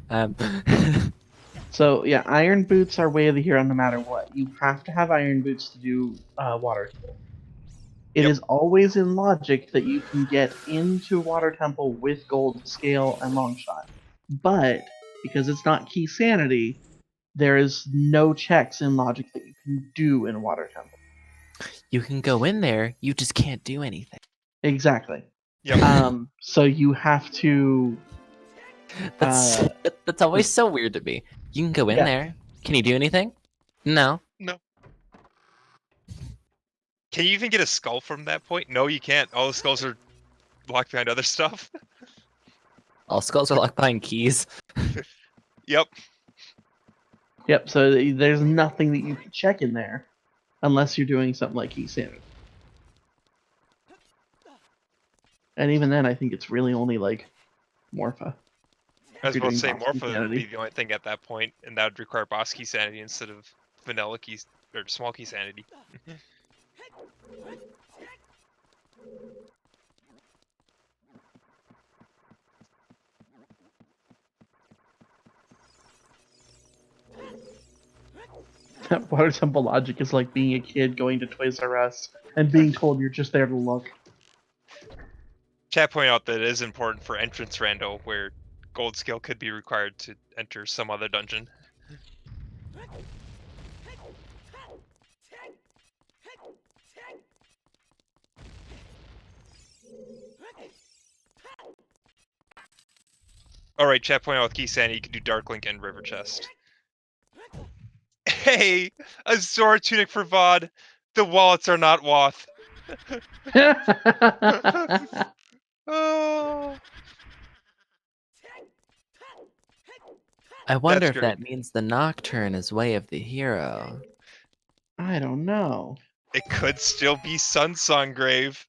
So yeah, iron boots are way of the hero no matter what. You have to have iron boots to do water temple. It Yep. is always in logic that you can get into water temple with gold scale and long shot, but because it's not key sanity, there is no checks in logic that you can do in water temple. You can go in there, you just can't do anything. Exactly. Yep. So you have to. That's that's always so weird to me. You can go in Yeah. there. Can you do anything? No. No. Can you even get a skull from that point? No, you can't. All the skulls are locked behind other stuff. All skulls are locked behind keys. Yep. Yep. So there's nothing that you can check in there, unless you're doing something like key sanity. And even then, I think it's really only like Morpha. I was You're about to doing say boss key Morpha would sanity. be the only thing at that point, and that would require boss key sanity instead of vanilla keys or small key sanity. Water temple logic is like being a kid going to Toys R Us and being told you're just there to look. Chat pointed out that it is important for entrance rando, where gold skill could be required to enter some other dungeon. Alright, chat pointed out with key sanity, you can do Dark Link and River Chest. Hey! A Zora tunic for Vod! The wallets are not Woth. Oh, I wonder That's if great. that means the Nocturne is way of the hero. I don't know. it could still be Sunsong Grave.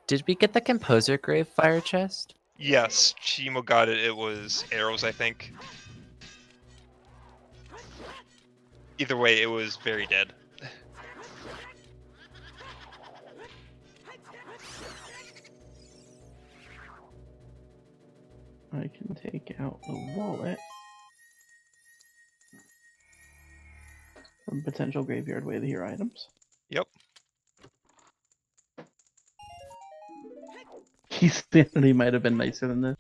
Did we get the Composer Grave fire chest? Yes, Cheamo got it. It was arrows, I think. Either way, it was very dead. I can take out the wallet from potential graveyard way of the hero items. Yep. Key sanity might have been nicer than this.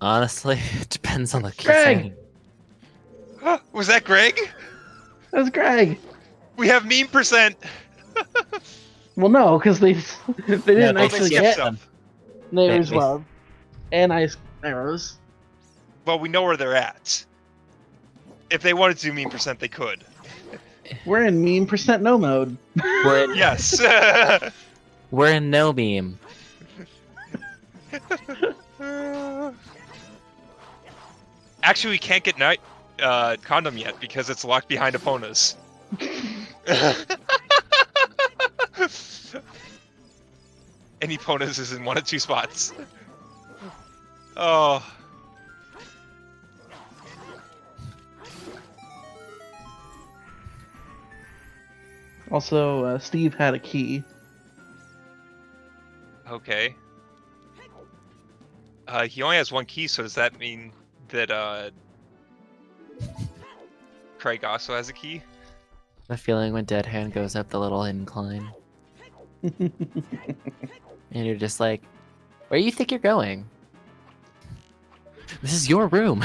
Honestly, it depends on the Greg! cuisine. Was that Greg? That's Greg. We have meme percent. Well, no, because they didn't they actually skipped get stuff. Neighbor's they- Love and Ice Arrows. Well, we know where they're at. If they wanted to do meme percent, they could. We're in meme percent no mode. We're in, Yes. we're in no beam. Actually, we can't get night condom yet because it's locked behind Eponas. And Eponas is in 1 of 2 spots. Oh. Also, Steve had a key. Okay. He only has 1 key, so does that mean that Craig also has a key. The feeling when Dead Hand goes up the little incline, and you're just like, where do you think you're going? This is your room.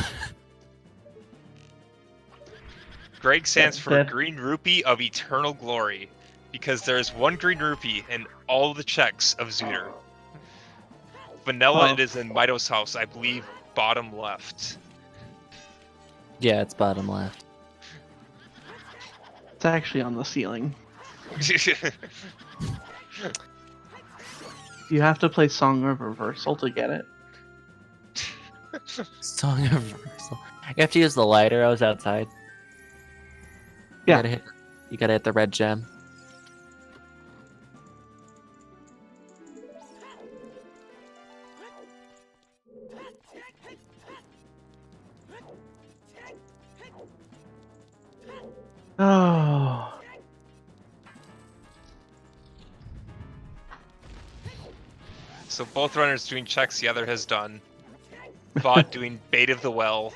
Greg stands for That- Green Rupee of Eternal Glory, because there's one Green Rupee in all the checks of Zooter. Vanilla, Oh. it is in Mido's house, I believe, bottom left. Yeah, it's bottom left. It's actually on the ceiling. You have to play Song of Reversal to get it. Song of Reversal. You have to use the lighter. I was outside. Yeah. You gotta hit the red gem. Oh. So both runners doing checks the other has done. Vod doing Bait of the Well,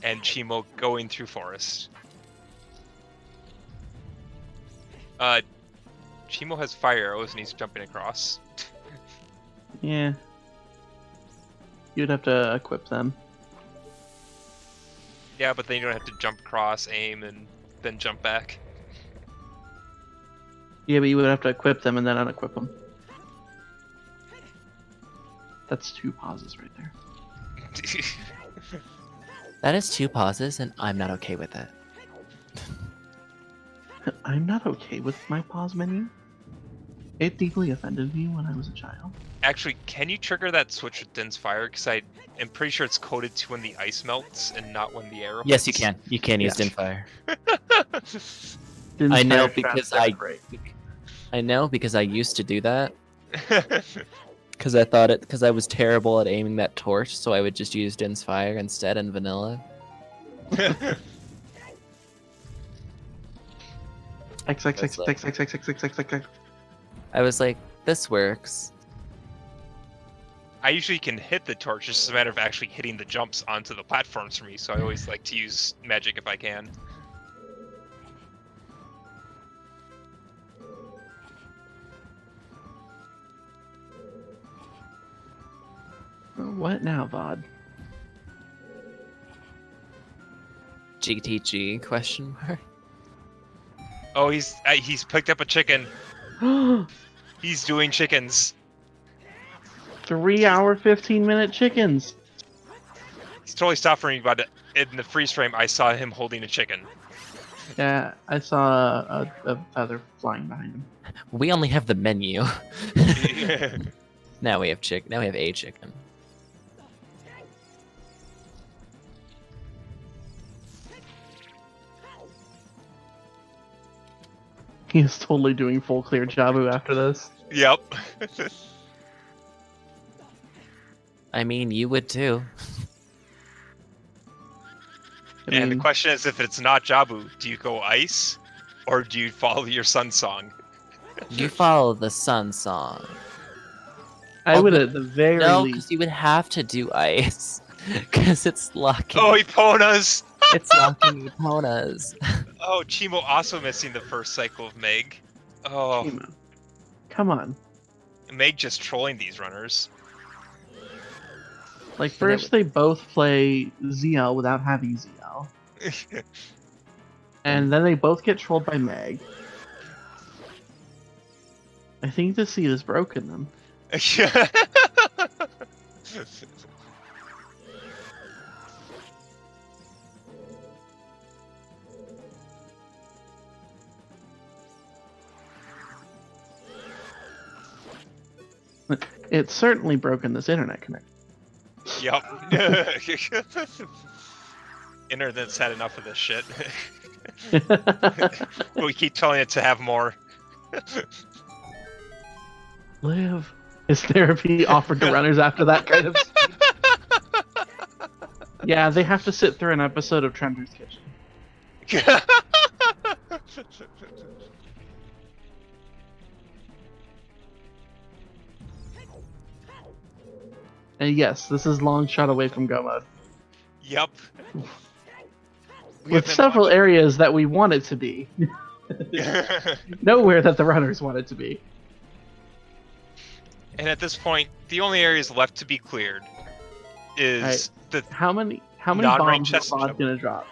and Cheamo going through forest. Cheamo has fire arrows and he's jumping across. Yeah. You'd have to equip them. Yeah, but then you don't have to jump across, aim, and then jump back. Yeah, but you would have to equip them and then unequip them. That's 2 pauses right there. That is 2 pauses, and I'm not okay with it. I'm not okay with my pause menu. It deeply offended me when I was a child. Actually, can you trigger that switch with Din's fire? Because I am pretty sure it's coded to when the ice melts and not when the arrow Yes, you hits. can. You can use Yeah. Din Fire. Didn't I know fire because traps ever break. I know because I used to do that. Because I was terrible at aiming that torch, so I would just use Din's Fire instead in vanilla. X. I was like, this works. I usually can hit the torch, it's just a matter of actually hitting the jumps onto the platforms for me, so I always like to use magic if I can. What now, Vod? GTG question mark. Oh, he's picked up a chicken. He's doing chickens. 3 hour, 15-minute chickens. He's totally stopped for me, but in the freeze frame, I saw him holding a chicken. Yeah, I saw a feather flying behind him. We only have the menu. Now we have chicken. Now we have a chicken. He's totally doing full clear Jabu after this. Yep. I mean, you would too. And the question is, if it's not Jabu, do you go ice, or do you follow your sun song? You follow the sun song. I would at the very No, least. because you would have to do ice. Because it's locking. Oh, Eponas! It's locking Eponas. Oh, Cheamo also missing the first cycle of Meg. Oh, Cheamo. Come on. Meg just trolling these runners. Like, first they both play ZL without having ZL. And then they both get trolled by Meg. I think the seed has broken them. It's certainly broken this internet connection. Yep. Internet's had enough of this shit. We keep telling it to have more. Live. Is therapy offered to runners after that kind of speech? Yeah, they have to sit through an episode of Trender's Kitchen. And yes, this is long shot away from go mode. Yep. We with have been several watching. areas that we want it to be. Nowhere that the runners want it to be. And at this point, the only areas left to be cleared is the How many non-ranked bombs is chest Vod jump. gonna drop?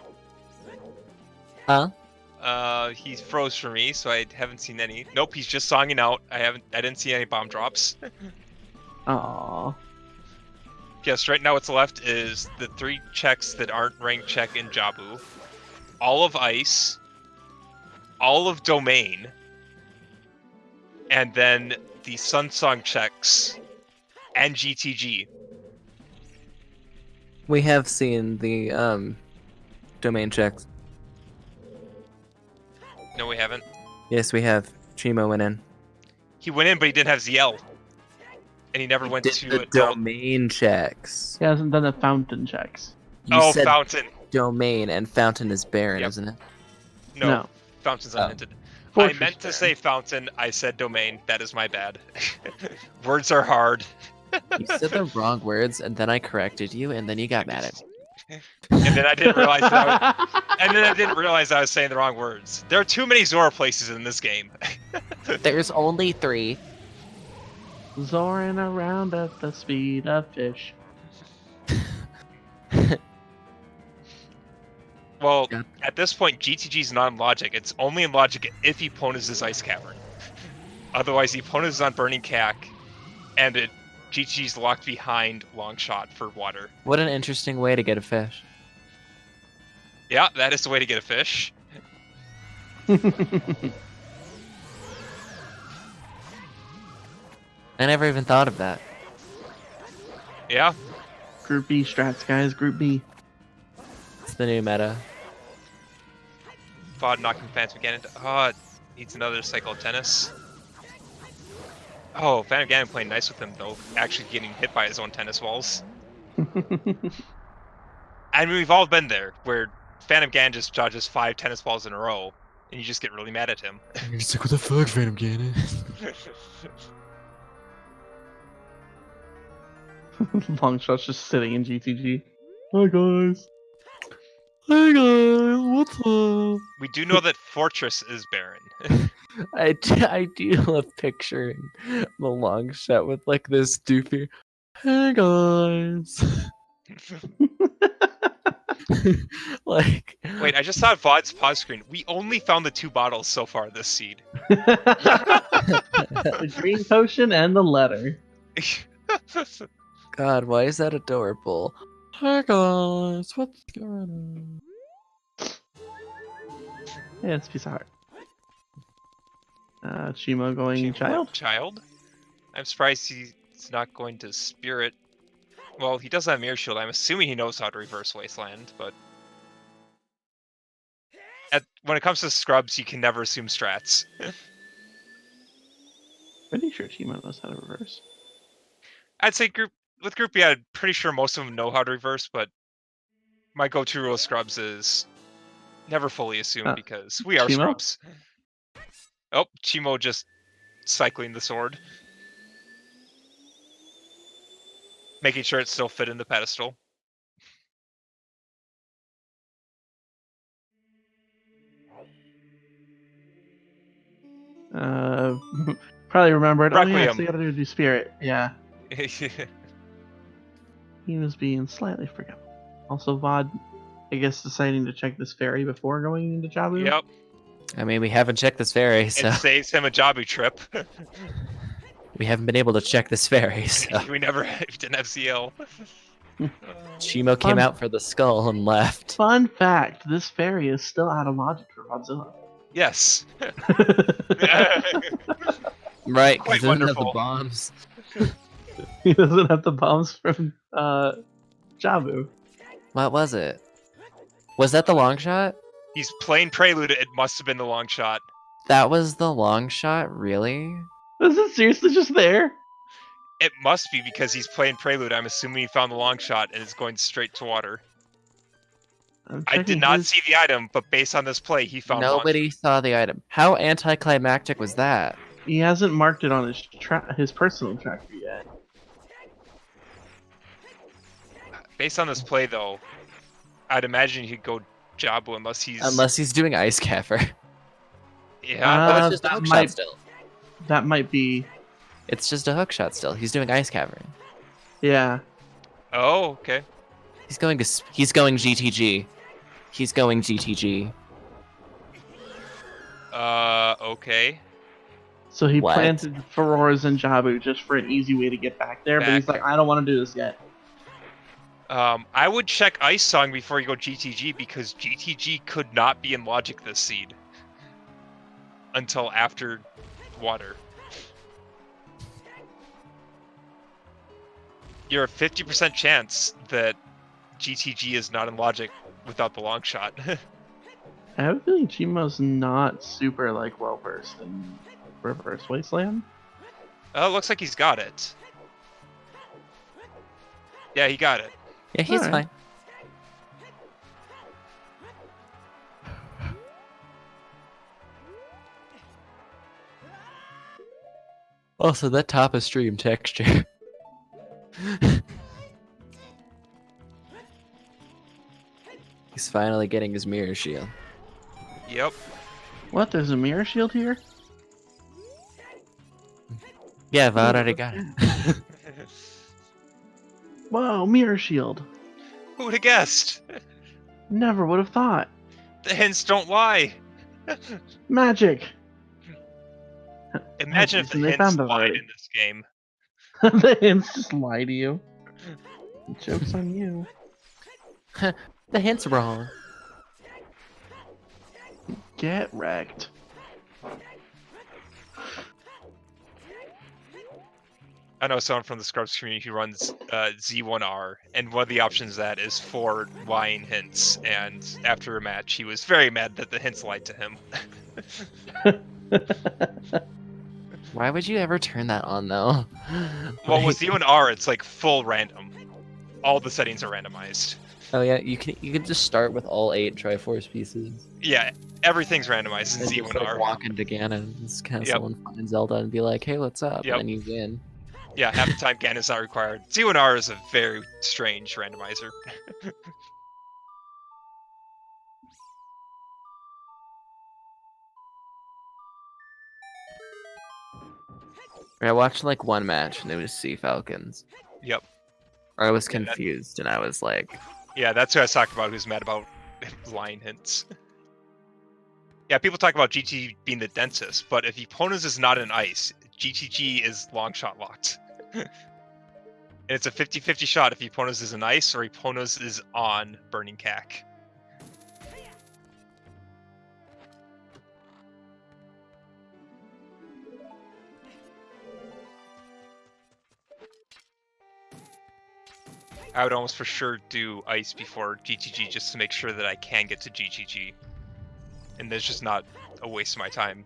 Huh? He froze for me, so I haven't seen any. Nope, he's just songing out. I didn't see any bomb drops. Aww. Yes, right now what's left is the 3 checks that aren't ranked check in Jabu, all of Ice, all of Domain, and then the Sunsong checks and GTG. We have seen the domain checks. No, we haven't. Yes, we have. Cheamo went in. He went in, but he didn't have ZL. And he never went Did to the adult. domain checks. He hasn't done the fountain checks. You Oh, said Fountain. domain, and fountain is barren, Yep. isn't it? No, Fountain's Oh. unhinted. Fortress I meant to Baron. say Fountain. I said Domain. That is my bad. Words are hard. You said the wrong words, and then I corrected you, and then you got mad at me. And then I didn't realize I was saying the wrong words. There are too many Zora places in this game. There's only 3. Zorin around at the speed of fish. Well, Yeah. at this point, GTG's not in logic. It's only in logic if Epona's is Ice Cavern. Otherwise, Epona's is on Burning Cack, and GTG's locked behind Long Shot for water. What an interesting way to get a fish. Yeah, that is the way to get a fish. I never even thought of that. Yeah. Group B strats, guys. Group B. It's the new meta. Vod knocking Phantom Ganon. Oh, needs another cycle of tennis. Oh, Phantom Ganon playing nice with him, though. Actually getting hit by his own tennis balls. I mean, we've all been there, where Phantom Ganon just dodges 5 tennis balls in a row, and you just get really mad at him. You're just like, what the fuck, Phantom Ganon? Longshot's just sitting in GTG. Hi guys. Hey guys, what's up? We do know that Fortress is barren. I do love picturing the long shot with like this doofy. Hey guys. Like. Wait, I just saw Vod's pause screen. We only found the 2 bottles so far this seed. The green potion and the letter. God, why is that adorable? Hey guys, what's going on? Yeah, it's a piece of heart. Cheamo going child? Child? I'm surprised he's not going to Spirit. Well, he does have Mirror Shield. I'm assuming he knows how to reverse Wasteland, but... when it comes to scrubs, you can never assume strats. Pretty sure Cheamo knows how to reverse. I'd say with Group B, I'm pretty sure most of them know how to reverse, but my go-to rule of scrubs is never fully assume because we are Cheamo? scrubs. Oh, Cheamo just cycling the sword. Making sure it still fit in the pedestal. Probably remembered. Oh yeah, Requiem. so you gotta do spirit. Yeah. He was being slightly forgetful. Also, Vod, I guess, deciding to check this ferry before going into Jabu. Yep. I mean, we haven't checked this ferry, so It saves him a Jabu trip. we haven't been able to check this ferry. So We didn't have CL. Cheamo came Fun. out for the skull and left. Fun fact: this ferry is still out of logic for Vodzilla. Yes. Right, Quite because it doesn't have the wonderful. bombs. He doesn't have the bombs from Jabu. What was it? Was that the long shot? He's playing Prelude. It must have been the long shot. That was the long shot, really? Was it seriously just there? It must be because he's playing Prelude. I'm assuming he found the long shot and is going straight to water. I did not see the item, but based on this play, he found Nobody saw the item. How anticlimactic was that? He hasn't marked it on his personal tracker yet. Based on this play, though, I'd imagine he'd go Jabu unless he's Unless he's doing ice cover. yeah. Oh, it's just a that hook might shot still. that might be It's just a hook shot still. He's doing ice cavern. yeah. Oh, okay. He's going GTG. He's going GTG. Okay. So he What? planted Furores and Jabu just for an easy way to get back there, but he's Back. like, I don't want to do this yet. I would check Ice Song before you go GTG because GTG could not be in Logic this seed until after Water. You're a 50% chance that GTG is not in Logic without the long shot. I have a feeling Cheamo's not super like well versed in Reverse Wasteland. Oh, looks like he's got it. Yeah, he got it. Yeah, he's Alright. fine. Also, that top of stream texture. He's finally getting his mirror shield. Yep. What? There's a mirror shield here? Yeah, I've already got it. Whoa, mirror shield. Who would have guessed? Never would have thought. The hints don't lie. Magic. Imagine if Jeez, the and they hints found it lied already. in this game. The hints just lie to you. Joke's on you. The hint's wrong. Get wrecked. I know someone from the Scrubs community who runs Z1R, and one of the options that is 4 lying hints. And after a match, he was very mad that the hints lied to him. Why would you ever turn that on, though? Well, with Like- Z1R, it's like full random. All the settings are randomized. Oh yeah, you can just start with all 8 Triforce pieces. Yeah, everything's randomized in And just like Z1R. walk into Ganon, just kind of Yep. someone find Zelda and be like, "Hey, what's up?" Yep. And then you win. Yeah, half the time Ganon is not required. Z1R is a very strange randomizer. I watched like one match and it was Sea Falcons. Yep. Or I was Yeah, that- confused and I was like, Yeah, that's who I was talking about who's mad about lying hints. Yeah, people talk about GT being the densest, but if Epona's is not in ice, GTG is long shot locked. And it's a 50-50 shot if Epona's is in ice or Epona's is on Burning Cack. I would almost for sure do ice before GTG just to make sure that I can get to GTG. And there's just not a waste of my time.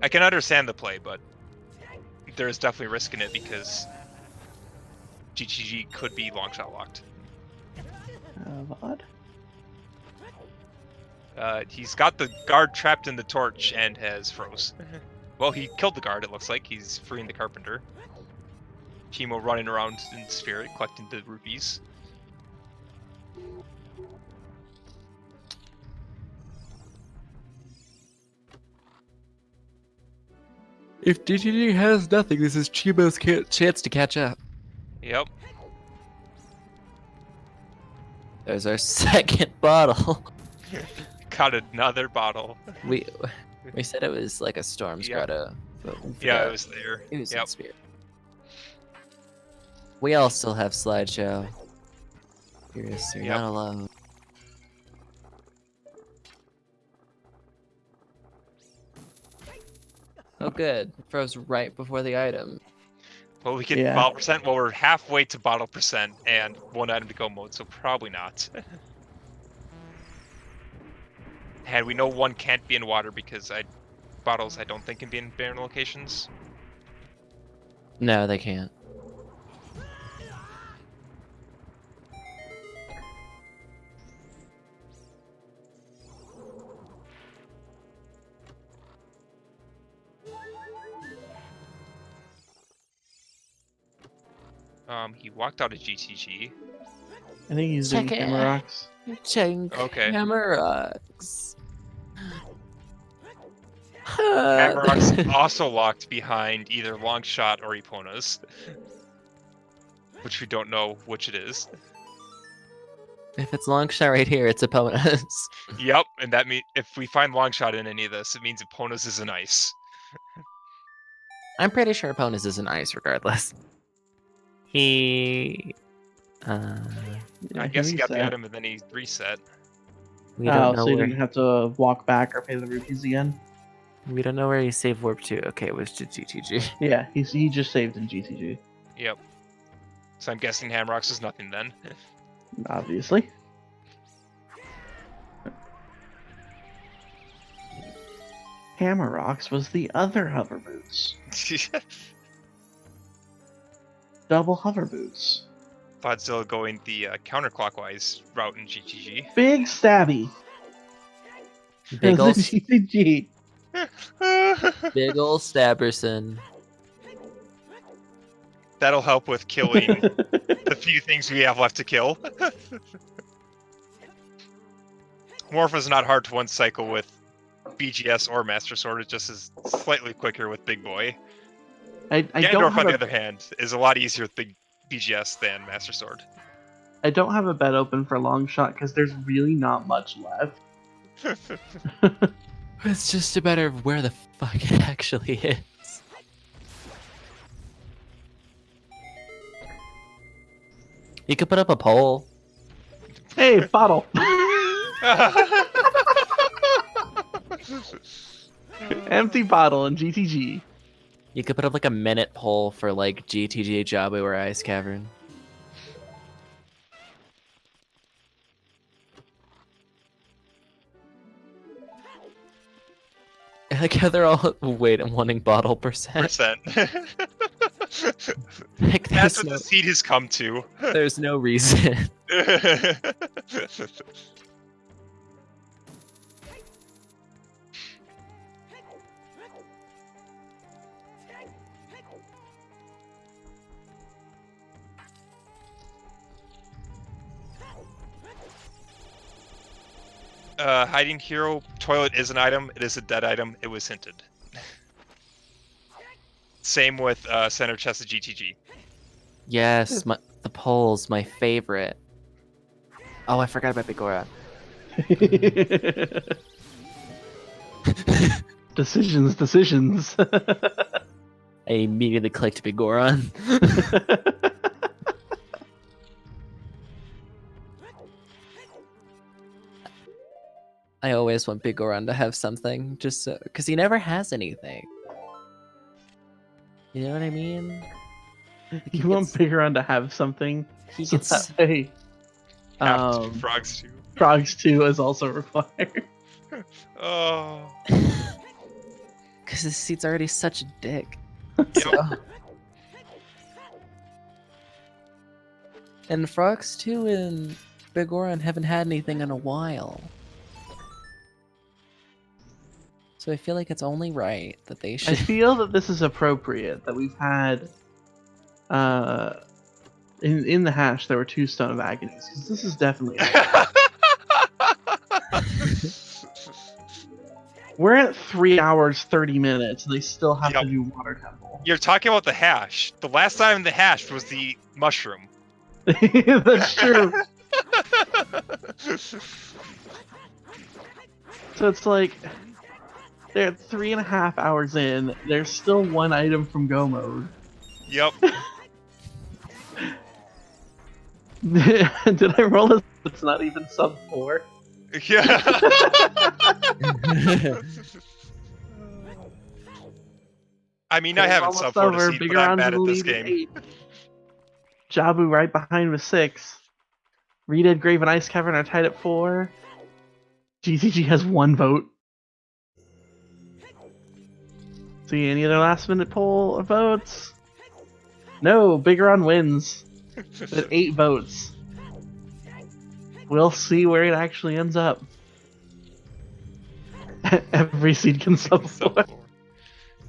I can understand the play, but there's definitely risk in it because GTG could be long shot locked. Odd. He's got the guard trapped in the torch and has froze. Well, he killed the guard, it looks like. He's freeing the carpenter. Cheamo running around in spirit, collecting the rupees. if GTG has nothing, this is Chibo's chance to catch up. Yep. There's our second bottle. Got another bottle. We said it was like a Storm's Yeah. Grotto. But we Yeah, forgot it was there. it was in Yep. spirit. We all still have slideshow. You're Yep. not alone. Oh, good. It froze right before the item. Well, we get Yeah. bottle percent. Well, we're halfway to bottle percent and 1 item to go mode, so probably not. And we know 1 can't be in water because bottles I don't think can be in barren locations. No, they can't. He walked out of GTG. I think he's doing Check it. Hammer Rocks. Chunk. Okay. Hammer rocks. Hammerrock's also locked behind either Longshot or Epona's, which we don't know which it is. If it's long shot right here, it's Epona's. Yep, and that means if we find Longshot in any of this, it means Epona's is an ice. I'm pretty sure Epona's is an ice regardless. He. I guess he got the item and then he reset. We don't know so you where. didn't have to walk back or pay the rupees again? We don't know where he saved warp to. Okay, it was to GTG. Yeah, he just saved in GTG, Yep. So I'm guessing Hamrocks is nothing then. obviously. Hammer Rocks was the other hover boots. Double hover boots. Vodzilla going the counterclockwise route in GTG. Big stabby. Big ol' GTG. big ol' Stabberson. That'll help with killing the few things we have left to kill. Morph is not hard to one cycle with BGS or Master Sword. It just is slightly quicker with Big Boy. I don't Gandorf, have on the a, other hand, is a lot easier with Big BGS than Master Sword. I don't have a bet open for long shot because there's really not much left. It's just a matter of where the fuck it actually is. You could put up a poll. Hey, bottle. Empty bottle in GTG. You could put up like a minute poll for like GTG, Jabu, or Ice Cavern. I like how they're all wanting bottle percent. Like, That's there's what no, the seed has come to. there's no reason. Hiding hero toilet is an item. It is a dead item. It was hinted. Same with center chest of GTG. Yes, the polls, my favorite. Oh, I forgot about Bigora. Decisions. I immediately clicked Bigoron. I always want Bigoron to have something, just because he never has anything. You know what I mean? Like, You want Bigoron to have something? He So gets that way, Have to. Frogs too. Frogs 2 is also required. Oh. because his seat's already such a dick. Yep. And Frogs 2 and Bigoron haven't had anything in a while. So I feel like it's only right that they I should. feel that this is appropriate that we've had in the hash there were 2 Stone of Agonies, because this is definitely we're at 3 hours 30 minutes and they still have Yep. to do Water Temple. You're talking about the hash. The last time the hash was the mushroom. That's true. So it's like they're 3.5 hours in. There's still 1 item from Go mode. Yep. Did I roll a? It's not even sub 4. Yeah. I mean, I haven't Almost sub 4 to over. see, Bigger but I'm on's bad in the at this lead with game. 8. Jabu right behind with 6. Redead Grave and Ice Cavern are tied at 4. GTG has 1 vote. See any other last minute poll votes? No, Bigeron wins with 8 votes. We'll see where it actually ends up. Every seed can sub 4.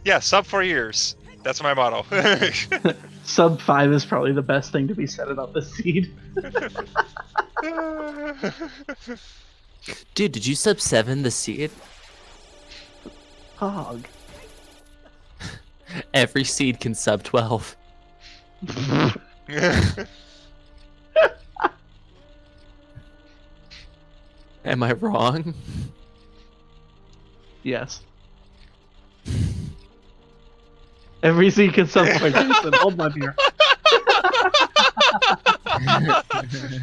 Yeah, sub 4 years. That's my motto. Sub 5 is probably the best thing to be said about this seed. Dude, did you sub 7 the seed? Hog. Every seed can sub 12. Am I wrong? Yes. Every seed can sub 4. Jason, hold my beer.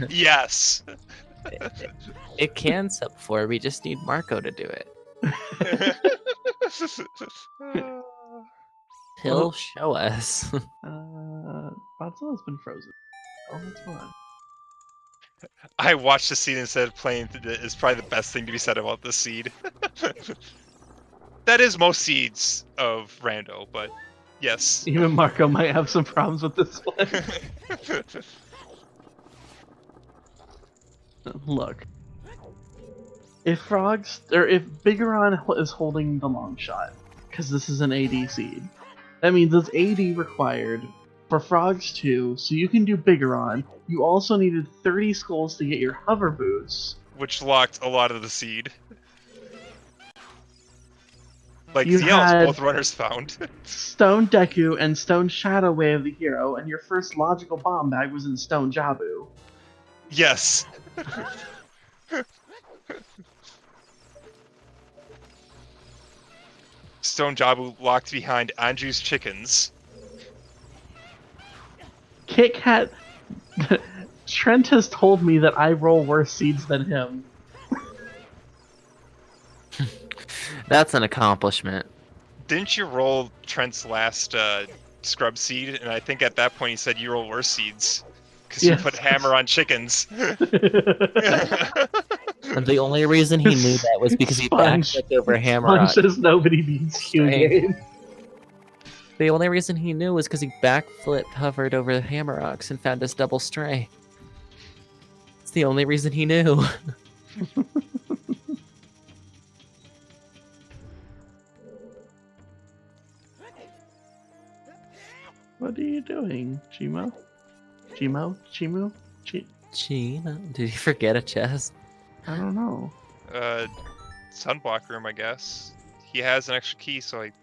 Yes. It can sub 4, we just need Marco to do it. He'll show us. Vodzilla's been frozen. Oh, that's fine. I watched the seed instead of playing is probably the best thing to be said about this seed. That is most seeds of Rando, but yes. Even Marco might have some problems with this one. Look. If Bigoron is holding the long shot, because this is an AD seed, that means it's AD required for Frogs 2, so you can do Bigoron. You also needed 30 skulls to get your hover boots. Which locked a lot of the seed. Like You Zealous, had both runners found. Stone Deku and Stone Shadow Wave the hero, and your first logical bomb bag was in Stone Jabu. Yes. Stone Jabu locked behind Anju's chickens. Kit Kat. Trent has told me that I roll worse seeds than him. That's an accomplishment. Didn't you roll Trent's last scrub seed? And I think at that point he said you roll worse seeds. Because Yes. you put hammer on chickens. And the only reason he knew that was because he Sponge. backflipped over Sponge Hammerrock. says nobody beats Q Right. game. The only reason he knew was because he backflipped, hovered over the Hammerrocks, and found his double stray. It's the only reason he knew. What are you doing, Cheamo? Cheamo? Cheamo? Gee, did he forget a chest? I don't know. Sunblock room, I guess. He has an extra key, so like,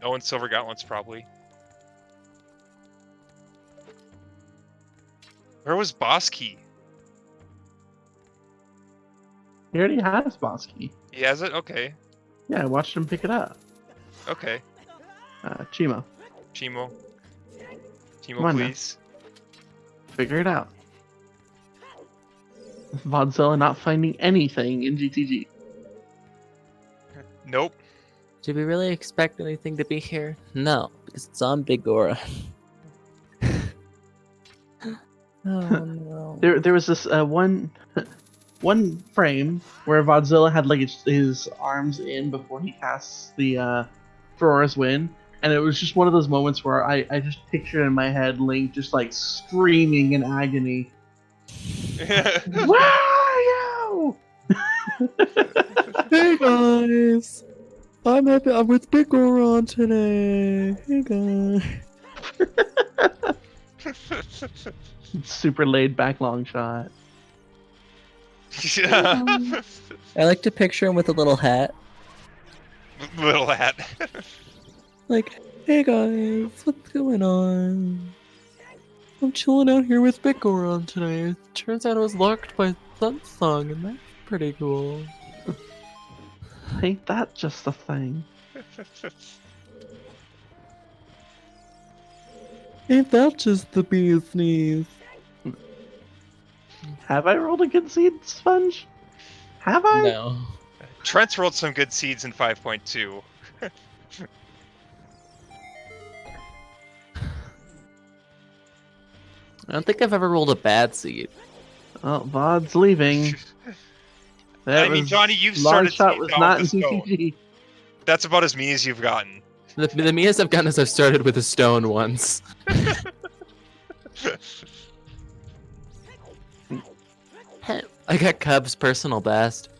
and silver gauntlets probably. Where was Boss Key? He already has Boss Key. He has it? Okay. Yeah, I watched him pick it up. Okay. Cheamo, Cheamo. Come Cheamo, on now. please. figure it out. Vodzilla not finding anything in GTG. Nope. Did we really expect anything to be here? No, because it's on Big Gora. Oh no. There was this one frame where Vodzilla had like his arms in before he casts the Aurora's Wind, and it was just one of those moments where I just pictured in my head Link just like screaming in agony. Where are you? Hey guys, I'm with Big Goron today. Hey guys. Super laid back long shot. Yeah. I like to picture him with a little hat. Little hat. Like, hey guys, what's going on? I'm chilling out here with Big Goron today. Turns out I was locked by Sunsong, and that's pretty cool. Ain't that just a thing? Ain't that just the bee's knees? Have I rolled a good seed, Sponge? Have I? No. Trent's rolled some good seeds in 5.2. I don't think I've ever rolled a bad seed. Oh, Vod's leaving. That I mean, was- Johnny, you've long started shot seeds was out not in with the stone. GTG. That's about as mean as you've gotten. The meanest I've gotten is I've started with a stone once. I got Cub's personal best.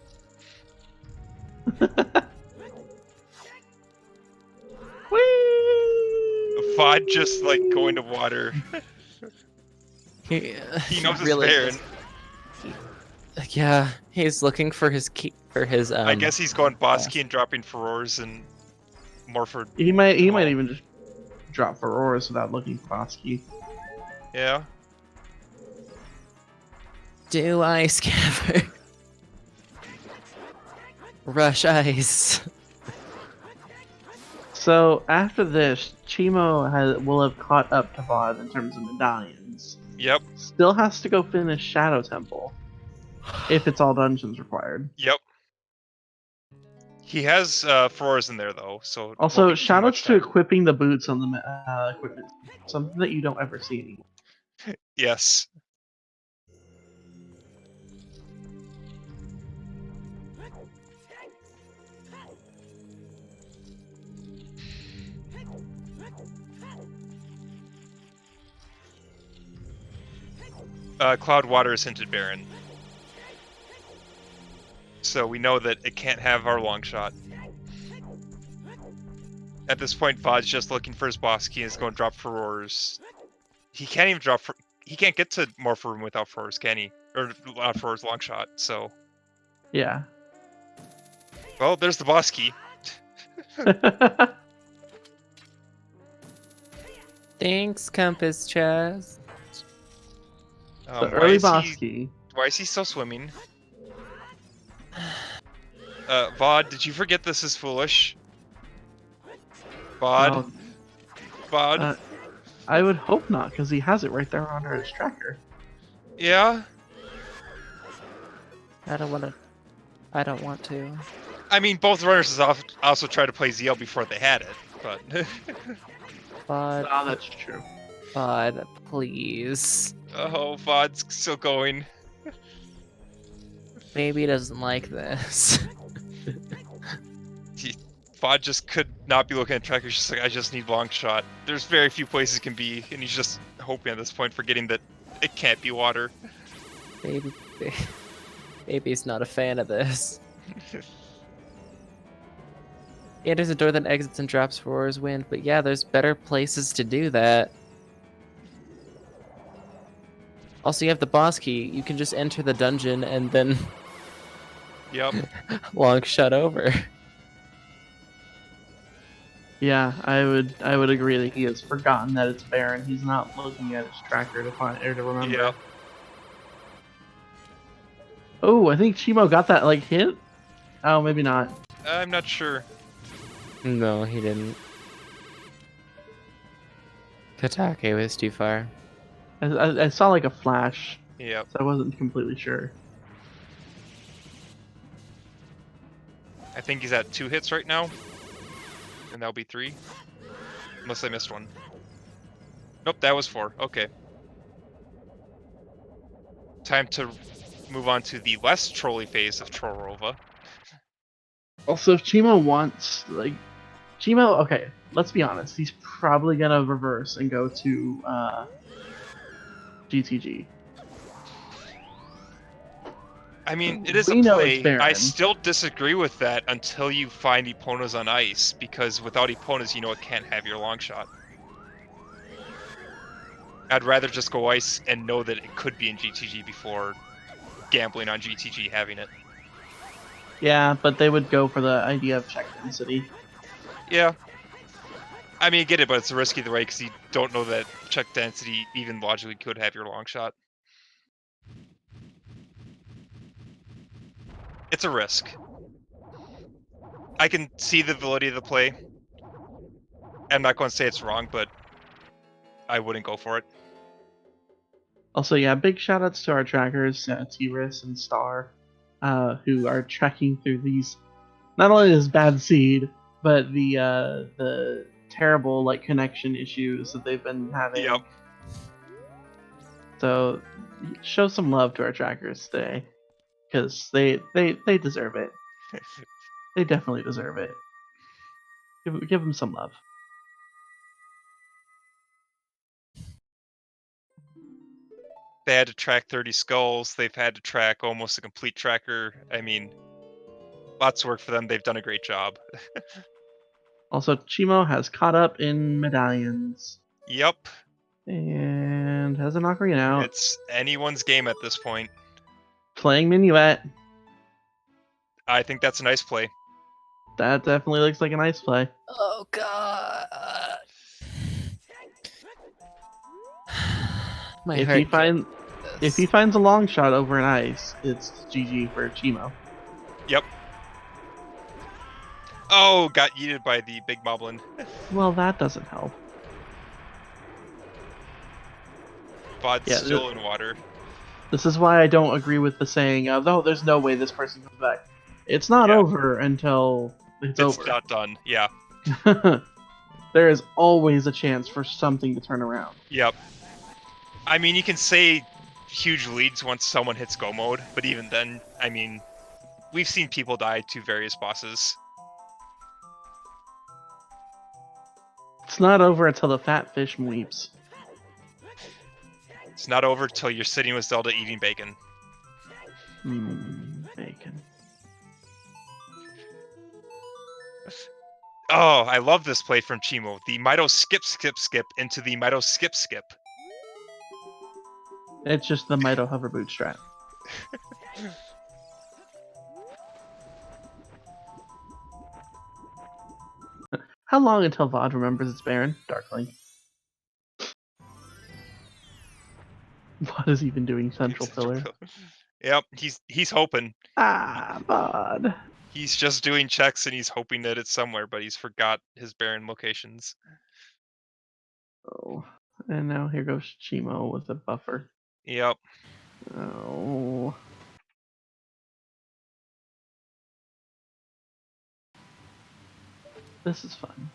Whee! Vod just like going to water. He knows it's really Baron. Yeah, he's looking for his key for his I guess he's going boss boss. key and dropping furores and Morphord. He might Oh. even just drop for auras without looking for Bosky. Yeah. Do ice cover. Rush ice. So after this, Cheamo will have caught up to Vod in terms of medallions. Yep. Still has to go finish Shadow Temple, if it's all dungeons required. Yep. He has furores in there though, so it won't Also, be too shoutouts much to time. equipping the boots on the equipment, something that you don't ever see anymore. Yes. Cloud Water is hinted Baron. So we know that it can't have our long shot. At this point, Vod's just looking for his boss key and is going to drop furores. He can't even drop. He can't get to Morph Room without furores, can he? Or without furores long shot. So, Yeah. well, there's the boss key. Thanks, Compass Chest. The early boss key. Why is he still swimming? Vod, did you forget this is foolish? Vod? Well, Vod? I would hope not, because he has it right there under his tracker. Yeah? I don't want to. I mean, both runners also tried to play ZL before they had it, but... But Oh, that's true. Bud, please. Oh, Vod's still going. Maybe he doesn't like this. Vod just could not be looking at trackers, just like, I just need long shot. There's very few places it can be, and he's just hoping at this point, forgetting that it can't be water. Maybe he's not a fan of this. Yeah, there's a door that exits and drops for his wind, but yeah, there's better places to do that. Also, you have the boss key. You can just enter the dungeon and then Yep. long shut over. Yeah, I would agree that he has forgotten that it's Baron. He's not looking at his tracker to find or to remember. Yeah. Oh, I think Cheamo got that like hint. Oh, maybe not. I'm not sure. No, he didn't. Katake was too far. I saw like a flash, Yep. so I wasn't completely sure. I think he's at 2 hits right now. And that'll be 3. Unless I missed one. Nope, that was 4. Okay. Time to move on to the less trolly phase of Trolrova. Also, if Cheamo wants Cheamo, okay, let's be honest. He's probably gonna reverse and go to GTG. I mean, it is We a know it's play. Baron. I still disagree with that until you find Eponas on ice, because without Eponas, you know it can't have your long shot. I'd rather just go ice and know that it could be in GTG before gambling on GTG having it. Yeah, but they would go for the idea of check density. Yeah. I mean, I get it, but it's a risk either way, because you don't know that check density even logically could have your long shot. It's a risk. I can see the validity of the play. I'm not going to say it's wrong, but I wouldn't go for it. Also, yeah, big shoutouts to our trackers, T-Ris and Star, who are tracking through these. Not only this bad seed, but the terrible like connection issues that they've been having. Yep. So, show some love to our trackers today, because they deserve it. They definitely deserve it. Give them some love. They had to track 30 skulls. They've had to track almost a complete tracker. I mean, lots of work for them. They've done a great job. Also, Cheamo has caught up in medallions Yep. and has an ocarina out. It's anyone's game at this point. Playing Minuet. I think that's a nice play. That definitely looks like a nice play. Oh god. My If heart he can't find do if this. he finds a long shot over an ice, it's GG for Cheamo. Yep. Oh, got yeeted by the big moblin. Well, that doesn't help. Vod's Yeah, still in water. this is why I don't agree with the saying of, "Oh, there's no way this person comes back." It's not Yeah. over until it's over. not done. Yeah. There is always a chance for something to turn around. Yep. I mean, you can say huge leads once someone hits go mode, but even then, I mean, we've seen people die to various bosses. It's not over until the fat fish weeps. It's not over till you're sitting with Zelda eating bacon. Bacon. Oh, I love this play from Cheamo. The Mido skip, skip, skip into the Mido skip, skip. It's just the Mido hover bootstrap. How long until Vod remembers it's Baron? Darkling. Vod is even doing Central Pillar. Yep, he's hoping. Ah, Vod. He's just doing checks and he's hoping that it's somewhere, but he's forgot his Baron locations. Oh, and now here goes Cheamo with a buffer. Yep. Oh. This is fun.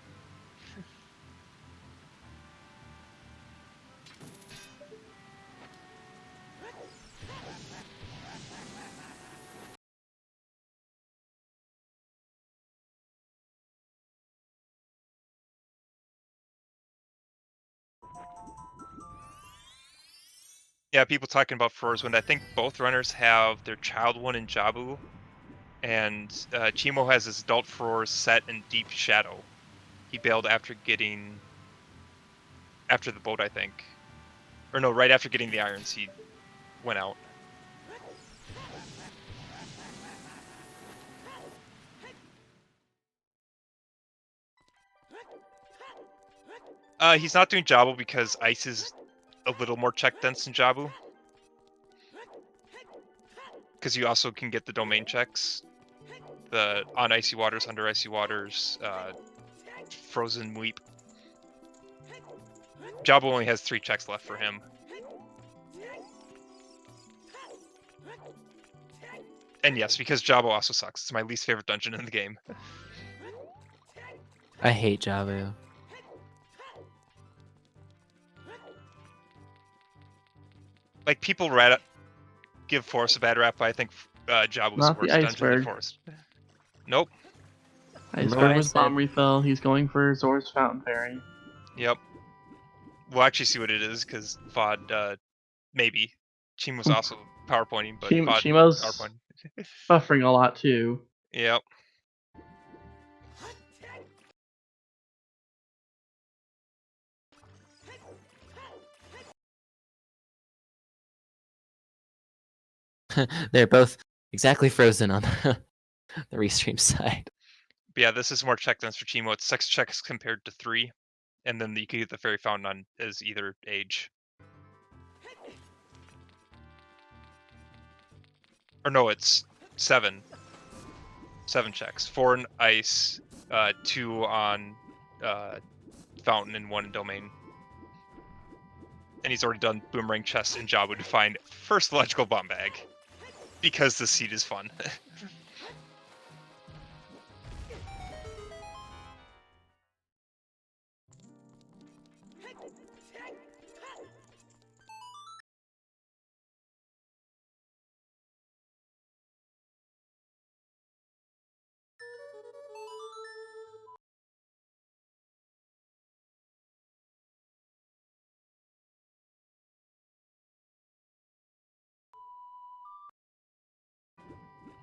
Yeah, people talking about Frozen. I think both runners have their child one in Jabu, and Cheamo has his adult Frore set in Deep Shadow. He bailed after the boat, I think. Or no, right after getting the irons, he went out. He's not doing Jabu because ice is a little more check dense than Jabu. Because you also can get the domain checks. The on icy waters, under icy waters, frozen weep. Jabu only has 3 checks left for him. And yes, because Jabu also sucks. It's my least favorite dungeon in the game. I hate Jabu. Like, people give Forest a bad rap, but I think Jabu's Not the the worst dungeon than iceberg. Forest. Nope. Remember what Iceberg I with bomb said? refill. He's going for Zor's Fountain Fairy. Yep. We'll actually see what it is, because VOD, maybe. Cheamo's also PowerPointing, but VOD Cheamo's PowerPointing. buffering a lot too. Yep. They're both exactly frozen on the restream side. But yeah, this is more check dense for Cheamo. It's 6 checks compared to 3. And then you can get the Fairy Fountain on as either age. Or no, it's 7. 7 checks. 4 in ice, 2 on fountain, and 1 in domain. And he's already done boomerang chest in Jabu to find first logical bomb bag. Because the seed is fun.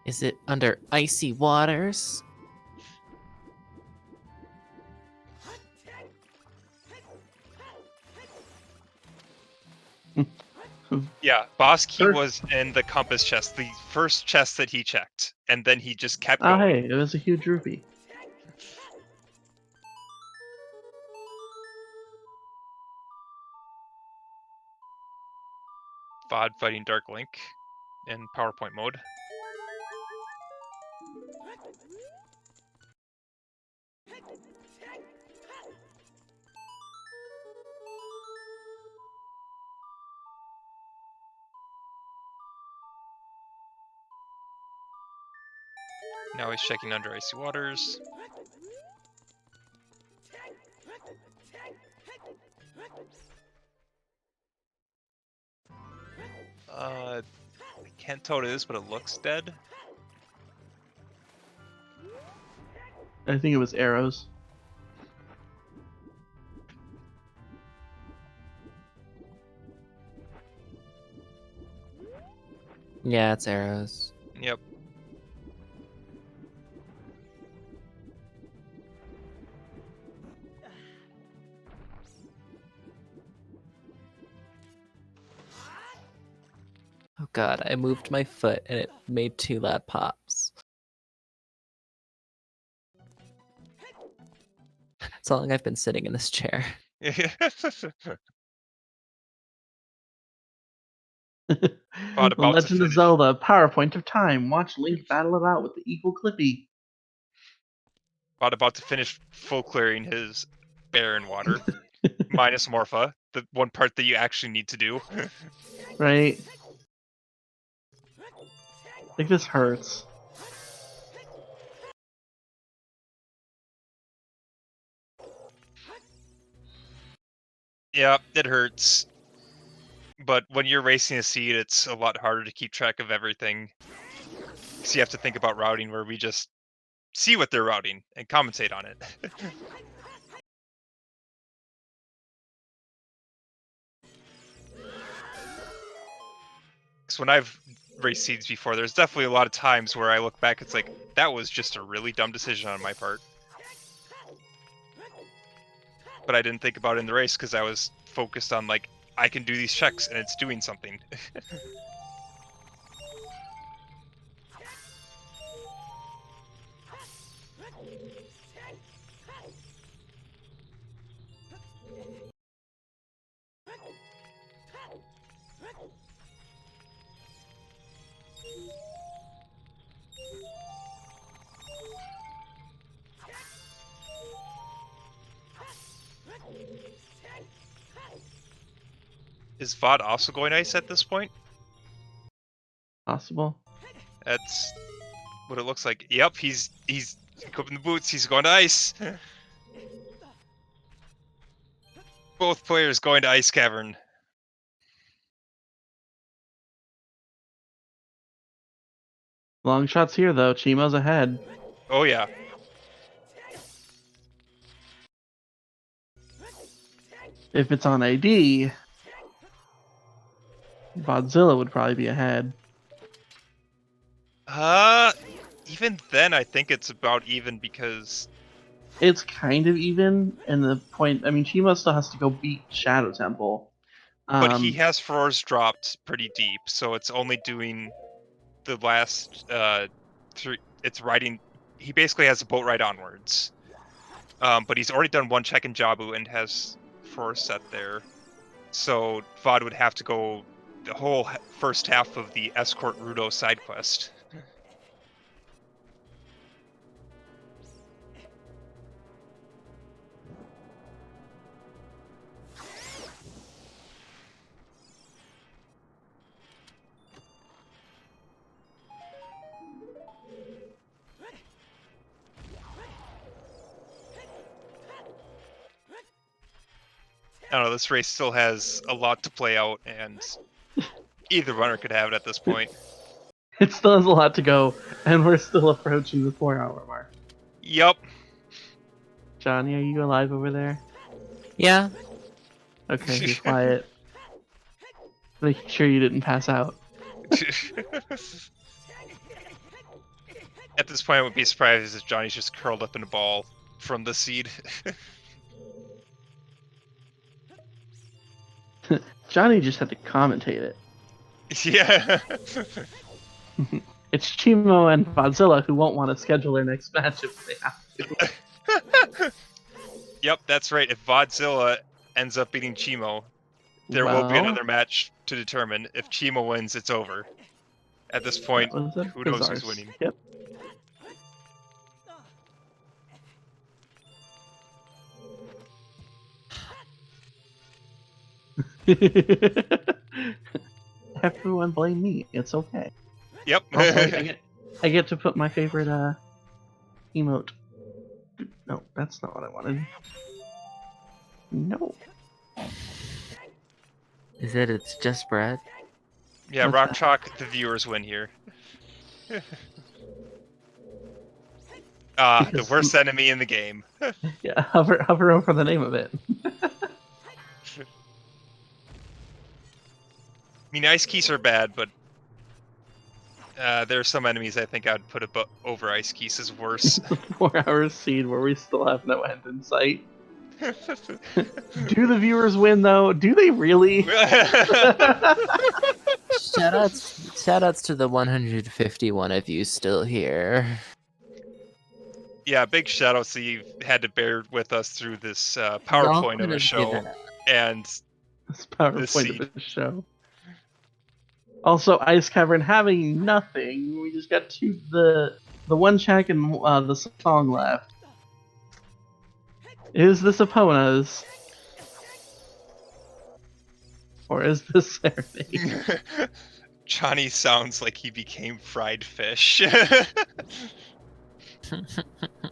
Is it under icy waters? Yeah, boss key First- was in the compass chest, the first chest that he checked, and then he just kept Oh, going. hey, it was a huge rupee. VOD fighting Dark Link in PowerPoint mode. Now he's checking under icy waters. I can't tell what it is, but it looks dead. I think it was arrows. Yeah, it's arrows. Yep. Oh god, I moved my foot and it made 2 loud pops. That's how long I've been sitting in this chair. The About to Legend of finish. Zelda, PowerPoint of Time. Watch Link battle it out with the Eagle Clippy. About to finish full clearing his barren water. Minus Morpha, the one part that you actually need to do. Right? Like, this hurts. Yeah, it hurts. But when you're racing a seed, it's a lot harder to keep track of everything. So you have to think about routing where we just see what they're routing and commentate on it. Because when I've raced seeds before, there's definitely a lot of times where I look back, it's like, that was just a really dumb decision on my part. But I didn't think about it in the race because I was focused on, like, I can do these checks and it's doing something. Is VOD also going ice at this point? Possible. That's what it looks like. Yep, he's equipping the boots. He's going to ice. Both players going to ice cavern. Long shots here, though. Cheamo's ahead. Oh yeah. If it's on AD, Vodzilla would probably be ahead. Even then, I think it's about even because. It's kind of even, and the point. I mean, Cheamo still has to go beat Shadow Temple. But he has Froors dropped pretty deep, so it's only doing the last three. It's riding. He basically has a boat ride onwards. But he's already done one check in Jabu and has Froors set there. So VOD would have to go the whole first half of the Escort Rudo side quest. I don't know, this race still has a lot to play out, and either runner could have it at this point. It still has a lot to go, and we're still approaching the 4-hour mark. Yup. Johnny, are you alive over there? Yeah. Okay, be quiet. Make sure you didn't pass out. At this point, I would be surprised if Johnny's just curled up in a ball from the seed. Johnny just had to commentate it. Yeah. It's Cheamo and Vodzilla who won't want to schedule their next match if they have to. Yep, that's right. If Vodzilla ends up beating Cheamo, there will be Well, another match to determine. If Cheamo wins, it's over. At this point, that was a who knows bizarre who's winning? skip. Everyone blame me. It's okay. Yep. Also, I get to put my favorite emote. No, that's not what I wanted. No. Is it? It's just Brad. Yeah, What's Rock that? Chalk, the viewers win here. The Because- worst enemy in the game. Yeah, hover over the name of it. I mean, ice keys are bad, but there are some enemies I think I'd put over ice keys as worse. The 4-hour seed where we still have no end in sight. Do the viewers win though? Do they really? Shoutouts to the 151 of you still here. Yeah, big shout outs that you've had to bear with us through this Y'all PowerPoint of could a have show given and This PowerPoint of seed. the show. Also, Ice Cavern having nothing. We just got the one check and the song left. Is this Epona's? Or is this Serenade? Johnny sounds like he became fried fish.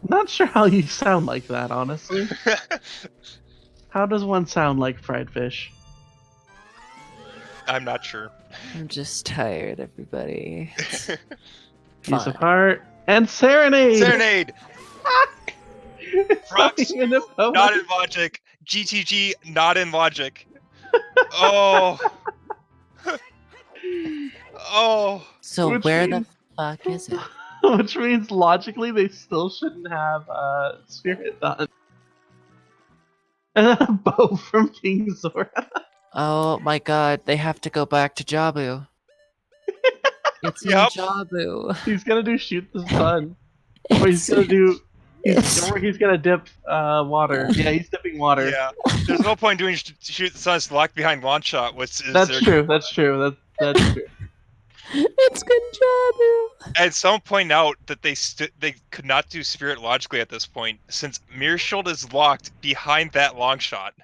Not sure how you sound like that, honestly. How does one sound like fried fish? I'm not sure. I'm just tired, everybody. Piece of Fine. heart and Serenade. Serenade! It's not Rocks, even Epona. not in logic. GTG, not in logic. Oh. Oh. So Which where means- the fuck is it? Which means logically they still shouldn't have Spirit Dawn. And then a bow from King Zora. Oh my god, they have to go back to Jabu. It's in Yep. Jabu. He's gonna do shoot the sun. Or he's gonna do. Or he's gonna dip water. Yeah, he's dipping water. Yeah. There's no point doing shoot the sun. It's locked behind launch shot. Which is That's their- true. That's true. That's true. It's Jabu. At some point out that they could not do spirit logically at this point, since Mirror Shield is locked behind that long shot.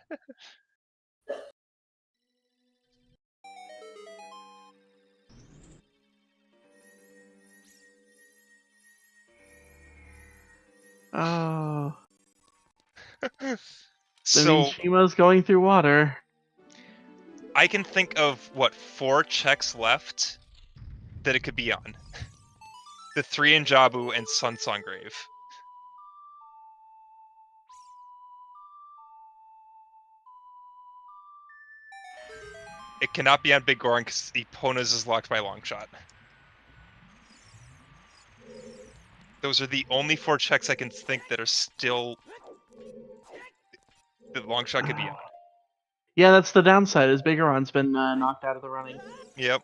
Oh. That So means Shima's going through water. I can think of what 4 checks left that it could be on. The 3 in Jabu and Sun Songgrave. It cannot be on Big Goron because Epona's is locked by Longshot. Those are the only 4 checks I can think that are still that Longshot could be on. Yeah, that's the downside. Is Bigoron's been knocked out of the running. Yep.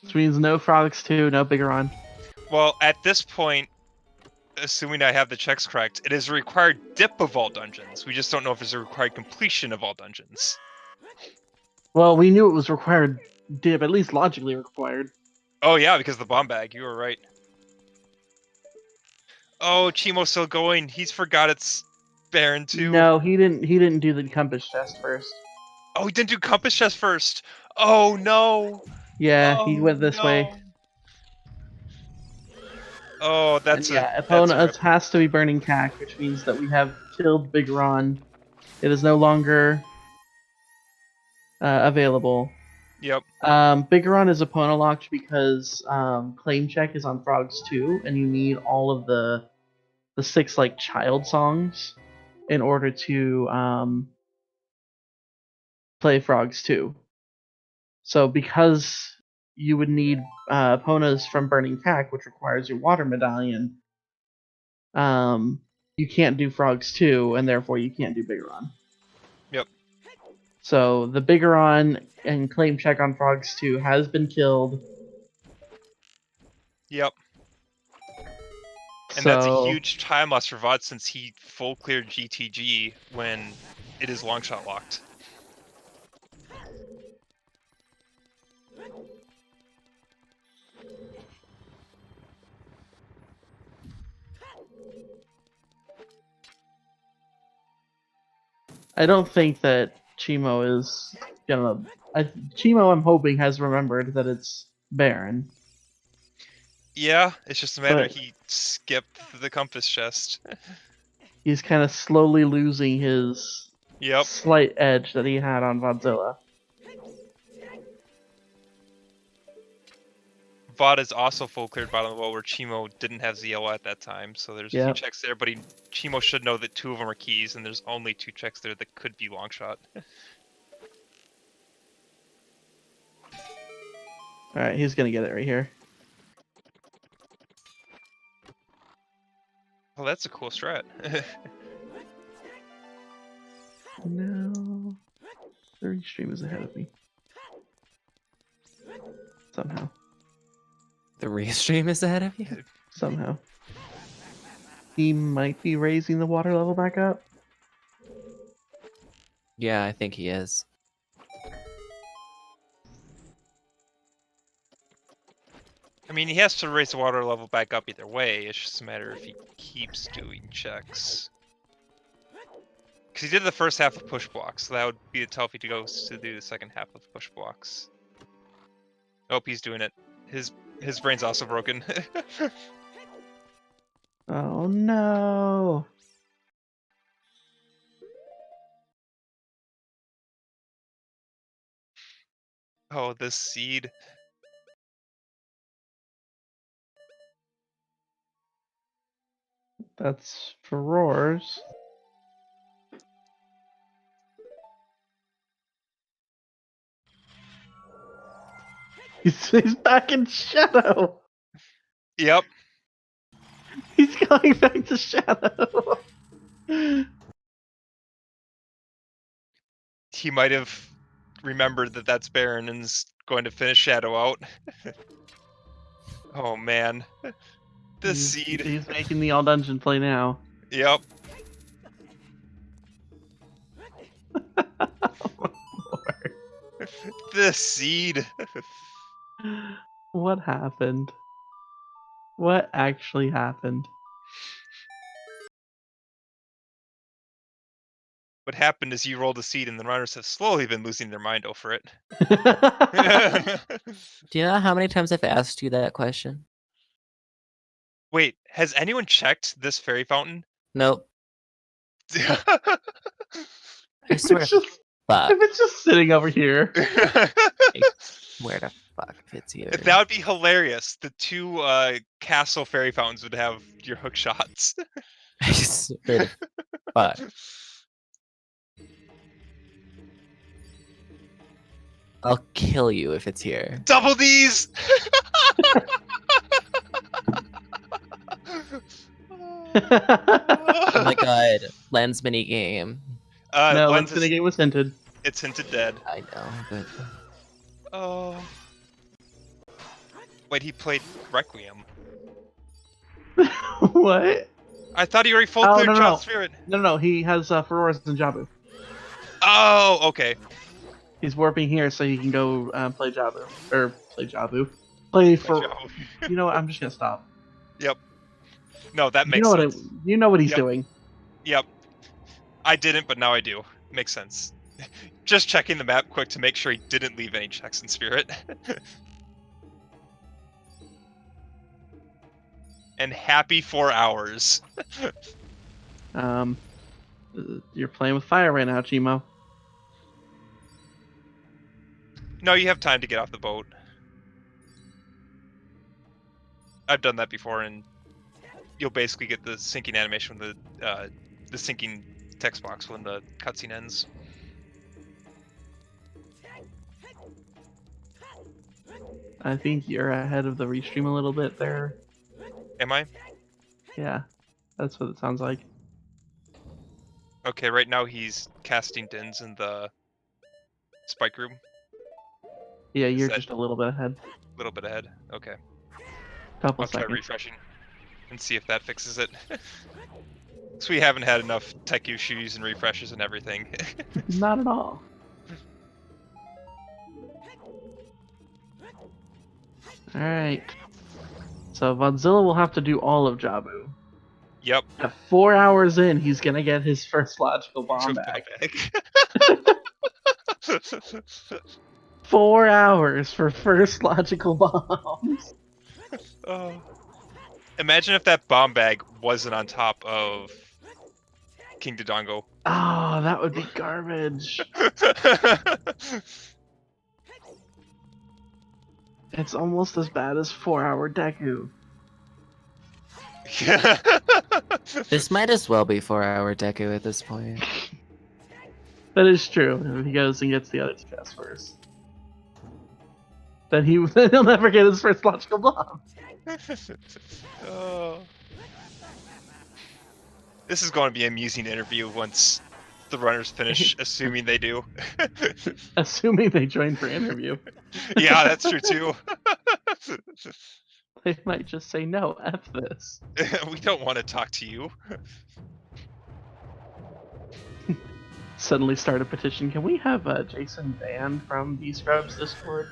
Which means no Frogs 2, no Bigoron. Well, at this point, assuming I have the checks correct, it is a required dip of all dungeons. We just don't know if it's a required completion of all dungeons. Well, we knew it was required dip, at least logically required. Oh yeah, because of the bomb bag. You were right. Oh, Cheamo's still going. He's forgot it's Baron too. No, he didn't do the compass chest first. Oh, he didn't do compass chest first. Oh no. Yeah, Oh, he went this no. way. Oh, that's And yeah, a that's a Epona rip. has to be burning cack, which means that we have killed Bigoron. It is no longer available. Yep. Bigoron is Epona locked because claim check is on Frogs 2, and you need all of the 6 like child songs in order to play Frogs 2. So because you would need Epona's from Burning Cack, which requires your water medallion, you can't do Frogs 2, and therefore you can't do Bigoron. Yep. So the Bigoron and claim check on Frogs 2 has been killed. Yep. And that's a So huge time loss for Vod since he full cleared GTG when it is long shot locked. I don't think that Cheamo is gonna. Cheamo, I'm hoping, has remembered that it's Baron. Yeah, it's just a matter But he skipped the compass chest. he's kind of slowly losing his Yep. slight edge that he had on Vodzilla. Vod is also full cleared bottom of the well where Cheamo didn't have Ziola at that time, so there's a few Yep. checks there, but Cheamo should know that 2 of them are keys, and there's only 2 checks there that could be long shot. Alright, he's gonna get it right here. Oh, that's a cool strat. No. The restream is ahead of me. Somehow. The restream is ahead of you? Somehow. He might be raising the water level back up. Yeah, I think he is. I mean, he has to raise the water level back up either way. It's just a matter if he keeps doing checks. Because he did the first half of push blocks, so that would be the tell if he goes to do the second half of push blocks. Nope, he's doing it. His brain's also broken. Oh no. Oh, this seed. That's for roars. He's back in shadow. Yep. He's going back to shadow. He might have remembered that that's Baron and's going to finish Shadow out. Oh man. This seed. He's making the all dungeon play now. Yep. This seed. What happened? What actually happened? What happened is you rolled a seed and the runners have slowly been losing their mind over it. Do you know how many times I've asked you that question? Wait, has anyone checked this fairy fountain? Nope. I If swear it's to just, fuck. if it's just sitting over here. Where the fuck if it's here? That would be hilarious. The 2 castle fairy fountains would have your hook shots. I swear to fuck. I'll kill you if it's here. Double D's! Oh my god. Lens mini game. No, Lens Lens Minigame was hinted. it's hinted dead. I know, but Oh. Wait, he played Requiem. What? I thought he already full Oh, cleared no, no, Child no. Spirit. No, he has Feroz and Jabu. Oh, okay. He's warping here so he can go play Jabu. Or play Jabu. Play for. job. You know what? I'm just gonna stop. Yep. No, that You makes know what? sense. You know what he's Yep. doing. Yep. I didn't, but now I do. Makes sense. Just checking the map quick to make sure he didn't leave any checks in Spirit. And happy 4 hours. You're playing with fire right now, Cheamo. No, you have time to get off the boat. I've done that before, and you'll basically get the sinking animation with the sinking text box when the cutscene ends. I think you're ahead of the restream a little bit there. Am I? Yeah, that's what it sounds like. Okay, right now he's casting Dins in the spike room? Yeah, Is you're that just a little bit ahead. a little bit ahead? Okay. Couple I'll try seconds. refreshing and see if that fixes it. So we haven't had enough tech issues and refreshes and everything. Not at all. Alright. So Vodzilla will have to do all of Jabu. Yep. At 4 hours in, he's gonna get his first logical bomb back. 4 hours for first logical bombs. Oh. Imagine if that bomb bag wasn't on top of King Dodongo. Oh, that would be garbage. It's almost as bad as 4-hour Deku. This might as well be 4-hour Deku at this point. That is true. If he goes and gets the other two chests first, then he'll never get his first logical bomb. Oh. This is going to be an amusing interview once the runners finish, assuming they do. Assuming they join for interview. Yeah, that's true too. They might just say, no, F this. We don't want to talk to you. Suddenly start a petition. Can we have Jason banned from the Scrubs Discord?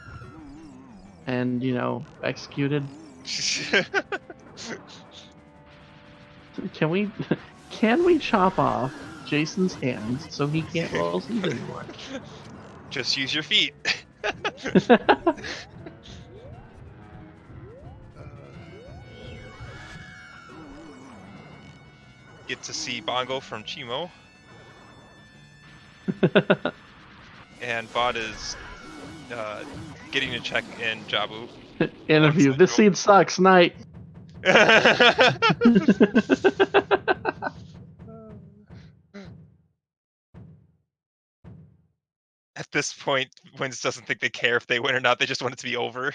And, executed? Can we chop off Jason's hands so he can't roll seas anymore? Just use your feet. Get to see Bongo from Cheamo. And Vod is getting a check in Jabu. Interview. This scene sucks. Night. At this point, Wins doesn't think they care if they win or not. They just want it to be over.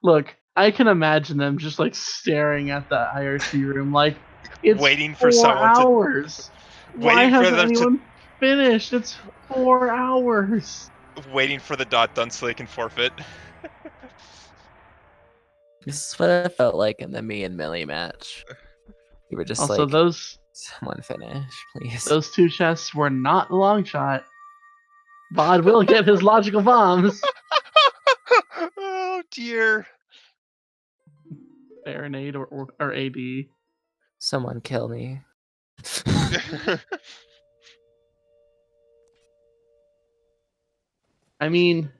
Look, I can imagine them just like staring at the IRC room like it's Waiting for 4 someone to- hours. Why Waiting for hasn't them to- anyone finished? It's 4 hours. Waiting for the dot done so they can forfeit. This is what it felt like in the me and Millie match. We were just Also, like, someone finish, please. those two chests were not long shot. Bod will get his logical bombs. Oh dear. Baronade or AD. Someone kill me. I mean,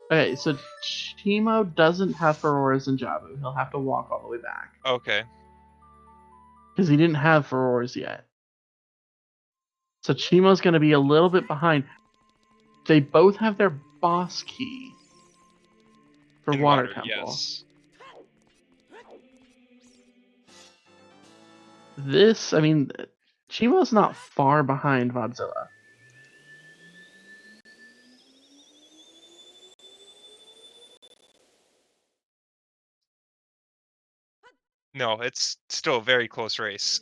okay, so Cheamo doesn't have Furores in Jabu. He'll have to walk all the way back. Okay. Because he didn't have Furores yet. So Cheemo's going to be a little bit behind. They both have their boss key for In Water Temple. Yes. Cheemo's not far behind Vodzilla. No, it's still a very close race.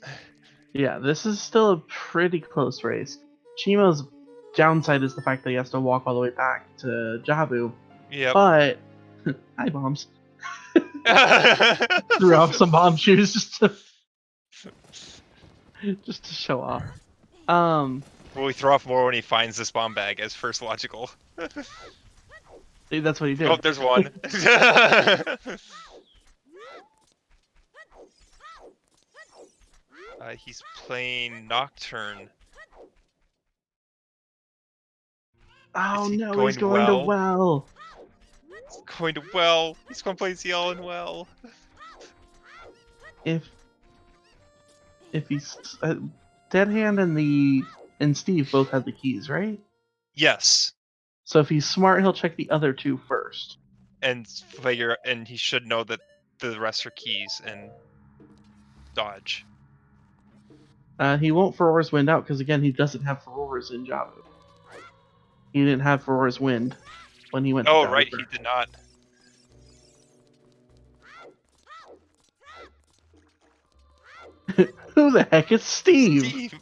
Yeah, this is still a pretty close race. Cheemo's downside is the fact that he has to walk all the way back to Jabu. Yep. But hi bombs. Threw off some bomb shoes just to show off. Will we throw off more when he finds this bomb bag as first logical? That's what he did. Oh, there's one. He's playing Nocturne. Oh Is he no, going he's going to well. He's going to well. He's going to play CL and well. If he's Dead Hand and Steve both have the keys, right? Yes. So if he's smart, he'll check the other two first. And he should know that the rest are keys and dodge. He won't Furores Wind out because again he doesn't have Furores in Jabu. He didn't have Furores Wind when he went. Oh to right, Jabu. he did not. Who the heck is Steve? Steve.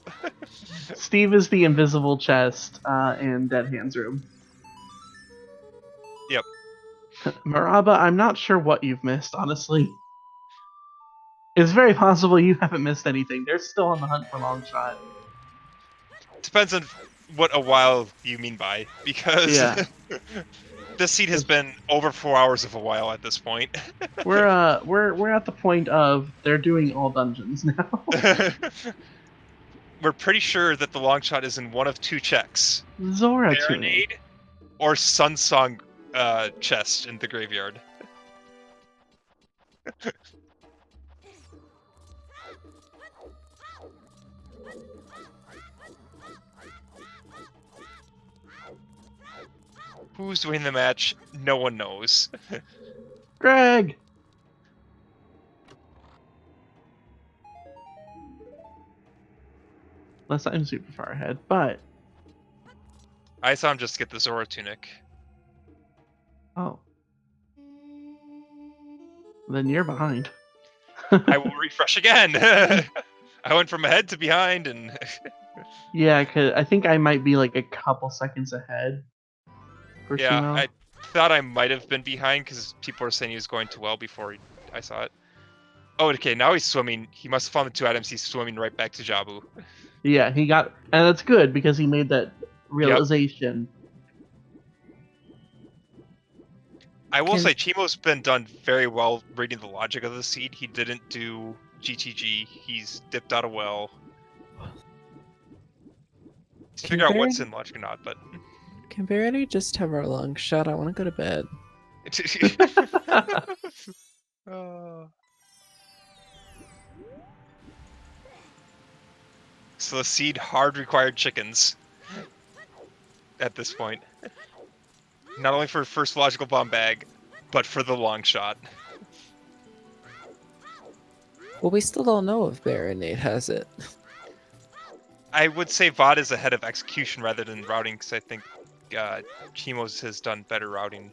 Steve is the invisible chest in Dead Hands Room. Yep. Maraba, I'm not sure what you've missed, honestly. It's very possible you haven't missed anything. They're still on the hunt for Longshot. Depends on what a while you mean by, because Yeah. this seed has been over 4 hours of a while at this point. We're at the point of they're doing all dungeons now. We're pretty sure that the long shot is in one of two checks: Zora tuning. Baronade or Sunsong chest in the graveyard. Who's winning the match? No one knows. Greg. Unless I'm super far ahead, but I saw him just get the Zora tunic. oh, then you're behind. I will refresh again. I went from ahead to behind, and Yeah, cause I think I might be like a couple seconds ahead for yeah, Cheamo. I thought I might have been behind because people were saying he was going too well before I saw it. Oh, okay, now he's swimming. He must have found the two items. He's swimming right back to Jabu. Yeah, he got, and that's good because he made that realization. I will Can- say Cheemo's been done very well reading the logic of the seed. He didn't do GTG. He's dipped out a well. To Can figure out what's Baron- in logic or not, but Can Barony just have our long shot? I want to go to bed. So the seed hard required chickens at this point. Not only for first logical bomb bag, but for the long shot. Well, we still don't know if Baronade has it. I would say VOD is ahead of execution rather than routing, because I think Cheemo's has done better routing.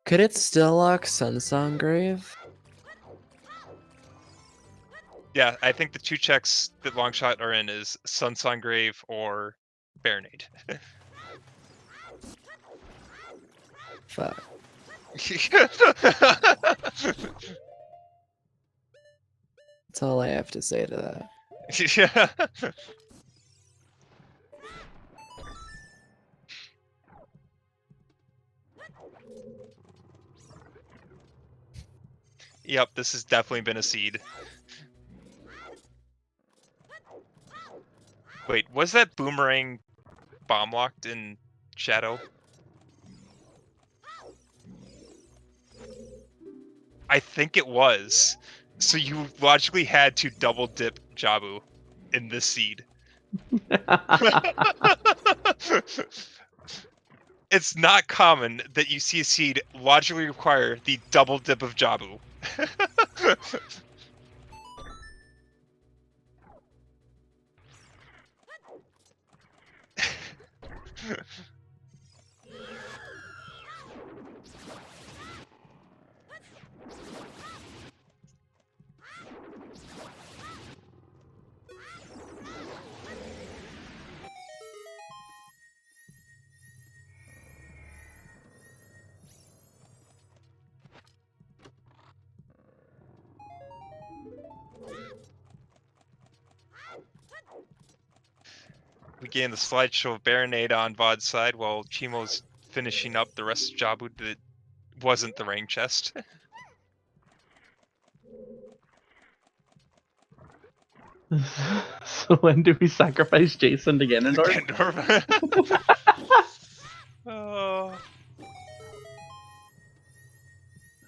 Could it still lock Sunsong Grave? Yeah, I think the two checks that Longshot are in is Sunsong Grave or Baronade. Fuck. That's all I have to say to that. Yeah. Yep, this has definitely been a seed. Wait, was that boomerang bomb locked in Shadow? I think it was. So you logically had to double dip Jabu in this seed. It's not common that you see a seed logically require the double dip of Jabu. We gain the slideshow of Baronade on Vod's side while Cheemo's finishing up the rest of Jabu that wasn't the rain chest. So when do we sacrifice Jason to Ganondorf? Oh.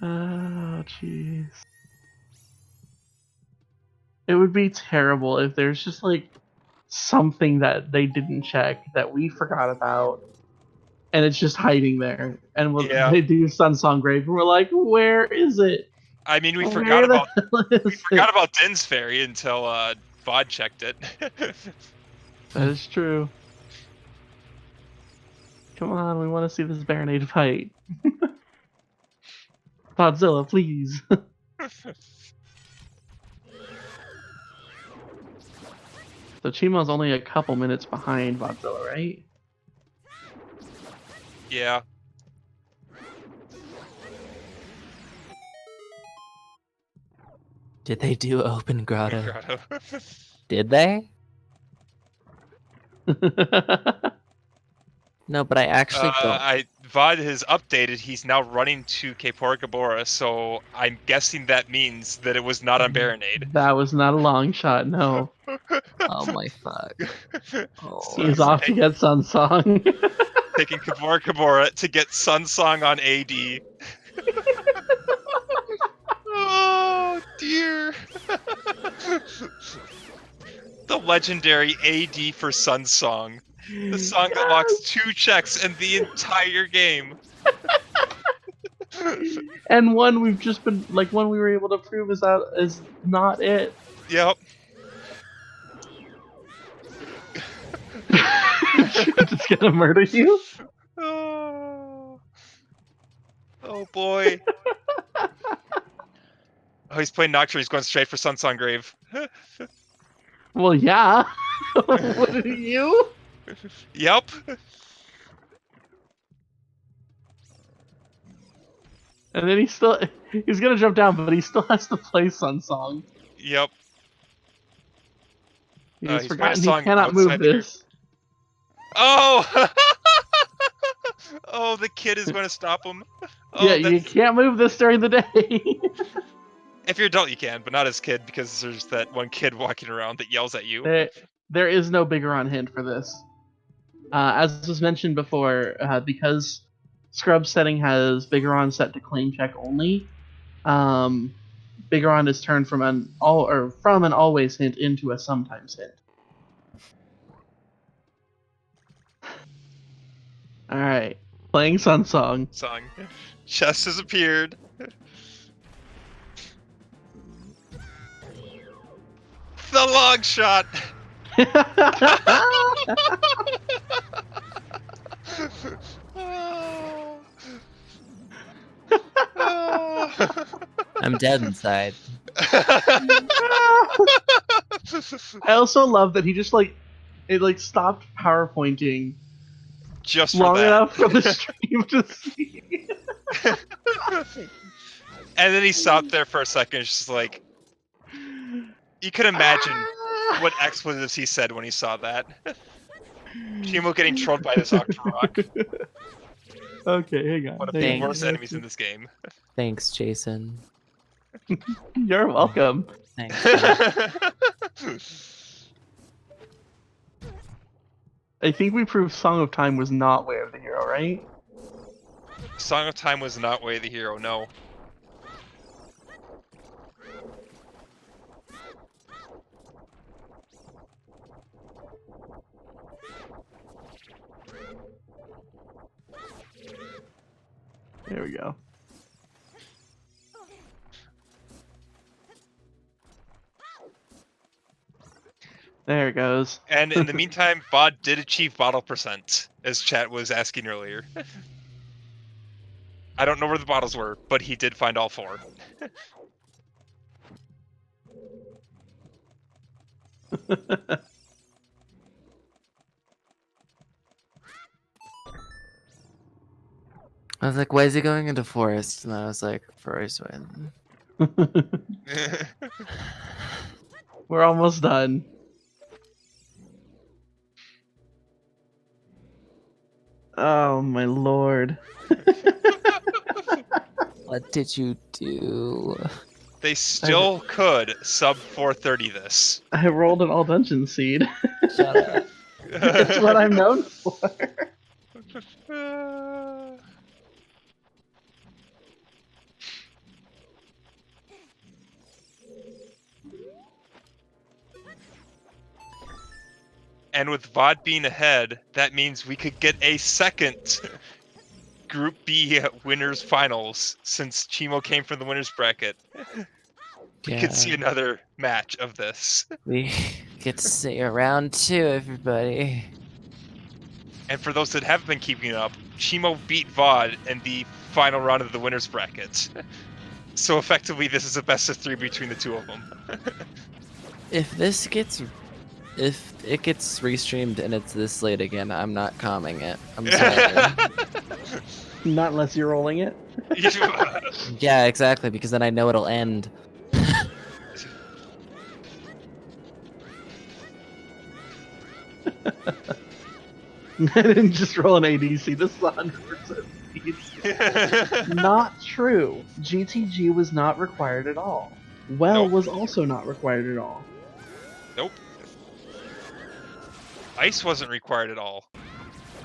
Oh, jeez. It would be terrible if there's just like something that they didn't check that we forgot about, and it's just hiding there. And Yeah. they do Sunsong Grave, and we're like, where is it? I mean, we Where forgot the about hell is it? Din's Fairy until Vod checked it. That is true. Come on, we want to see this Baronade fight. Vodzilla, please. So Cheamo's only a couple minutes behind Vodzilla, right? Yeah. Did they do open grotto? Grotto. Did they? No, but I actually don't. Vod has updated. He's now running to Cape Orcabora, so I'm guessing that means that it was not on Baronade. That was not a long shot, no. Oh my fuck. Oh, He's So off to get Sunsong. taking Cape Orcabora to get Sunsong on AD. Oh dear. The legendary AD for Sunsong. The song that locks 2 checks in the entire game. And one we've just been one we were able to prove is not it. Yep. Just gonna murder you. Oh, oh boy. Oh, he's playing Nocturne. He's going straight for Sunsong Grave. Well, yeah. What are you? Yep. And then he's gonna jump down, but he still has to play Sunsong. Yep. He's he's forgotten playing a he song cannot move outside the group. this. Oh! Oh, the kid is going to stop him. Oh, Yeah, you can't move this during the day. If you're adult, you can, but not as kid, because there's that one kid walking around that yells at you. There is no Bigoron hint for this. As was mentioned before, because Scrub setting has Bigoron set to claim check only, Bigoron is turned from an always hint into a sometimes hint. All right, playing Sunsong. Song. Chest has appeared. The long shot. Oh. Oh. I'm dead inside. I also love that he just stopped PowerPointing Just for long that. enough for the stream to see. And then he stopped there for a second, just like, you could imagine what expletives he said when he saw that. Cheamo getting trolled by this Octorok. Okay, hang on. One of the Thanks. worst enemies in this game. Thanks, Jason. You're welcome. Thanks. I think we proved Song of Time was not Way of the Hero, right? Song of Time was not Way of the Hero, no. There we go. There it goes. And in the meantime, Bod did achieve bottle percent, as chat was asking earlier. I don't know where the bottles were, but he did find all 4. I was like, why is he going into forest? And I was like, forest win. We're almost done. Oh my lord. What did you do? They still could sub 430 this. I rolled an all dungeon seed. Shut up. It's what I'm known for. And with VOD being ahead, that means we could get a second Group B winners finals, since Cheamo came from the winners bracket. We could see another match of this. We get to see a round 2, everybody. And for those that have been keeping up, Cheamo beat Vod in the final round of the winners bracket. So effectively, this is a best of 3 between the two of them. If it gets restreamed and it's this late again, I'm not calming it. I'm sorry. Not unless you're rolling it. Yeah, exactly, because then I know it'll end. I didn't just roll an ADC. This is 100% speed. Not true. GTG was not required at all. Well Nope. was also not required at all. Nope. Ice wasn't required at all.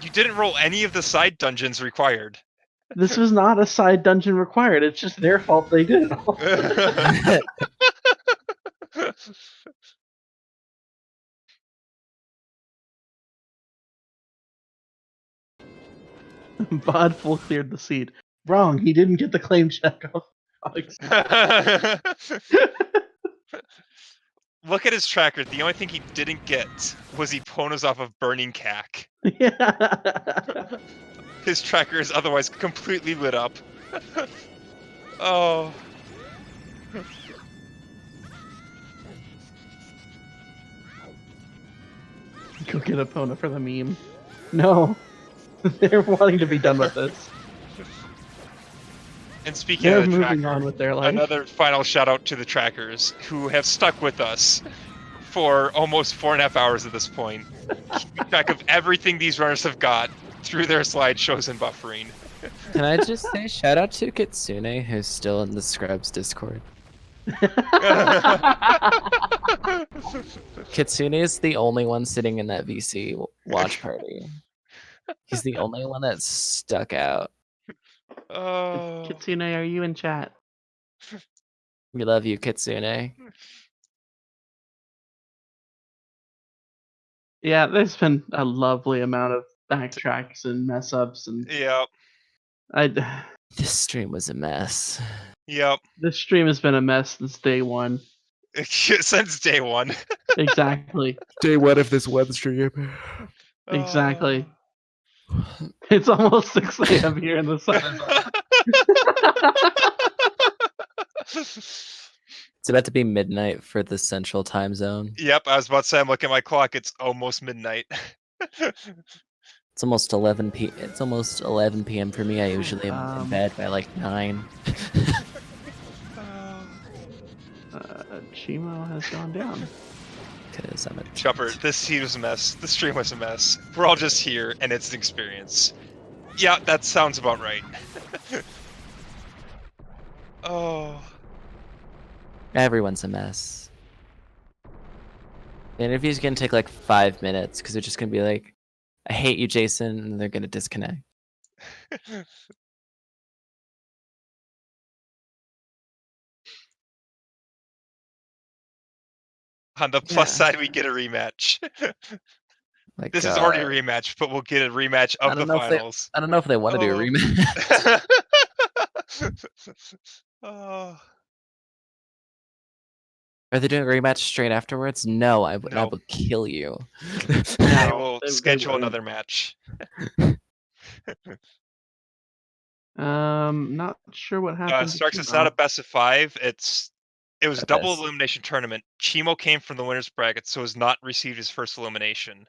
You didn't roll any of the side dungeons required. This was not a side dungeon required. It's just their fault they did it all. Bod full cleared the seed. Wrong. He didn't get the claim check off. Look at his tracker. The only thing he didn't get was Epona's off of Burning Cack. Yeah. His tracker is otherwise completely lit up. Oh. Go get Epona for the meme. No. They're wanting to be done with this. And speaking They're of the moving tracker, on with their life. another final shout out to the trackers who have stuck with us for almost 4.5 hours at this point, keeping track of everything these runners have got through their slideshows and buffering. Can I just say shout out to Kitsune, who's still in the Scrubs Discord. Kitsune is the only one sitting in that VC watch party. He's the only one that's stuck out. Oh. Kitsune, are you in chat? We love you, Kitsune. Yeah, there's been a lovely amount of backtracks and mess ups, and Yep. This stream was a mess. Yep. This stream has been a mess since day one. Since day one. Exactly. Day one of this web stream. Exactly. It's almost 6 a.m. here in the sun. It's about to be midnight for the central time zone. Yep, I was about to say, I'm looking at my clock. It's almost midnight. It's almost 11 p.m. for me. I usually am in bed by like 9. Cheamo has gone down. Because I'm a Chopper, this heat was a mess. The stream was a mess. We're all just here, and it's an experience. Yeah, that sounds about right. Oh. Everyone's a mess. The interview's gonna take like 5 minutes because they're just gonna be like, I hate you, Jason, and they're gonna disconnect. On the plus side, we get a rematch. Like, This is already a rematch, but we'll get a rematch of the finals. I don't know if they want to do a Oh. rematch. Oh. Are they doing a rematch straight afterwards? No, I No. will kill you. They will they schedule wouldn't. another match. Not sure what happened. to Starks, it's Cheamo. not a best of 5. It was A double best. elimination tournament. Cheamo came from the winners bracket, so has not received his first elimination.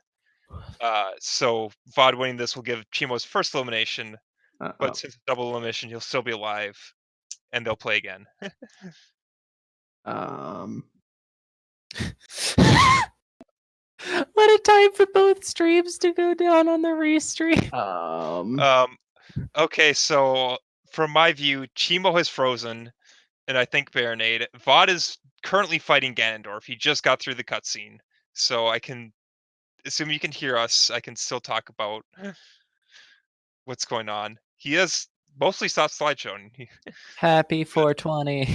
So VOD winning this will give Cheamo's first elimination, but since it's double elimination, he'll still be alive, and they'll play again. What a time for both streams to go down on the restream. Okay, so from my view, Cheamo has frozen, and I think Baronade. VOD is currently fighting Ganondorf. He just got through the cutscene, so I can assume you can hear us. I can still talk about what's going on. He has mostly stopped slideshowing. Happy 420.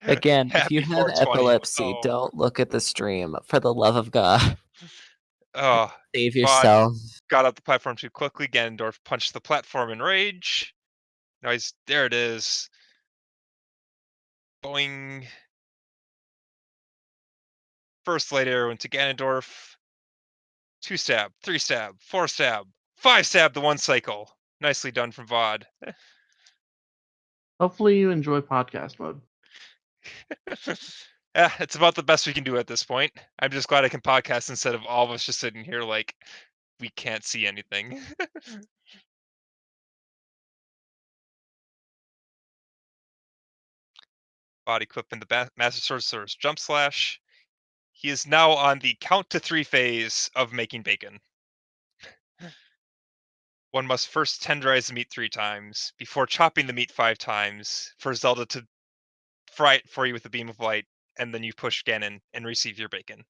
Again, if you Happy have 420. epilepsy, Oh. don't look at the stream. For the love of God. Oh, Save VOD yourself. got up the platform too quickly. Ganondorf punched the platform in rage. Now there it is. Boing. First light arrow into Ganondorf. 2 stab, 3 stab, 4 stab, 5 stab the 1 cycle. Nicely done from Vod. Hopefully you enjoy podcast mode. Yeah, it's about the best we can do at this point. I'm just glad I can podcast instead of all of us just sitting here like we can't see anything. Body equipping the Master Sorcerer's Jump Slash. He is now on the count to 3 phase of making bacon. One must first tenderize the meat 3 times before chopping the meat 5 times for Zelda to fry it for you with a beam of light, and then you push Ganon and receive your bacon.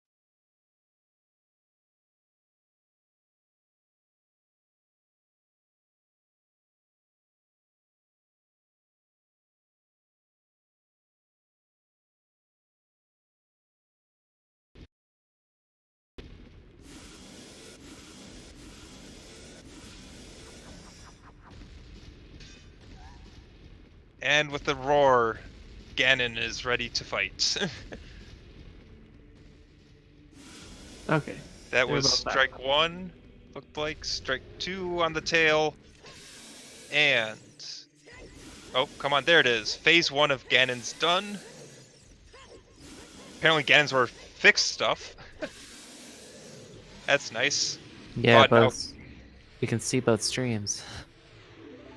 And with the roar, Ganon is ready to fight. Okay. That Sorry was about that. strike 1, looked like. Strike 2 on the tail. And... oh, come on, there it is. Phase 1 of Ganon's done. Apparently Ganon's were fixed stuff. That's nice. Yeah, Vod now... both. We can see both streams.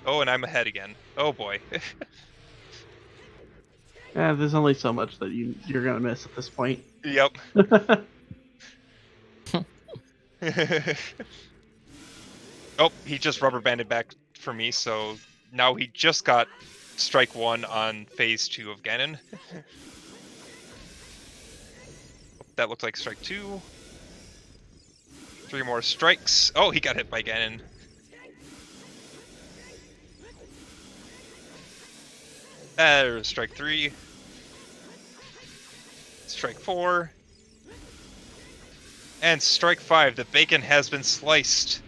oh, and I'm ahead again. Oh boy. Yeah, there's only so much that you're gonna miss at this point. Yep. Oh, he just rubber banded back for me, so now he just got strike 1 on phase 2 of Ganon. That looked like strike 2. 3 more strikes. Oh, he got hit by Ganon. There's strike 3. Strike 4. And strike 5. The bacon has been sliced.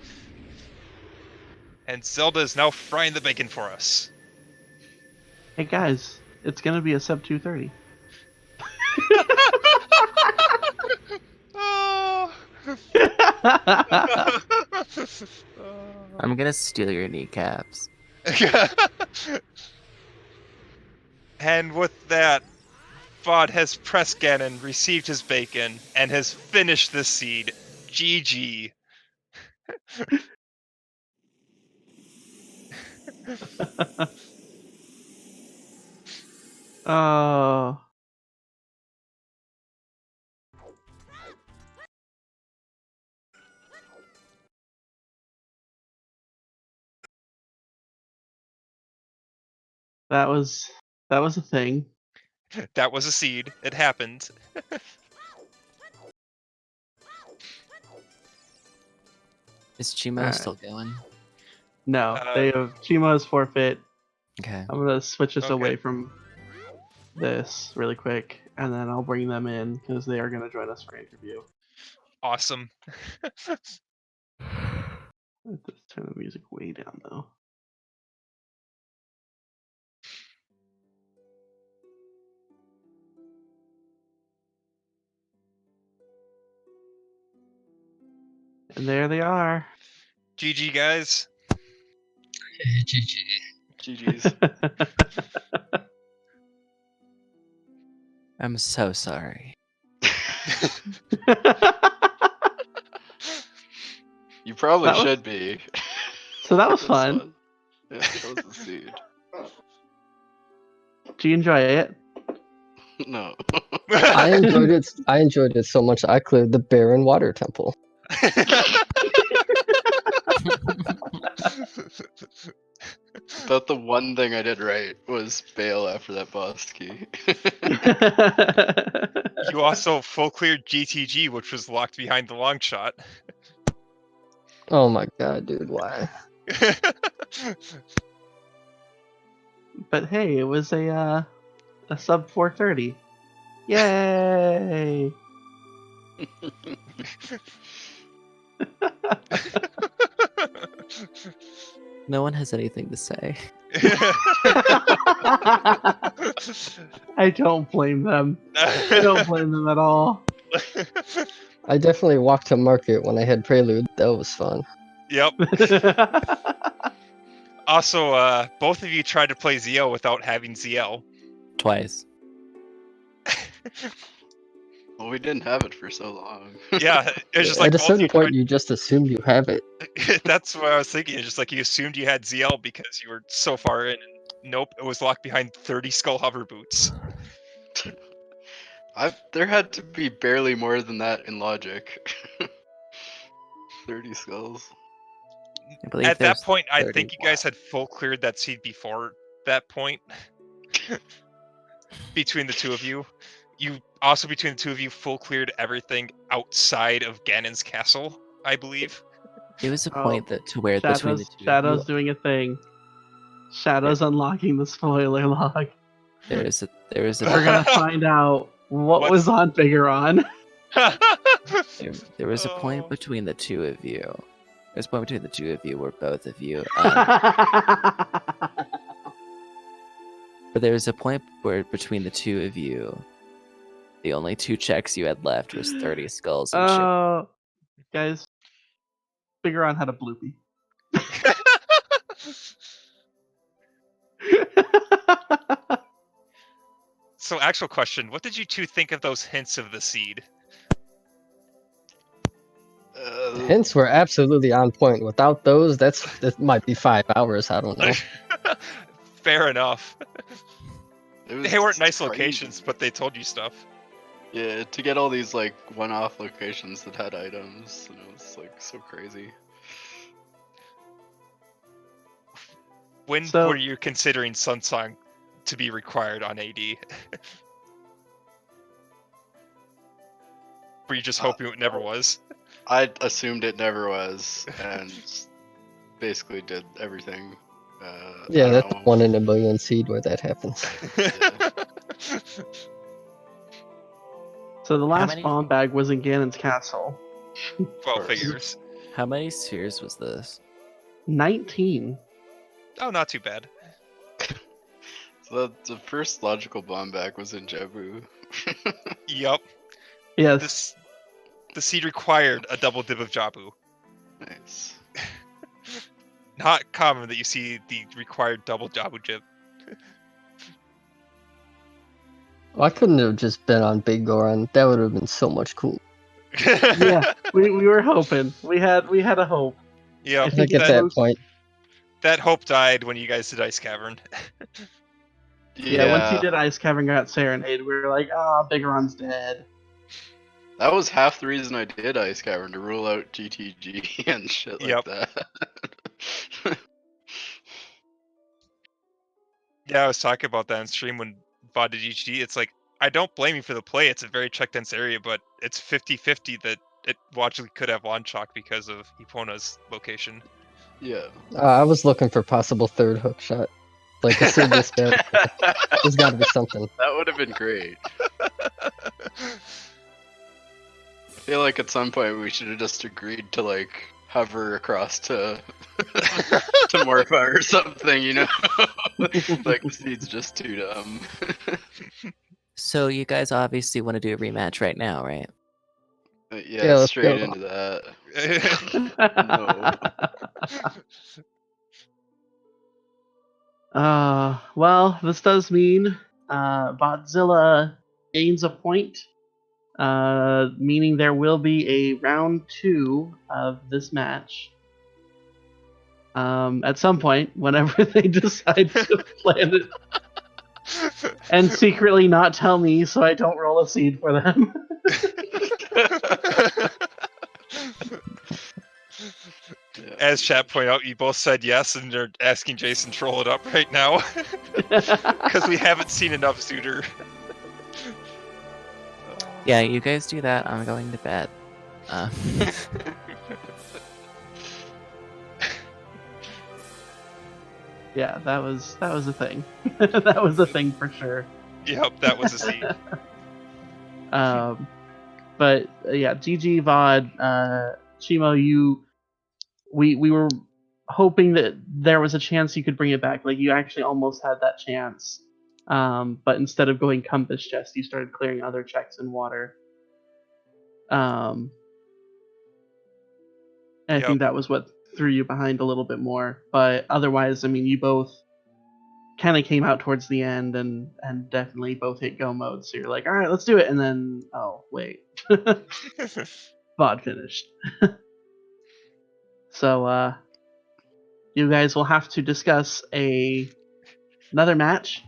And Zelda is now frying the bacon for us. Hey guys, it's gonna be a sub 230. Oh. I'm gonna steal your kneecaps. And with that, Vod has pressed Ganon, received his bacon, and has finished this seed. GG. Oh. That was a thing. That was a seed. It happened. Is Cheamo Alright. still going? No, they have Cheamo's forfeit. Okay. I'm gonna switch this Okay. away from this really quick, and then I'll bring them in because they are gonna join us for interview. Awesome. Let's turn the music way down though. And there they are. GG, guys. GG. GG's. I'm so sorry. You probably That was- should be. So that was This fun. one. Yeah, that was a seed. Did you enjoy it? No. I enjoyed it. I enjoyed it so much. I cleared the barren water temple. But the one thing I did right was fail after that boss key. You also full cleared GTG, which was locked behind the long shot. Oh my god, dude! Why? But hey, it was a sub 430. Yay! No one has anything to say. I don't blame them. I don't blame them at all. I definitely walked to market when I had Prelude. That was fun. Yep. Also, both of you tried to play ZL without having ZL. Twice. Well, we didn't have it for so long. Yeah, it's just At like a both of certain you point, tried. you just assumed you have it. That's what I was thinking. It's just like you assumed you had ZL because you were so far in. And nope, it was locked behind 30 skull hover boots. There had to be barely more than that in logic. 30 skulls. I believe At that there's point, I 30 think you guys had full cleared that seed before that point. Between the two of you. You also, between the two of you, full cleared everything outside of Ganon's castle, I believe. It was a Oh, point that to where between the two Shadow's of you, doing a thing. Shadow's unlocking the spoiler log. there is a We're gonna find out what What's- was on Bigeron. there was a Oh. point between the two of you. There's a point between the two of you where both of you. But there was a point where between the two of you, the only two checks you had left was 30 skulls and shit. Oh, guys, Bigeron had a bloopy. So, actual question: what did you two think of those hints of the seed? The hints were absolutely on point. Without those, that might be 5 hours. I don't know. Fair enough. It was They weren't nice crazy. locations, but they told you stuff. Yeah, to get all these like one-off locations that had items, and it was like so crazy. When So- were you considering Sunsong to be required on AD? Were you just hoping it never was? I assumed it never was, and basically did everything. Yeah, I that's don't know. 1 in a million seed where that happens. So the last many- bomb bag was in Ganon's castle. 12 figures. How many spheres was this? 19. Oh, not too bad. So the first logical bomb bag was in Jabu. Yup. Yes. The seed required a double dib of Jabu. Nice. Not common that you see the required double Jabu jib. Why couldn't it have just been on Big Goron? That would have been so much cool. Yeah, we were hoping. We had a hope. Yep. I I think think at it's that most- point, That hope died when you guys did Ice Cavern. Yeah, once you did Ice Cavern got Serenade, we were like, Bigeron's dead. That was half the reason I did Ice Cavern, to rule out GTG and shit like Yep. that. Yeah, I was talking about that on stream when VOD did GG. It's like, I don't blame you for the play. It's a very check dense area, but it's 50-50 that it logically could have launch shock because of Epona's location. Yeah. I was looking for possible third hook shot. Like a serious bet. There's got to be something. That would have been great. I feel like at some point we should have just agreed to like hover across to to Morpha or something, you know? Like the seed's just too dumb. So you guys obviously want to do a rematch right now, right? But Yeah, yeah, let's straight go. into that. Well, this does mean Vodzilla gains a point, meaning there will be a round 2 of this match. At some point, whenever they decide to plan it, and secretly not tell me so I don't roll a seed for them. Yeah. As chat pointed out, you both said yes, and they're asking Jason to roll it up right now because we haven't seen enough Zooter. Yeah, you guys do that. I'm going to bed. Yeah, that was a thing. That was a thing for sure. Yep, that was a seed. But yeah, GG VOD, Cheamo, we were hoping that there was a chance you could bring it back. Like you actually almost had that chance. But instead of going compass chest, you started clearing other checks in water. And I Yep. think that was what threw you behind a little bit more. But otherwise, I mean, you both kind of came out towards the end and definitely both hit go mode. So you're like, all right, let's do it. And then, oh, wait. VOD finished. So you guys will have to discuss another match,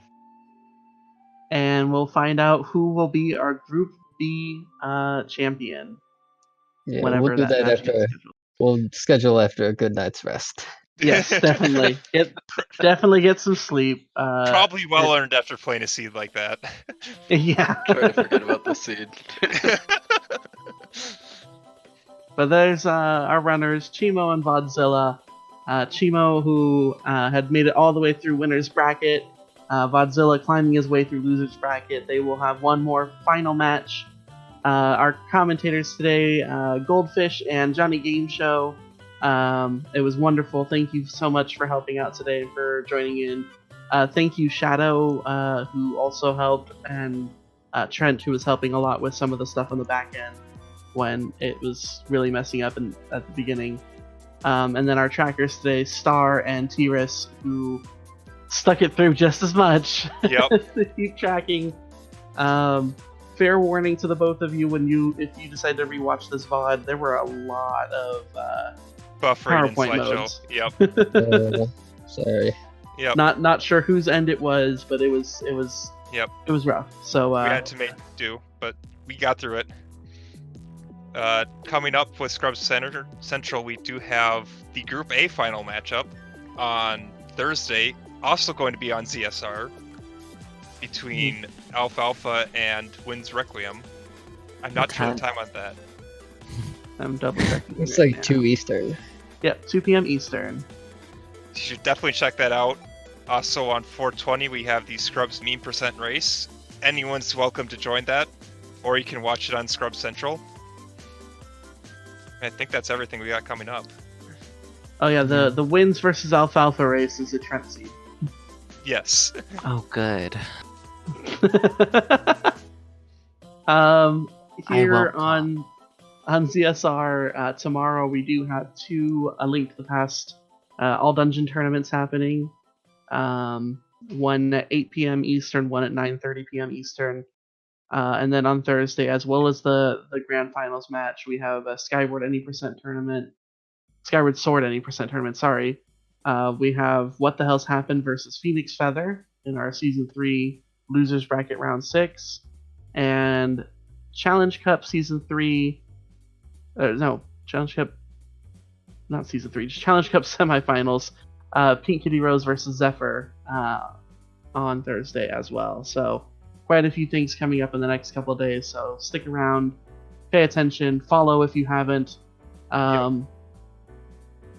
and we'll find out who will be our Group B champion Yeah, we'll whenever do that that match after. gets scheduled. We'll schedule after a good night's rest. Yes, definitely. Definitely get some sleep. Probably well earned after playing a seed like that. Yeah. Try to forget about the seed. But there's our runners, Cheamo and Vodzilla. Cheamo, who had made it all the way through winner's bracket. Vodzilla climbing his way through loser's bracket. They will have one more final match. Our commentators today, Goldfish and Johnny Game Show. It was wonderful. Thank you so much for helping out today, for joining in. Thank you, Shadow, who also helped, and Trent, who was helping a lot with some of the stuff on the back end when it was really messing up at the beginning. And then our trackers today, Star and Tiris, who stuck it through just as much. Yep. To keep tracking. Fair warning to the both of you, if you decide to rewatch this VOD, there were a lot of Buffering and PowerPoint slideshow. modes. Yep. Sorry. Yep. Not sure whose end it was, but it was Yep. it was rough. So We had to make do, but we got through it. Coming up with Scrubs Central, we do have the Group A final matchup on Thursday, also going to be on ZSR, between Alfalfa and Wind's Requiem. I'm not sure the time on that. I'm double checking. It's right like now. 2 Eastern. Yep, 2 p.m. Eastern. You should definitely check that out. Also on 420, we have the Scrubs Meme Percent Race. Anyone's welcome to join that, or you can watch it on Scrubs Central. I think that's everything we got coming up. Oh yeah, the Wins versus Alfalfa race is a Trent seed. Yes. Oh, good. Here won't on ZSR tomorrow, we do have 2 A Link to the Past all dungeon tournaments happening. One at 8 p.m. Eastern, one at 9:30 p.m. Eastern. And then on Thursday, as well as the grand finals match, we have a Skyward Sword any percent tournament. Sorry. We have What the Hell's Happened versus Phoenix Feather in our season 3 losers bracket round 6, and Challenge Cup season 3. Challenge Cup, not season 3, just Challenge Cup semifinals. Pink Kitty Rose versus Zephyr on Thursday as well. So quite a few things coming up in the next couple of days. So stick around, pay attention, follow if you haven't. I'm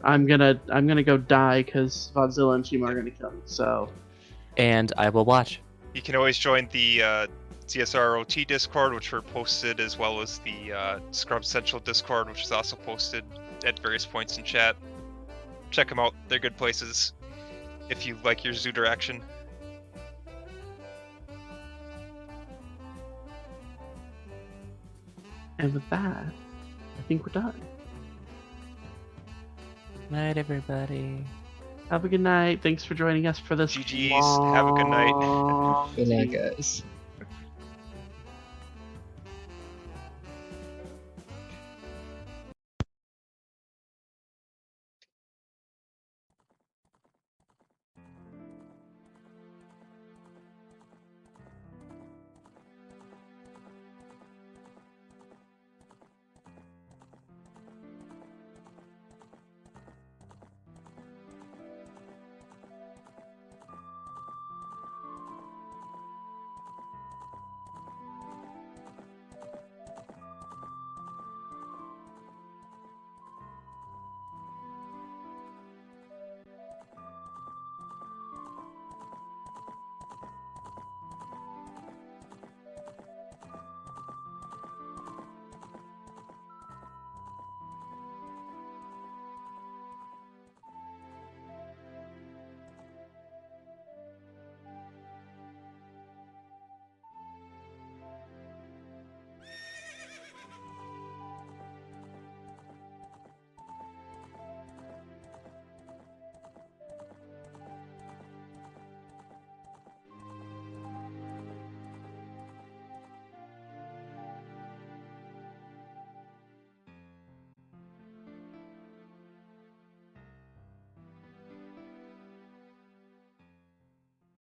gonna go die because Vodzilla and Cheamo are gonna kill me. So. And I will watch. You can always join the CSR OT Discord, which were posted, as well as the Scrubs Central Discord, which is also posted at various points in chat. Check them out; they're good places if you like your Zooter action. And with that, I think we're done. Night, everybody. Have a good night. Thanks for joining us for this. GGs. Have a good night. long Good night, season. guys.